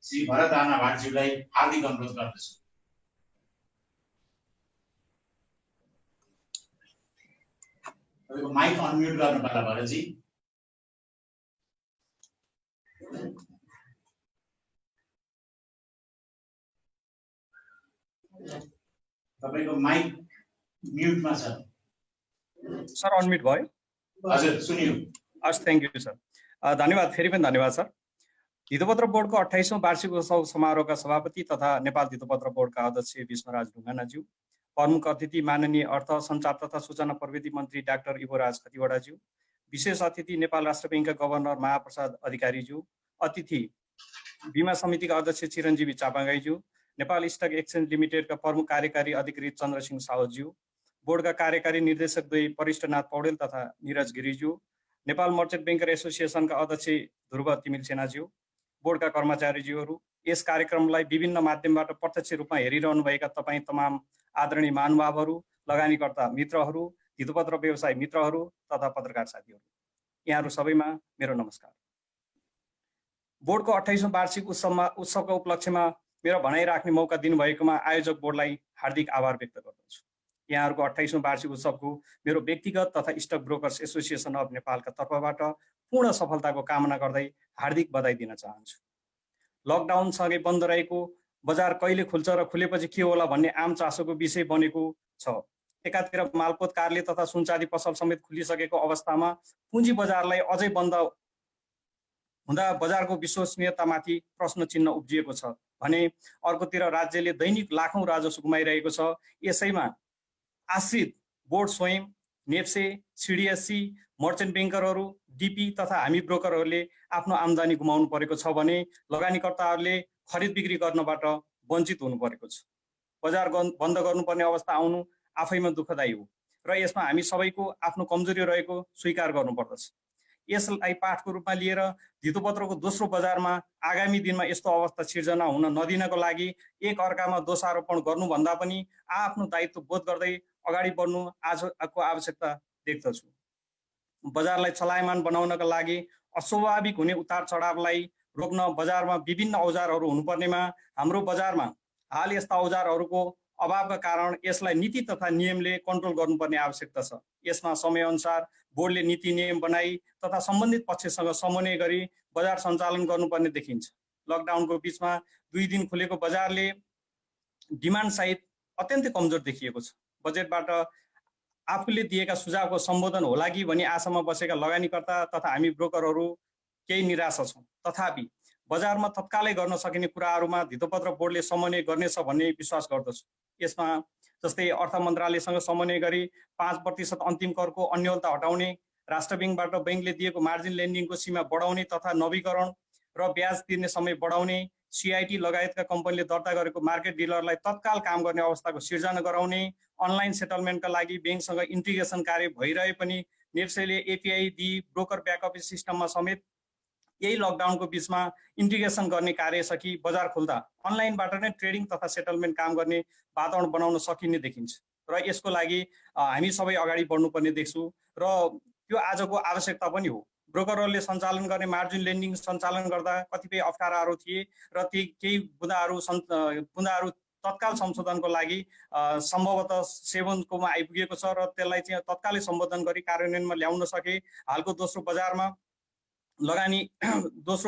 श्री भरत राणा भाटज्यूलाई हार्दिक अनुरोध गर्दछु। तपाईँको माइक अनम्युट गर्नु पर्ला भरतजी। तपाईँको माइक म्युटमा छ। सर अनम्युट भयो? हजुर सुनियो। हस्, थ्याङ्क यू सर। धन्यवाद, फेरि पनि धन्यवाद सर। धितोपत्र बोर्डको 28औं वार्षिक उत्सव समारोहका सभापति तथा नेपाल धितोपत्र बोर्डका अध्यक्ष भीष्मराज ढुङ्गानाज्यू, प्रमुख अतिथि माननीय अर्थ सञ्चार तथा सूचना प्रविधि मन्त्री डाक्टर इबोराज खतिवडाज्यू, विशेष अतिथि नेपाल राष्ट्र बैङ्कका गभर्नर महाप्रसाद अधिकारीज्यू, अतिथि बीमा समितिका अध्यक्ष चिरञ्जीवी चापागाईज्यू, नेपाल स्टक एक्सचेन्ज लिमिटेडका प्रमुख कार्यकारी अधिकृत चन्द्रसिंह सावतज्यू, बोर्डका कार्यकारी निर्देशक दुई परिष्ठनाथ पौडेल तथा निरज गिरिज्यू, नेपाल मर्चेन्ट ब्याङ्कर एसोसिएसनका अध्यक्ष ध्रुव तिमिल सेनाज्यू, बोर्डका कर्मचारीज्यूहरू, यस कार्यक्रमलाई विभिन्न माध्यमबाट प्रत्यक्ष रूपमा हेरिरहनुभएका तपाईँ तमाम आदरणीय महानुभावहरू, लगानीकर्ता मित्रहरू, धितोपत्र व्यवसाय मित्रहरू तथा पत्रकार साथीहरू, यहाँहरू सबैमा मेरो नमस्कार। बोर्डको 28औं वार्षिक उत्सवको उपलक्ष्यमा मेरो भनाइ राख्ने मौका दिनुभएकोमा आयोजक बोर्डलाई हार्दिक आभार व्यक्त गर्दछु। यहाँहरूको 28औं वार्षिक उत्सवको मेरो व्यक्तिगत तथा स्टक ब्रोकर्स एसोसिएसन अफ नेपालका तर्फबाट पूर्ण सफलताको कामना गर्दै हार्दिक बधाई दिन चाहन्छु। लकडाउनसँगै बन्द रहेको बजार कहिले खुल्छ र खुलेपछि के होला भन्ने आम चासोको विषय बनेको छ। एकातिर मालपोत कार्यालय तथा सुनचाँदी पसल समेत खुलिसकेको अवस्थामा पुँजी बजारलाई अझै बन्द हुँदा बजारको विश्वसनीयतामाथि प्रश्न चिन्ह उब्जिएको छ भने अर्कोतिर राज्यले दैनिक लाखौं राजस्व गुमाइरहेको छ। यसैमा आश्रित बोर्ड स्वयं, नेप्से, सिडिएससी, मर्चेन्ट ब्याङ्करहरू, डिपी तथा हामी ब्रोकरहरूले आफ्नो आम्दानी गुमाउनु परेको छ भने लगानीकर्ताहरूले खरिद बिक्री गर्नबाट वञ्चित हुनु परेको छ। बजार बन्द गर्नुपर्ने अवस्था आउनु आफैमा दुःखदायी हो र यसमा हामी सबैको आफ्नो कमजोरी रहेको स्वीकार गर्नुपर्दछ। यसलाई पाठको रूपमा लिएर धितोपत्रको दोस्रो बजारमा आगामी दिनमा यस्तो अवस्था सिर्जना हुन नदिनको लागि एक अर्कामा दोषारोपण गर्नुभन्दा पनि आफ्नो दायित्व बोध गर्दै अगाडि बढ्नु आजको आवश्यकता देख्दछु। बजारलाई चलायमान बनाउनका लागि अस्वाभाविक हुने उतार चढावलाई रोक्न बजारमा विभिन्न औजारहरू हुनुपर्नेमा हाम्रो बजारमा हाल यस्ता औजारहरूको अभावका कारण यसलाई नीति तथा नियमले कन्ट्रोल गर्नुपर्ने आवश्यकता छ। यसमा समयअनुसार बोर्डले नीति नियम बनाई तथा सम्बन्धित पक्षसँग समन्वय गरी बजार सञ्चालन गर्नुपर्ने देखिन्छ। लकडाउनको बीचमा 2 दिन खुलेको बजारले डिमान्ड सहित अत्यन्तै कमजोर देखिएको छ। बजेटबाट आफूले दिएका सुझावको सम्बोधन होला कि भनी आशामा बसेका लगानीकर्ता तथा हामी ब्रोकरहरू केही निराशा छौँ। तथापि बजारमा तत्कालै गर्न सकिने कुराहरूमा धितोपत्र बोर्डले समन्वय गर्नेछ भन्ने विश्वास गर्दछु। यसमा जस्तै अर्थ मन्त्रालयसँग समन्वय गरी 5% अन्तिम करको अन्योलता हटाउने, राष्ट्र ब्याङ्कबाट ब्याङ्कले दिएको मार्जिन लेन्डिङको सीमा बढाउने तथा नवीकरण र ब्याज तिर्ने समय बढाउने, सिआइटी लगायतका कम्पनीले दर्ता गरेको मार्केट डिलरलाई तत्काल काम गर्ने अवस्थाको सिर्जना गराउने, अनलाइन सेटलमेन्टका लागि ब्याङ्कसँग इन्टिग्रेसन कार्य भइरहे पनि नेप्सेले एपिआई दिई ब्रोकर ब्याकअप सिस्टममा समेत यही लकडाउनको बीचमा इन्टिग्रेसन गर्ने कार्य सकी बजार खुल्दा अनलाइनबाट नै ट्रेडिङ तथा सेटलमेन्ट काम गर्ने वातावरण बनाउन सकिने देखिन्छ र यसको लागि हामी सबै अगाडि बढ्नुपर्ने देख्छु र त्यो आजको आवश्यकता पनि हो। ब्रोकरहरूले सञ्चालन गर्ने मार्जिन लेन्डिङ सञ्चालन गर्दा कतिपय अप्ठ्याराहरू थिए र ती केही बुँदाहरू तत्काल संशोधनको लागि सम्भवतः 7कोमा आइपुगेको छ र त्यसलाई चाहिँ तत्कालै सम्बोधन गरी कार्यान्वयनमा ल्याउन सके हालको दोस्रो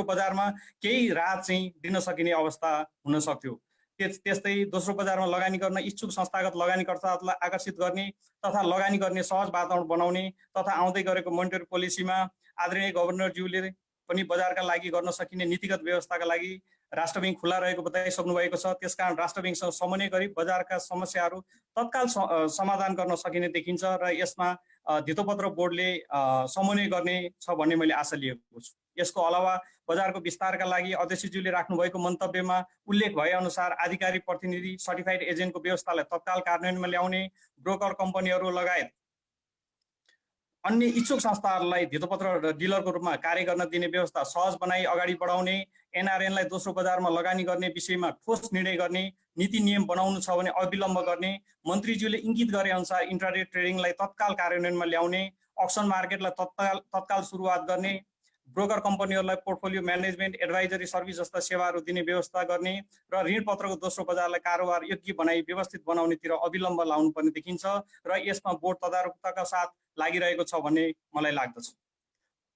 बजारमा केही राहत चाहिँ दिन सकिने अवस्था हुन सक्थ्यो। त्यस्तै दोस्रो बजारमा लगानी गर्न इच्छुक संस्थागत लगानीकर्ताहरूलाई आकर्षित गर्ने तथा लगानी गर्ने सहज वातावरण बनाउने तथा आउँदै गरेको मोनिटरी पोलिसीमा आदरणीय गभर्नरज्यूले पनि बजारका लागि गर्न सकिने नीतिगत व्यवस्थाका लागि राष्ट्र ब्याङ्क खुला रहेको बताइसक्नु भएको छ। त्यसकारण राष्ट्र ब्याङ्कसँग समन्वय गरी बजारका समस्याहरू तत्काल समाधान गर्न सकिने देखिन्छ र यसमा धितोपत्र बोर्डले समन्वय गर्ने छ भन्ने मैले आशा लिएको छु। यसको अलावा बजारको विस्तारका लागि अध्यक्षज्यूले राख्नुभएको मन्तव्यमा उल्लेख भए अनुसार आधिकारिक प्रतिनिधि सर्टिफाइड एजेन्टको व्यवस्थालाई तत्काल कार्यान्वयनमा ल्याउने, ब्रोकर कम्पनीहरू लगायत अन्य इच्छुक संस्थाहरूलाई धितोपत्र डिलरको रूपमा कार्य गर्न दिने व्यवस्था सहज बनाई अगाडि बढाउने, एनआरएनलाई दोस्रो बजारमा लगानी गर्ने विषयमा ठोस निर्णय गर्ने, नीति नियम बनाउनु छ भने अविलम्ब गर्ने, मन्त्रीज्यूले इङ्गित गरे अनुसार इन्ट्राडे ट्रेडिङलाई तत्काल कार्यान्वयनमा ल्याउने, अक्सन मार्केटलाई तत्काल सुरुवात गर्ने, ब्रोकर कम्पनीहरूलाई पोर्टफोलियो म्यानेजमेन्ट एडभाइजरी सर्भिस जस्ता सेवाहरू दिने व्यवस्था गर्ने र ऋणपत्रको दोस्रो बजारलाई कारोबार योग्य बनाई व्यवस्थित बनाउनेतिर अविलम्ब लाउनुपर्ने देखिन्छ र यसमा बोर्ड तदारुकताका साथ लागिरहेको छ भन्ने मलाई लाग्दछ।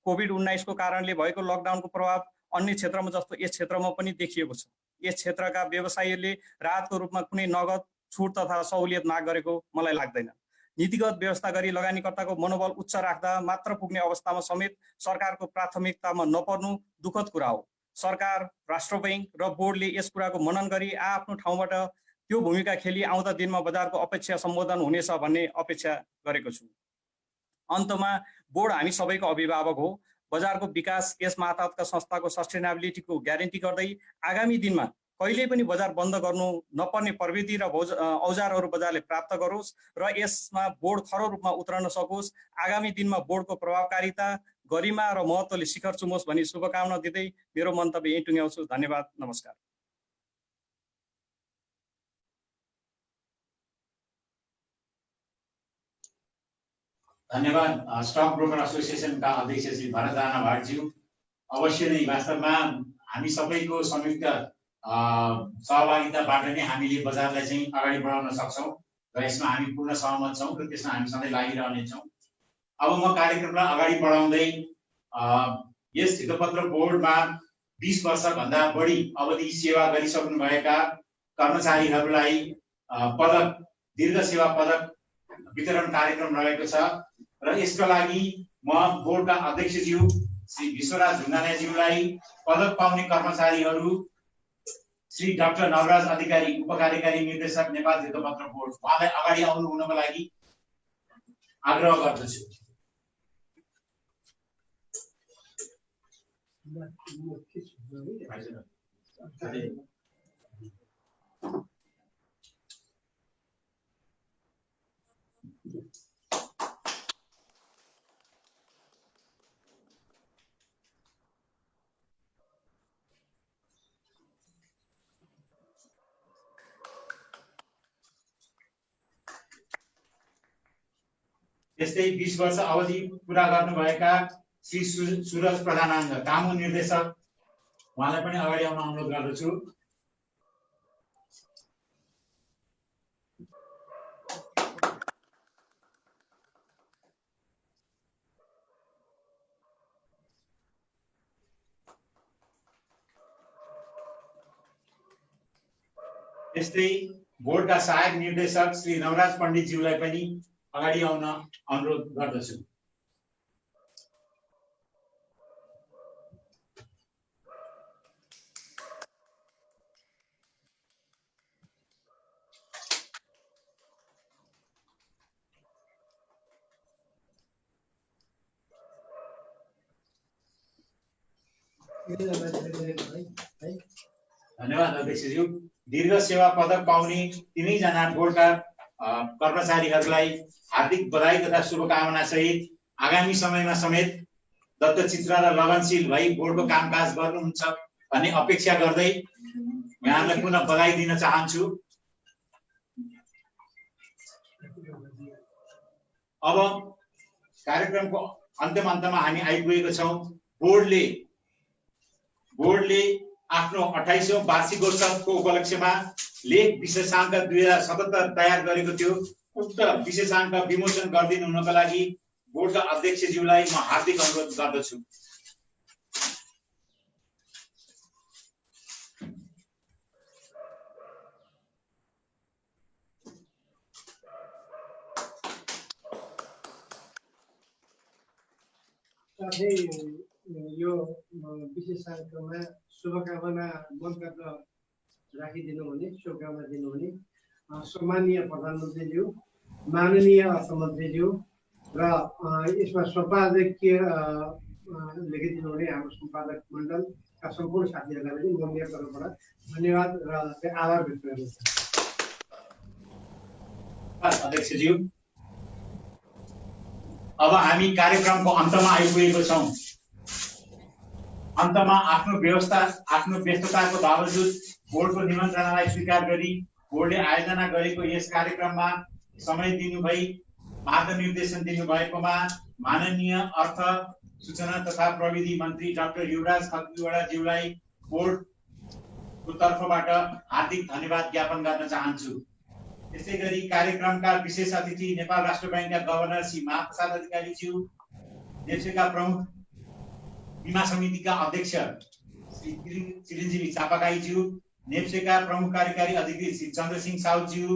कोभिड-19 को कारणले भएको लकडाउनको प्रभाव अन्य क्षेत्रमा जस्तो यस क्षेत्रमा पनि देखिएको छ। यस क्षेत्रका व्यवसायीहरूले राहतको रूपमा कुनै नगद छुट तथा सहुलियत माग गरेको मलाई लाग्दैन। नीतिगत व्यवस्था गरी लगानीकर्ताको मनोबल उच्च राख्दा मात्र पुग्ने अवस्थामा समेत सरकारको प्राथमिकतामा नपर्नु दुःखद कुरा हो। सरकार, राष्ट्र ब्याङ्क र बोर्डले यस कुराको मनन गरी आफ्नो ठाउँबाट त्यो भूमिका खेली आउँदा दिनमा बजारको अपेक्षा सम्बोधन हुनेछ भन्ने अपेक्षा गरेको छु। अन्तमा बोर्ड हामी सबैको अभिभावक हो। बजारको विकास यस मातहतका संस्थाको सस्टेनेबिलिटीको ग्यारेन्टी गर्दै आगामी दिनमा कहिल्यै पनि बजार बन्द गर्नु नपर्ने प्रविधि र औजारहरू बजारले प्राप्त गरोस् र यसमा बोर्ड खरो रूपमा उत्रन सकोस्। आगामी दिनमा बोर्डको प्रभावकारिता, गरिमा र महत्त्वले शिखर चुमोस् भनी शुभकामना दिँदै मेरो मन्तव्य यही टुङ्ग्याउँछु। धन्यवाद, नमस्कार। धन्यवाद। स्टक ब्रोकर एसोसिएसनका अध्यक्ष श्री भरत राणा भाटज्यू। अवश्य नै वास्तवमा हामी सबैको संयुक्त सहभागिताबाट नै हामीले बजारलाई चाहिँ अगाडि बढाउन सक्छौँ र यसमा हामी पूर्ण सहमत छौँ र त्यसमा हामी सधैँ लागिरहनेछौँ। अब म कार्यक्रमलाई अगाडि बढाउँदै यस धितोपत्र बोर्डमा 20 वर्षभन्दा बढी अवधि सेवा गरिसक्नुभएका कर्मचारीहरूलाई पदक दीर्घ सेवा पदक वितरण कार्यक्रम रहेको छ र यसका लागि म बोर्डका अध्यक्षज्यू श्री विश्वराज ढुङ्गानाज्यूलाई पदक पाउने कर्मचारीहरू श्री डाक्टर नवराज अधिकारी उपकार्यकारी निर्देशक नेपाल धितोपत्र बोर्ड उहाँलाई अगाडि आउनु हुनको लागि आग्रह गर्दछु। त्यस्तै 20 वर्ष अवधि पूरा गर्नुभएका श्री सूरज प्रधानाङ्ग कामु निर्देशक उहाँलाई पनि अगाडि आउन अनुरोध गर्दछु। त्यस्तै बोर्डका सहायक निर्देशक श्री नवराज पण्डितज्यूलाई पनि अगाडि आउन अनुरोध गर्दछु। धन्यवाद अध्यक्षज्यू। दीर्घ सेवा पदक पाउने तीनैजना बोर्डका कर्मचारीहरूलाई हार्दिक बधाई तथा शुभकामना सहित आगामी समयमा समेत दत्तचित्र र लगनशील भई बोर्डको कामकाज गर्नुहुन्छ भन्ने अपेक्षा गर्दै यहाँलाई पुनः बधाई दिन चाहन्छु। अब कार्यक्रमको अन्त्यमा हामी आइपुगेको छौँ। बोर्डले आफ्नो 28औं वार्षिकोत्सवको उपलक्ष्यमा लेख विशेषाङ्क 2077 तयार गरेको थियो। उक्त विशेषाङ्क विमोचन गरिदिनु हुनको लागि बोर्डका अध्यक्षज्यूलाई म हार्दिक अनुरोध गर्दछु। यो विशेषाङ्कमा शुभकामना मन्तव्य राखिदिनु हुने, शुभकामना दिनुहुने सम्माननीय प्रधानमन्त्रीज्यू, माननीय अर्थमन्त्रीज्यू र यसमा सम्पादकीय लेखिदिनु हुने हाम्रो सम्पादक मण्डलका सम्पूर्ण साथीहरूलाई पनि म मेरो तर्फबाट धन्यवाद र आभार व्यक्त गर्दछु। अध्यक्षज्यू, अब हामी कार्यक्रमको अन्तमा आइपुगेको छौँ। अन्तमा आफ्नो व्यस्तताको बावजुद बोर्डको निमन्त्रणालाई स्वीकार गरी बोर्डले आयोजना गरेको यस कार्यक्रममा समय दिनुभई मार्गनिर्देशन दिनुभएकोमा माननीय अर्थ सूचना तथा प्रविधि मन्त्री डाक्टर युवराज खतिवडाज्यूलाई बोर्डको तर्फबाट हार्दिक धन्यवाद ज्ञापन गर्न चाहन्छु। त्यसै गरी कार्यक्रमका विशेष अतिथि नेपाल राष्ट्र बैंकका गभर्नर श्री महाप्रसाद अधिकारीज्यू, नेप्सेका प्रमुख बीमा समितिका अध्यक्ष श्री चिरञ्जीवी चापागाईज्यू, नेप्सेका प्रमुख कार्यकारी अधिकारी श्री चन्द्रसिंह साउदज्यू,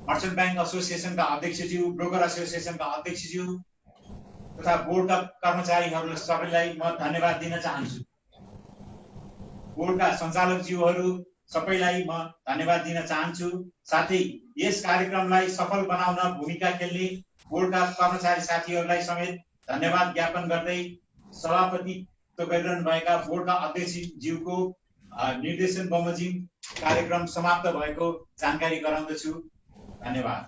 मर्चेन्ट बैंक एसोसिएसनका अध्यक्षज्यू, ब्रोकर एसोसिएसनका अध्यक्षज्यू तथा बोर्डका कर्मचारीहरू सबैलाई म धन्यवाद दिन चाहन्छु। बोर्डका सञ्चालकज्यूहरू सबैलाई म धन्यवाद दिन चाहन्छु। साथै यस कार्यक्रमलाई सफल बनाउन भूमिका खेल्ने बोर्डका कर्मचारी साथीहरूलाई समेत धन्यवाद ज्ञापन गर्दै सभापतित्व गरिरहनुभएका बोर्डका अध्यक्षज्यूको निर्देशन बमोजिम कार्यक्रम समाप्त भएको जानकारी गराउँदछु। धन्यवाद।